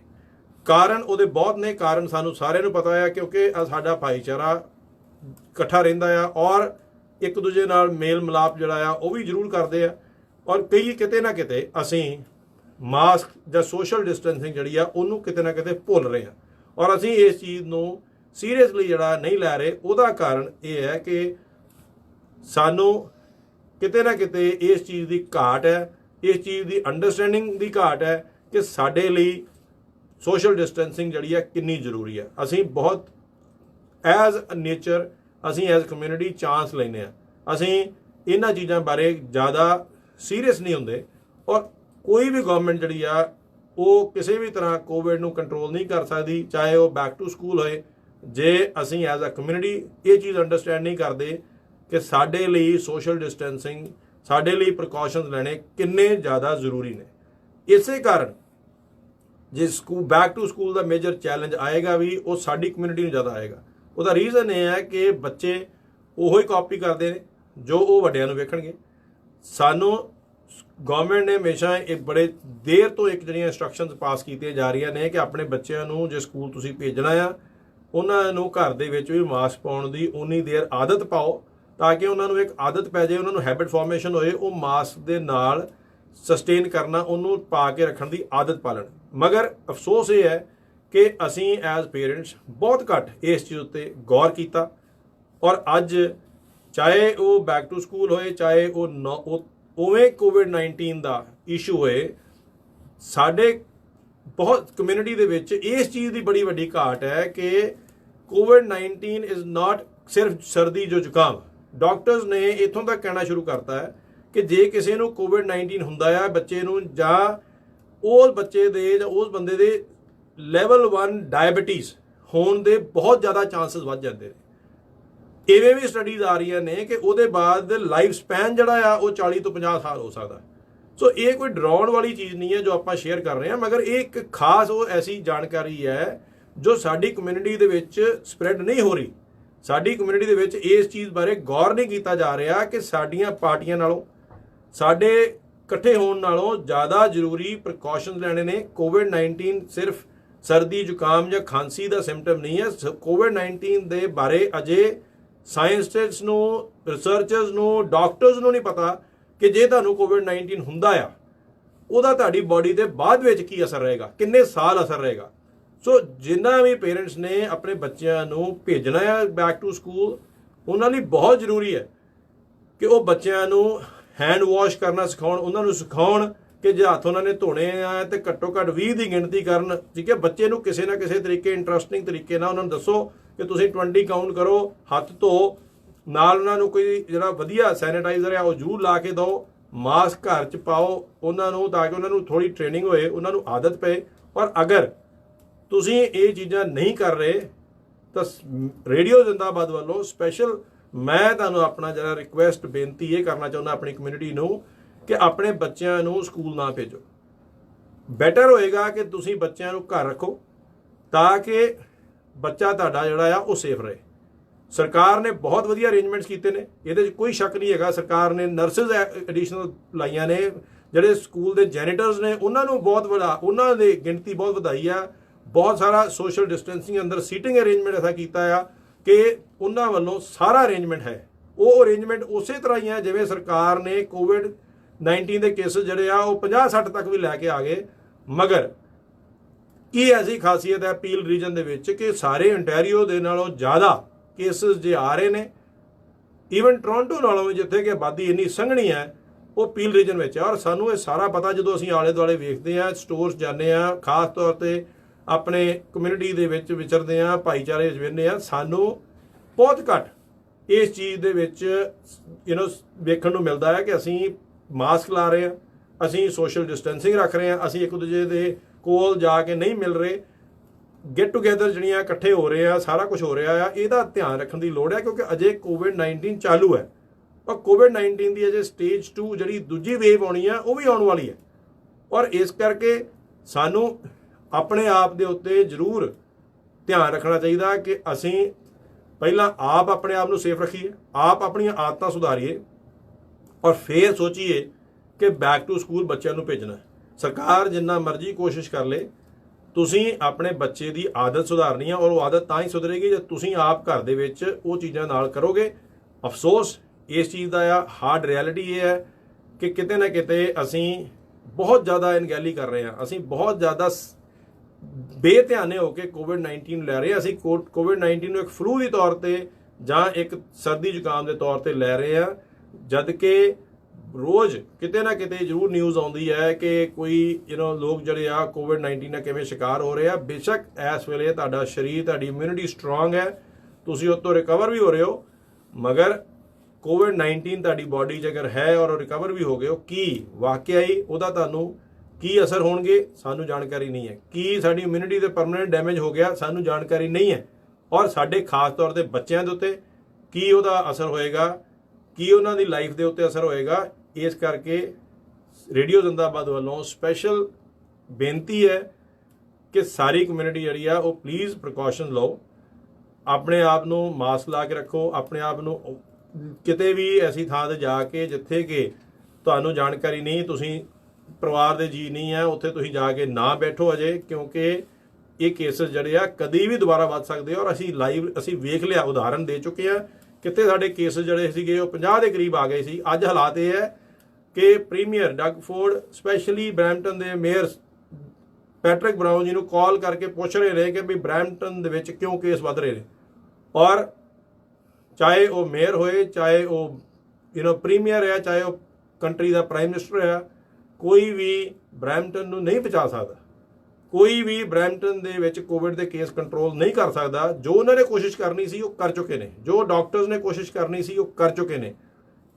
ਕਾਰਨ ਉਹਦੇ ਬਹੁਤ ਨੇ। ਕਾਰਨ ਸਾਨੂੰ ਸਾਰਿਆਂ ਨੂੰ ਪਤਾ ਆ ਕਿਉਂਕਿ ਸਾਡਾ ਭਾਈਚਾਰਾ ਇਕੱਠਾ ਰਹਿੰਦਾ ਆ ਔਰ ਇੱਕ ਦੂਜੇ ਨਾਲ ਮੇਲ ਮਿਲਾਪ ਜਿਹੜਾ ਆ ਉਹ ਵੀ ਜ਼ਰੂਰ ਕਰਦੇ ਆ। ਔਰ ਕਈ ਕਿਤੇ ਨਾ ਕਿਤੇ ਅਸੀਂ ਮਾਸਕ ਜਾਂ ਸੋਸ਼ਲ ਡਿਸਟੈਂਸਿੰਗ ਜਿਹੜੀ ਆ ਉਹਨੂੰ ਕਿਤੇ ਨਾ ਕਿਤੇ ਭੁੱਲ ਰਹੇ ਹਾਂ ਔਰ ਅਸੀਂ ਇਸ ਚੀਜ਼ ਨੂੰ ਸੀਰੀਅਸਲੀ ਜਿਹੜਾ ਨਹੀਂ ਲੈ ਰਹੇ। ਉਹਦਾ ਕਾਰਨ ਇਹ ਹੈ ਕਿ ਸਾਨੂੰ ਕਿਤੇ ਨਾ ਕਿਤੇ ਇਸ ਚੀਜ਼ ਦੀ ਘਾਟ ਹੈ, ਇਸ ਚੀਜ਼ ਦੀ ਅੰਡਰਸਟੈਂਡਿੰਗ ਦੀ ਘਾਟ ਹੈ ਕਿ ਸਾਡੇ ਲਈ ਸੋਸ਼ਲ ਡਿਸਟੈਂਸਿੰਗ ਜਿਹੜੀ ਹੈ ਕਿੰਨੀ ਜ਼ਰੂਰੀ ਹੈ। ਅਸੀਂ ਬਹੁਤ ਐਜ਼ ਅ ਨੇਚਰ ਅਸੀਂ ਐਜ਼ ਕਮਿਊਨਿਟੀ ਚਾਂਸ ਲੈਂਦੇ ਹਾਂ। ਅਸੀਂ ਇਹਨਾਂ ਚੀਜ਼ਾਂ ਬਾਰੇ ਜ਼ਿਆਦਾ ਸੀਰੀਅਸ ਨਹੀਂ ਹੁੰਦੇ ਔਰ ਕੋਈ ਵੀ ਗਵਰਨਮੈਂਟ ਜਿਹੜੀ ਆ ਉਹ ਕਿਸੇ ਵੀ ਤਰ੍ਹਾਂ ਕੋਵਿਡ ਨੂੰ ਕੰਟਰੋਲ ਨਹੀਂ ਕਰ ਸਕਦੀ, ਚਾਹੇ ਉਹ ਬੈਕ ਟੂ ਸਕੂਲ ਹੋਏ। ਜੇ ਅਸੀਂ ਐਜ਼ ਅ ਕਮਿਊਨਿਟੀ ਇਹ ਚੀਜ਼ ਅੰਡਰਸਟੈਂਡ ਨਹੀਂ ਕਰਦੇ ਕਿ ਸਾਡੇ ਲਈ ਸੋਸ਼ਲ ਡਿਸਟੈਂਸਿੰਗ, ਸਾਡੇ ਲਈ ਪ੍ਰੀਕਾਸ਼ਨਸ ਲੈਣੇ ਕਿੰਨੇ ਜ਼ਿਆਦਾ ਜ਼ਰੂਰੀ ਨੇ। ਇਸੇ ਕਾਰਨ ਜੇ ਬੈਕ ਟੂ ਸਕੂਲ ਦਾ ਮੇਜਰ ਚੈਲੰਜ ਆਏਗਾ ਵੀ ਉਹ ਸਾਡੀ ਕਮਿਊਨਿਟੀ ਨੂੰ ਜ਼ਿਆਦਾ ਆਏਗਾ। ਉਹਦਾ ਰੀਜ਼ਨ ਇਹ ਹੈ ਕਿ ਬੱਚੇ ਉਹੀ ਕਾਪੀ ਕਰਦੇ ਨੇ ਜੋ ਉਹ ਵੱਡਿਆਂ ਨੂੰ ਵੇਖਣਗੇ। ਸਾਨੂੰ ਗਵਰਨਮੈਂਟ ਨੇ ਹਮੇਸ਼ਾ ਇੱਕ ਬੜੇ ਦੇਰ ਤੋਂ ਇੱਕ ਜਿਹੜੀਆਂ ਇੰਸਟਰਕਸ਼ਨਸ ਪਾਸ ਕੀਤੀਆਂ ਜਾ ਰਹੀਆਂ ਨੇ ਕਿ ਆਪਣੇ ਬੱਚਿਆਂ ਨੂੰ ਜੇ ਸਕੂਲ ਤੁਸੀਂ ਭੇਜਣਾ ਆ ਉਹਨਾਂ ਨੂੰ ਘਰ ਦੇ ਵਿੱਚ ਵੀ ਮਾਸਕ ਪਾਉਣ ਦੀ ਉਨੀ ਦੇਰ ਆਦਤ ਪਾਓ ਤਾਂ ਕਿ ਉਹਨਾਂ ਨੂੰ ਇੱਕ ਆਦਤ ਪੈ ਜਾਏ, ਉਹਨਾਂ ਨੂੰ ਹੈਬਿਟ ਫਾਰਮੇਸ਼ਨ ਹੋਏ, ਉਹ ਮਾਸਕ ਦੇ ਨਾਲ ਸਸਟੇਨ ਕਰਨਾ, ਉਹਨੂੰ ਪਾ ਕੇ ਰੱਖਣ ਦੀ ਆਦਤ ਪਾ ਲੈਣ। ਮਗਰ ਅਫਸੋਸ ਇਹ ਹੈ ਕਿ ਅਸੀਂ ਐਜ਼ ਪੇਰੈਂਟਸ ਬਹੁਤ ਘੱਟ ਇਸ ਚੀਜ਼ ਉੱਤੇ ਗੌਰ ਕੀਤਾ ਔਰ ਅੱਜ ਚਾਹੇ ਉਹ ਬੈਕ ਟੂ ਸਕੂਲ ਹੋਏ, ਚਾਹੇ ਉਹ ਉਵੇਂ ਕੋਵਿਡ-19 ਦਾ ਇਸ਼ੂ ਹੋਏ, ਸਾਡੇ ਬਹੁਤ ਕਮਿਊਨਿਟੀ ਦੇ ਵਿੱਚ ਇਸ ਚੀਜ਼ ਦੀ ਬੜੀ ਵੱਡੀ ਘਾਟ ਹੈ ਕਿ ਕੋਵਿਡ-19 ਇਜ਼ ਨਾਟ ਸਿਰਫ ਸਰਦੀ ਜੋ ਜ਼ੁਕਾਮ। ਡਾਕਟਰਸ ਨੇ ਇੱਥੋਂ ਤੱਕ ਕਹਿਣਾ ਸ਼ੁਰੂ ਕਰਤਾ ਹੈ ਕਿ ਜੇ ਕਿਸੇ ਨੂੰ ਕੋਵਿਡ-19 ਹੁੰਦਾ ਹੈ ਬੱਚੇ ਨੂੰ, ਜਾਂ ਉਸ ਬੱਚੇ ਦੇ ਜਾਂ ਉਸ ਬੰਦੇ ਦੇ ਲੈਵਲ 1 ਡਾਇਬਟੀਜ਼ ਹੋਣ ਦੇ ਬਹੁਤ ਜ਼ਿਆਦਾ ਚਾਂਸਸ ਵੱਧ ਜਾਂਦੇ ਨੇ। ਇਵੇਂ ਵੀ ਸਟੱਡੀਜ਼ ਆ ਰਹੀਆਂ ਨੇ ਕਿ ਉਹਦੇ ਬਾਅਦ ਲਾਈਫ ਸਪੈਨ ਜਿਹੜਾ ਆ ਉਹ 40 ਤੋਂ 50 ਸਾਲ ਹੋ ਸਕਦਾ। ਸੋ ਇਹ ਕੋਈ ਡਰਾਉਣ ਵਾਲੀ ਚੀਜ਼ ਨਹੀਂ ਹੈ ਜੋ ਆਪਾਂ ਸ਼ੇਅਰ ਕਰ ਰਹੇ ਹਾਂ, ਮਗਰ ਇਹ ਇੱਕ ਖਾਸ ਉਹ ਐਸੀ ਜਾਣਕਾਰੀ ਹੈ ਜੋ ਸਾਡੀ ਕਮਿਊਨਿਟੀ ਦੇ ਵਿੱਚ ਸਪਰੈਡ ਨਹੀਂ ਹੋ ਰਹੀ। ਸਾਡੀ ਕਮਿਊਨਿਟੀ ਦੇ ਵਿੱਚ ਇਸ ਚੀਜ਼ ਬਾਰੇ ਗੌਰ ਨਹੀਂ ਕੀਤਾ ਜਾ ਰਿਹਾ ਕਿ ਸਾਡੀਆਂ ਪਾਰਟੀਆਂ ਨਾਲੋਂ, ਸਾਡੇ ਇਕੱਠੇ ਹੋਣ ਨਾਲੋਂ ਜ਼ਿਆਦਾ ਜ਼ਰੂਰੀ ਪ੍ਰੀਕਾਸ਼ਨਸ ਲੈਣੇ ਨੇ। ਕੋਵਿਡ-19 ਸਿਰਫ ਸਰਦੀ ਜ਼ੁਕਾਮ ਜਾਂ ਖਾਂਸੀ ਦਾ ਸਿੰਪਟਮ ਨਹੀਂ ਹੈ। ਕੋਵਿਡ-19 ਦੇ ਬਾਰੇ ਅਜੇ ਸਾਇੰਟਿਸਟਸ ਨੂੰ, ਰਿਸਰਚਰਸ ਨੂੰ, ਡਾਕਟਰਸ ਨੂੰ ਨਹੀਂ ਪਤਾ ਕਿ ਜੇ ਤੁਹਾਨੂੰ ਕੋਵਿਡ-19 ਹੁੰਦਾ ਆ ਉਹਦਾ ਤੁਹਾਡੀ ਬਾਡੀ ਦੇ ਬਾਅਦ ਵਿੱਚ ਕੀ ਅਸਰ ਰਹੇਗਾ, ਕਿੰਨੇ ਸਾਲ ਅਸਰ ਰਹੇਗਾ। ਸੋ ਜਿੰਨਾ ਵੀ ਪੇਰੈਂਟਸ ਨੇ ਆਪਣੇ ਬੱਚਿਆਂ ਨੂੰ ਭੇਜਣਾ ਹੈ ਬੈਕ ਟੂ ਸਕੂਲ, ਉਹਨਾਂ ਲਈ ਬਹੁਤ ਜ਼ਰੂਰੀ ਹੈ ਕਿ ਉਹ ਬੱਚਿਆਂ ਨੂੰ ਹੈਂਡ ਵਾਸ਼ ਕਰਨਾ ਸਿਖਾਉਣ, ਉਹਨਾਂ ਨੂੰ ਸਿਖਾਉਣ ਕਿ ਜੇ ਹੱਥ ਉਹਨਾਂ ਨੇ ਧੋਣੇ ਆ ਤੇ ਘੱਟੋ ਘੱਟ 20 ਦੀ ਗਿਣਤੀ ਕਰਨ। ਠੀਕ ਹੈ, ਬੱਚੇ ਨੂੰ ਕਿਸੇ ਨਾ ਕਿਸੇ ਤਰੀਕੇ ਇੰਟਰਸਟਿੰਗ ਤਰੀਕੇ ਨਾਲ ਉਹਨਾਂ ਨੂੰ ਦੱਸੋ ਕਿ ਤੁਸੀਂ 20 ਕਾਊਂਟ ਕਰੋ, ਹੱਥ ਧੋ, ਨਾਲ ਉਹਨਾਂ ਨੂੰ ਕੋਈ ਜਿਹੜਾ ਵਧੀਆ ਸੈਨੀਟਾਈਜ਼ਰ ਆ ਉਹ ਜ਼ਰੂਰ ਲਾ ਕੇ ਦਿਓ, ਮਾਸਕ ਘਰ 'ਚ ਪਾਓ ਉਹਨਾਂ ਨੂੰ ਤਾਂ ਕਿ ਉਹਨਾਂ ਨੂੰ ਥੋੜ੍ਹੀ ਟ੍ਰੇਨਿੰਗ ਹੋਏ, ਉਹਨਾਂ ਨੂੰ ਆਦਤ ਪਏ। ਔਰ ਅਗਰ ਤੁਸੀਂ ਇਹ ਚੀਜ਼ਾਂ ਨਹੀਂ ਕਰ ਰਹੇ ਤਾਂ ਰੇਡੀਓ ਜ਼ਿੰਦਾਬਾਦ ਵੱਲੋਂ ਸਪੈਸ਼ਲ ਮੈਂ ਤੁਹਾਨੂੰ ਆਪਣਾ ਜਿਹੜਾ ਰਿਕੁਐਸਟ, ਬੇਨਤੀ ਇਹ ਕਰਨਾ ਚਾਹੁੰਦਾ ਆਪਣੀ ਕਮਿਊਨਿਟੀ ਨੂੰ ਕਿ ਆਪਣੇ ਬੱਚਿਆਂ ਨੂੰ ਸਕੂਲ ਨਾ ਭੇਜੋ। ਬੈਟਰ ਹੋਏਗਾ ਕਿ ਤੁਸੀਂ ਬੱਚਿਆਂ ਨੂੰ ਘਰ ਰੱਖੋ ਤਾਂ ਕਿ ਬੱਚਾ ਤੁਹਾਡਾ ਜਿਹੜਾ ਆ ਉਹ ਸੇਫ ਰਹੇ। ਸਰਕਾਰ ਨੇ ਬਹੁਤ ਵਧੀਆ ਅਰੇਂਜਮੈਂਟਸ ਕੀਤੇ ਨੇ, ਇਹਦੇ 'ਚ ਕੋਈ ਸ਼ੱਕ ਨਹੀਂ ਹੈਗਾ। ਸਰਕਾਰ ਨੇ ਨਰਸਿਸ ਐਡੀਸ਼ਨਲ ਲਾਈਆਂ ਨੇ, ਜਿਹੜੇ ਸਕੂਲ ਦੇ ਜੈਨੀਟਰਸ ਨੇ ਉਹਨਾਂ ਨੂੰ ਬਹੁਤ ਵੱਡਾ, ਉਹਨਾਂ ਦੀ ਗਿਣਤੀ ਬਹੁਤ ਵਧਾਈ ਆ। ਬਹੁਤ ਸਾਰਾ ਸੋਸ਼ਲ ਡਿਸਟੈਂਸਿੰਗ ਅੰਦਰ ਸੀਟਿੰਗ ਅਰੇਂਜਮੈਂਟ ਐਸਾ ਕੀਤਾ ਆ ਕਿ ਉਹਨਾਂ ਵੱਲੋਂ ਸਾਰਾ ਅਰੇਂਜਮੈਂਟ ਹੈ। ਉਹ ਅਰੇਂਜਮੈਂਟ ਉਸੇ ਤਰ੍ਹਾਂ ਹੀ ਹੈ ਜਿਵੇਂ ਸਰਕਾਰ ਨੇ ਕੋਵਿਡ-19 ਦੇ ਕੇਸਿਸ ਜਿਹੜੇ ਆ ਉਹ 50-60 ਤੱਕ ਵੀ ਲੈ ਕੇ ਆ ਗਏ। ਮਗਰ ਕੀ ਐਸੀ ਖਾਸੀਅਤ ਹੈ ਪੀਲ ਰੀਜਨ ਦੇ ਵਿੱਚ ਕਿ ਸਾਰੇ ਓਨਟਾਰੀਓ ਦੇ ਨਾਲੋਂ ਜ਼ਿਆਦਾ ਕੇਸਿਸ ਜੇ ਆ ਰਹੇ ਨੇ, ਈਵਨ ਟੋਰਾਂਟੋ ਨਾਲੋਂ ਵੀ ਜਿੱਥੇ ਕਿ ਆਬਾਦੀ ਇੰਨੀ ਸੰਘਣੀ ਹੈ ਉਹ ਪੀਲ ਰੀਜਨ ਵਿੱਚ ਹੈ। ਔਰ ਸਾਨੂੰ ਇਹ ਸਾਰਾ ਪਤਾ ਜਦੋਂ ਅਸੀਂ ਆਲੇ ਦੁਆਲੇ ਵੇਖਦੇ ਹਾਂ, ਸਟੋਰਸ ਜਾਂਦੇ ਹਾਂ, ਖਾਸ ਤੌਰ ਤੇ ਆਪਣੇ ਕਮਿਊਨਿਟੀ ਦੇ ਵਿੱਚ ਵਿਚਰਦੇ ਹਾਂ, ਭਾਈਚਾਰੇ ਵਿੱਚ ਵਿੰਦੇ ਹਾਂ, ਸਾਨੂੰ ਬਹੁਤ ਘੱਟ ਇਸ ਚੀਜ਼ ਦੇ ਵਿੱਚ ਵੇਖਣ ਨੂੰ ਮਿਲਦਾ ਹੈ ਕਿ ਅਸੀਂ ਮਾਸਕ ਲਾ ਰਹੇ ਹਾਂ, ਅਸੀਂ ਸੋਸ਼ਲ ਡਿਸਟੈਂਸਿੰਗ ਰੱਖ ਰਹੇ ਹਾਂ, ਅਸੀਂ ਇੱਕ ਦੂਜੇ ਦੇ ਕੋਲ ਜਾ ਕੇ ਨਹੀਂ ਮਿਲ ਰਹੇ, ਗੈਟ ਟੂਗੇਦਰ ਜਿਹੜੀਆਂ ਇਕੱਠੇ ਹੋ ਰਹੇ ਆ, ਸਾਰਾ ਕੁਝ ਹੋ ਰਿਹਾ ਆ। ਇਹਦਾ ਧਿਆਨ ਰੱਖਣ ਦੀ ਲੋੜ ਹੈ ਕਿਉਂਕਿ ਅਜੇ ਕੋਵਿਡ-19 ਚਾਲੂ ਹੈ ਔਰ ਕੋਵਿਡ-19 ਦੀ ਅਜੇ ਸਟੇਜ 2 ਜਿਹੜੀ ਦੂਜੀ ਵੇਵ ਆਉਣੀ ਆ ਉਹ ਵੀ ਆਉਣ ਵਾਲੀ ਹੈ। ਔਰ ਇਸ ਕਰਕੇ ਸਾਨੂੰ ਆਪਣੇ ਆਪ ਦੇ ਉੱਤੇ ਜ਼ਰੂਰ ਧਿਆਨ ਰੱਖਣਾ ਚਾਹੀਦਾ ਕਿ ਅਸੀਂ ਪਹਿਲਾਂ ਆਪ ਆਪਣੇ ਆਪ ਨੂੰ ਸੇਫ ਰੱਖੀਏ, ਆਪ ਆਪਣੀਆਂ ਆਦਤਾਂ ਸੁਧਾਰੀਏ ਔਰ ਫਿਰ ਸੋਚੀਏ ਕਿ ਬੈਕ ਟੂ ਸਕੂਲ ਬੱਚਿਆਂ ਨੂੰ ਭੇਜਣਾ। ਸਰਕਾਰ ਜਿੰਨਾ ਮਰਜ਼ੀ ਕੋਸ਼ਿਸ਼ ਕਰ ਲੇ, ਤੁਸੀਂ ਆਪਣੇ ਬੱਚੇ ਦੀ ਆਦਤ ਸੁਧਾਰਨੀ ਆ ਔਰ ਉਹ ਆਦਤ ਤਾਂ ਹੀ ਸੁਧਰੇਗੀ ਜੇ ਤੁਸੀਂ ਆਪ ਘਰ ਦੇ ਵਿੱਚ ਉਹ ਚੀਜ਼ਾਂ ਨਾਲ ਕਰੋਗੇ। ਅਫਸੋਸ ਇਸ ਚੀਜ਼ ਦਾ ਆ, ਹਾਰਡ ਰਿਐਲਿਟੀ ਇਹ ਹੈ ਕਿ ਕਿਤੇ ਨਾ ਕਿਤੇ ਅਸੀਂ ਬਹੁਤ ਜ਼ਿਆਦਾ ਅਣਗਹਿਲੀ ਕਰ ਰਹੇ ਹਾਂ, ਅਸੀਂ ਬਹੁਤ ਜ਼ਿਆਦਾ ਬੇਧਿਆਨੇ ਹੋ ਕੇ ਕੋਵਿਡ-19 ਲੈ ਰਹੇ ਹਾਂ। ਅਸੀਂ ਕੋਵਿਡ-19 ਨੂੰ ਇੱਕ ਫਲੂ ਦੇ ਤੌਰ ਤੇ ਜਾਂ ਇੱਕ ਸਰਦੀ ਜ਼ੁਕਾਮ ਦੇ ਤੌਰ ਤੇ ਲੈ ਰਹੇ ਹਾਂ, ਜਦ ਕਿ ਰੋਜ਼ ਕਿਤੇ ਨਾ ਕਿਤੇ ਜ਼ਰੂਰ ਨਿਊਜ਼ ਆਉਂਦੀ ਹੈ ਕਿ ਕੋਈ ਲੋਕ ਜਿਹੜੇ ਆ ਕੋਵਿਡ-19 ਨਾਲ ਕਿਵੇਂ ਸ਼ਿਕਾਰ ਹੋ ਰਹੇ ਆ। ਬੇਸ਼ੱਕ ਇਸ ਵੇਲੇ ਤੁਹਾਡਾ ਸਰੀਰ, ਤੁਹਾਡੀ ਇਮਿਊਨਿਟੀ ਸਟਰੋਂਗ ਹੈ, ਤੁਸੀਂ ਉਹ ਤੋਂ ਰਿਕਵਰ ਵੀ ਹੋ ਰਹੇ ਹੋ, ਮਗਰ ਕੋਵਿਡ-19 ਤੁਹਾਡੀ ਬਾਡੀ 'ਚ ਅਗਰ ਹੈ ਔਰ ਰਿਕਵਰ ਵੀ ਹੋ ਗਏ ਹੋ, ਕੀ ਵਾਕਿਆ ਹੀ ਉਹਦਾ ਤੁਹਾਨੂੰ ਕੀ ਅਸਰ ਹੋਣਗੇ ਸਾਨੂੰ ਜਾਣਕਾਰੀ ਨਹੀਂ ਹੈ। ਕੀ ਸਾਡੀ ਇਮਿਊਨਿਟੀ ਤੇ ਪਰਮਾਨੈਂਟ ਡੈਮੇਜ ਹੋ ਗਿਆ ਸਾਨੂੰ ਜਾਣਕਾਰੀ ਨਹੀਂ ਹੈ। ਔਰ ਸਾਡੇ ਖਾਸ ਤੌਰ ਤੇ ਬੱਚਿਆਂ ਦੇ ਉੱਤੇ ਕੀ ਉਹਦਾ ਅਸਰ ਹੋਏਗਾ, ਕੀ ਉਹਨਾਂ ਦੀ ਲਾਈਫ ਦੇ ਉੱਤੇ ਅਸਰ ਹੋਏਗਾ। ਇਸ ਕਰਕੇ ਰੇਡੀਓ ਜ਼ਿੰਦਾਬਾਦ ਵੱਲੋਂ ਸਪੈਸ਼ਲ ਬੇਨਤੀ ਹੈ ਕਿ ਸਾਰੀ ਕਮਿਊਨਿਟੀ ਜਿਹੜੀ ਆ ਉਹ ਪਲੀਜ਼ ਪ੍ਰੀਕਾਸ਼ਨ ਲਓ, ਆਪਣੇ ਆਪ ਨੂੰ ਮਾਸਕ ਲਾ ਕੇ ਰੱਖੋ, ਆਪਣੇ ਆਪ ਨੂੰ ਕਿਤੇ ਵੀ ਐਸੀ ਥਾਂ ਤੇ ਜਾ ਕੇ ਜਿੱਥੇ ਕਿ ਤੁਹਾਨੂੰ ਜਾਣਕਾਰੀ ਨਹੀਂ, ਤੁਸੀਂ ਪਰਿਵਾਰ ਦੇ ਜੀ ਨਹੀਂ ਹੈ, ਉੱਥੇ ਤੁਸੀਂ ਜਾ ਕੇ ਨਾ ਬੈਠੋ ਅਜੇ, ਕਿਉਂਕਿ ਇਹ ਕੇਸਿਸ ਜਿਹੜੇ ਆ ਕਦੀ ਵੀ ਦੁਬਾਰਾ ਵੱਧ ਸਕਦੇ ਔਰ ਅਸੀਂ ਵੇਖ ਲਿਆ, ਉਦਾਹਰਨ ਦੇ ਚੁੱਕੇ ਆ ਕਿਤੇ ਸਾਡੇ ਕੇਸਿਸ ਜਿਹੜੇ ਸੀਗੇ ਉਹ 50 ਦੇ ਕਰੀਬ ਆ ਗਏ ਸੀ। ਅੱਜ ਹਾਲਾਤ ਇਹ ਹੈ ਕਿ premier Doug Ford specially Brampton ਦੇ ਮੇਅਰ ਪੈਟਰਿਕ ਬਰਾਊਨ ਜੀ ਨੂੰ ਕਾਲ ਕਰਕੇ ਪੁੱਛ ਰਹੇ ਨੇ ਕਿ ਵੀ ਬਰੈਂਪਟਨ ਦੇ ਵਿੱਚ ਕਿਉਂ ਕੇਸ ਵੱਧ ਰਹੇ ਨੇ। ਔਰ ਚਾਹੇ ਉਹ ਮੇਅਰ ਹੋਏ, ਚਾਹੇ ਉਹ ਪ੍ਰੀਮੀਅਰ ਹੈ, ਚਾਹੇ ਉਹ ਕੰਟਰੀ ਦਾ ਪ੍ਰਾਈਮ ਮਿਨਿਸਟਰ ਹੈ, ਕੋਈ ਵੀ ਬਰੈਂਪਟਨ ਨੂੰ ਨਹੀਂ ਬਚਾ ਸਕਦਾ, ਕੋਈ ਵੀ ਬਰੈਂਪਟਨ ਦੇ ਵਿੱਚ ਕੋਵਿਡ ਦੇ ਕੇਸ ਕੰਟਰੋਲ ਨਹੀਂ ਕਰ ਸਕਦਾ। ਜੋ ਉਹਨਾਂ ਨੇ ਕੋਸ਼ਿਸ਼ ਕਰਨੀ ਸੀ ਉਹ ਕਰ ਚੁੱਕੇ ਨੇ, ਜੋ ਡਾਕਟਰਸ ਨੇ ਕੋਸ਼ਿਸ਼ ਕਰਨੀ ਸੀ ਉਹ ਕਰ ਚੁੱਕੇ ਨੇ।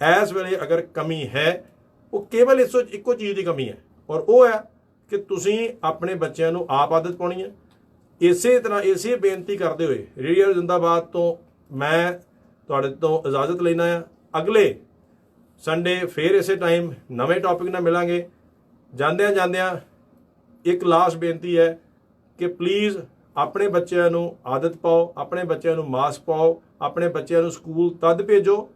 ਇਸ ਵੇਲੇ ਅਗਰ ਕਮੀ ਹੈ ਉਹ ਕੇਵਲ ਇੱਕੋ ਚੀਜ਼ ਦੀ ਕਮੀ ਹੈ ਔਰ ਉਹ ਹੈ ਕਿ ਤੁਸੀਂ ਆਪਣੇ ਬੱਚਿਆਂ ਨੂੰ ਆਪ ਆਦਤ ਪਾਉਣੀ ਹੈ। ਇਸੇ ਤਰ੍ਹਾਂ ਇਸੇ ਬੇਨਤੀ ਕਰਦੇ ਹੋਏ ਰੇਡੀਓ ਜ਼ਿੰਦਾਬਾਦ ਤੋਂ ਮੈਂ ਤੁਹਾਡੇ ਤੋਂ ਇਜਾਜ਼ਤ ਲੈਣਾ ਆ। ਅਗਲੇ ਸੰਡੇ ਫੇਰ ਇਸੇ ਟਾਈਮ ਨਵੇਂ ਟੌਪਿਕ ਨਾਲ ਮਿਲਾਂਗੇ। ਜਾਂਦਿਆਂ ਇੱਕ ਲਾਸਟ ਬੇਨਤੀ ਹੈ ਕਿ ਪਲੀਜ਼ ਆਪਣੇ ਬੱਚਿਆਂ ਨੂੰ ਆਦਤ ਪਾਓ, ਆਪਣੇ ਬੱਚਿਆਂ ਨੂੰ ਮਾਸਕ ਪਾਓ, ਆਪਣੇ ਬੱਚਿਆਂ ਨੂੰ ਸਕੂਲ ਤਦ ਭੇਜੋ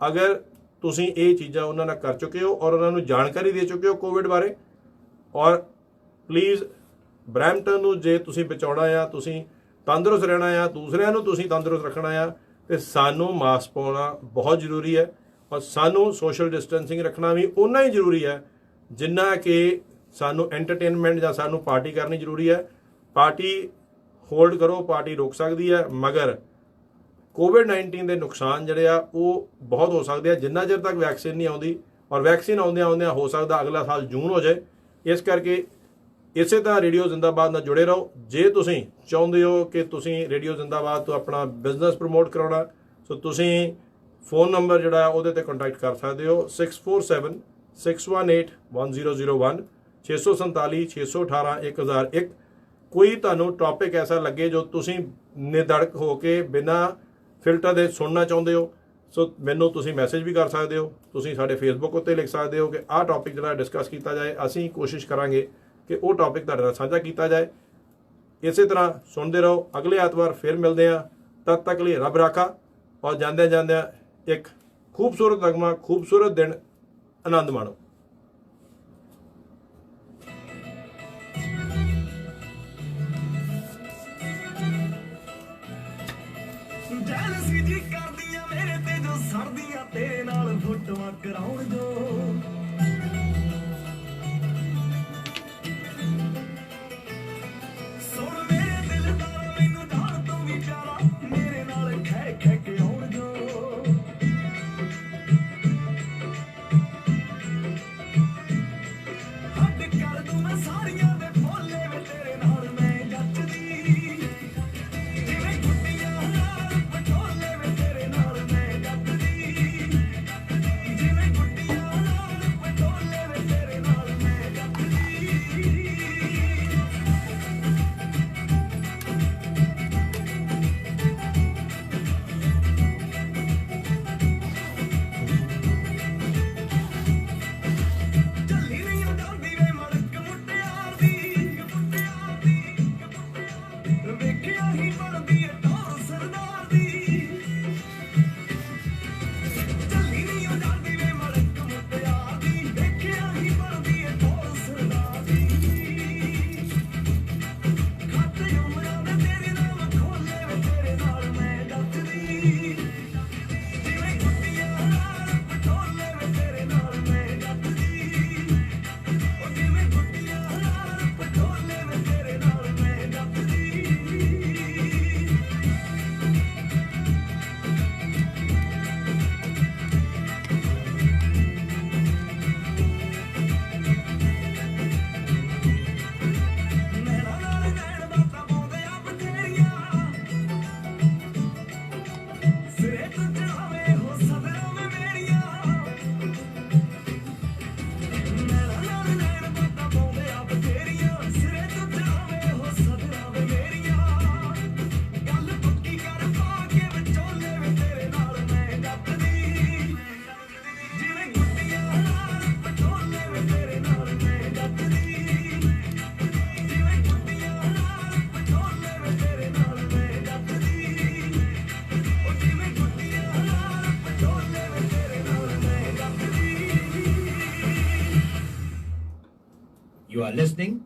ਅਗਰ ਤੁਸੀਂ ਇਹ ਚੀਜ਼ਾਂ ਉਹਨਾਂ ਨਾਲ ਕਰ ਚੁੱਕੇ ਹੋ ਔਰ ਉਹਨਾਂ ਨੂੰ ਜਾਣਕਾਰੀ ਦੇ ਚੁੱਕੇ ਹੋ ਕੋਵਿਡ ਬਾਰੇ। ਔਰ ਪਲੀਜ਼ ਬਰੈਂਪਟਨ ਨੂੰ ਜੇ ਤੁਸੀਂ ਬਚਾਉਣਾ ਆ, ਤੁਸੀਂ ਤੰਦਰੁਸਤ ਰਹਿਣਾ ਆ, ਦੂਸਰਿਆਂ ਨੂੰ ਤੁਸੀਂ ਤੰਦਰੁਸਤ ਰੱਖਣਾ ਆ, ਤੇ ਸਾਨੂੰ ਮਾਸਕ ਪਾਉਣਾ ਬਹੁਤ ਜ਼ਰੂਰੀ ਹੈ ਔਰ ਸਾਨੂੰ ਸੋਸ਼ਲ ਡਿਸਟੈਂਸਿੰਗ ਰੱਖਣਾ ਵੀ ਉਨਾ ਹੀ ਜ਼ਰੂਰੀ ਹੈ ਜਿੰਨਾ ਕਿ ਸਾਨੂੰ ਐਂਟਰਟੇਨਮੈਂਟ ਜਾਂ ਸਾਨੂੰ ਪਾਰਟੀ ਕਰਨੀ ਜ਼ਰੂਰੀ ਹੈ। ਪਾਰਟੀ ਹੋਲਡ ਕਰੋ, ਪਾਰਟੀ ਰੋਕ ਸਕਦੀ ਹੈ, ਮਗਰ ਕੋਵਿਡ-19 ਦੇ ਨੁਕਸਾਨ ਜਿਹੜੇ ਆ ਉਹ ਬਹੁਤ ਹੋ ਸਕਦੇ ਆ ਜਿੰਨਾ ਚਿਰ ਤੱਕ ਵੈਕਸੀਨ ਨਹੀਂ ਆਉਂਦੀ। ਔਰ ਵੈਕਸੀਨ ਆਉਂਦਿਆਂ ਹੋ ਸਕਦਾ ਅਗਲਾ ਸਾਲ ਜੂਨ ਹੋ ਜਾਏ। ਇਸ ਕਰਕੇ ਇਸੇ ਤਰ੍ਹਾਂ ਰੇਡੀਓ ਜ਼ਿੰਦਾਬਾਦ ਨਾਲ ਜੁੜੇ ਰਹੋ। ਜੇ ਤੁਸੀਂ ਚਾਹੁੰਦੇ ਹੋ ਕਿ ਤੁਸੀਂ ਰੇਡੀਓ ਜ਼ਿੰਦਾਬਾਦ ਤੋਂ ਆਪਣਾ ਬਿਜ਼ਨਸ ਪ੍ਰਮੋਟ ਕਰਾਉਣਾ, ਸੋ ਤੁਸੀਂ ਫੋਨ ਨੰਬਰ ਜਿਹੜਾ ਉਹਦੇ ਤੇ ਕੰਟੈਕਟ ਕਰ ਸਕਦੇ ਹੋ 6476181001 647-618-1001। ਕੋਈ ਤੁਹਾਨੂੰ ਟੌਪਿਕ ਐਸਾ ਲੱਗੇ ਜੋ ਤੁਸੀਂ ਨਿਧੜਕ ਹੋ ਕੇ ਬਿਨਾਂ ਫਿਲਟਰ ਦੇ ਸੁਣਨਾ ਚਾਹੁੰਦੇ ਹੋ, ਸੋ ਮੈਨੂੰ ਤੁਸੀਂ ਮੈਸੇਜ ਵੀ ਕਰ ਸਕਦੇ ਹੋ। ਤੁਸੀਂ ਸਾਡੇ ਫੇਸਬੁੱਕ ਉੱਤੇ ਲਿਖ ਸਕਦੇ ਹੋ ਕਿ ਆਹ ਟੌਪਿਕ ਜਿਹੜਾ ਡਿਸਕਸ ਕੀਤਾ ਜਾਏ। ਅਸੀਂ ਕੋਸ਼ਿਸ਼ ਕਰਾਂਗੇ ਕਿ ਉਹ ਟੌਪਿਕ ਤੁਹਾਡੇ ਨਾਲ ਸਾਂਝਾ ਕੀਤਾ ਜਾਏ। ਇਸੇ ਤਰ੍ਹਾਂ ਸੁਣਦੇ ਰਹੋ। ਅਗਲੇ ਐਤਵਾਰ ਫਿਰ ਮਿਲਦੇ ਹਾਂ। ਤਦ ਤੱਕ ਲਈ ਰੱਬ ਰਾਖਾ ਔਰ ਜਾਂਦਿਆਂ ਇੱਕ ਖੂਬਸੂਰਤ ਨਗਮਾ, ਖੂਬਸੂਰਤ ਦਿਨ ਆਨੰਦ ਮਾਣੋ। ਜੈਲਸੀ ਜੀ ਕਰਦੀਆਂ ਮੇਰੇ ਤੇ ਜੋ ਸੜਦੀਆਂ ਤੇਰੇ ਨਾਲ ਫੋਟੋਆਂ ਕਰਾਉਣ ਜੋ ਸੁਣ ਮੇਰੇ ਦਿਲ ਦਾ ਮੈਨੂੰ ਜਾਣ ਤੋਂ ਵੀ ਪਿਆਰਾ ਮੇਰੇ ਨਾਲ ਖੈ ਕੇ ਆਉਣ ਜੋ You are listening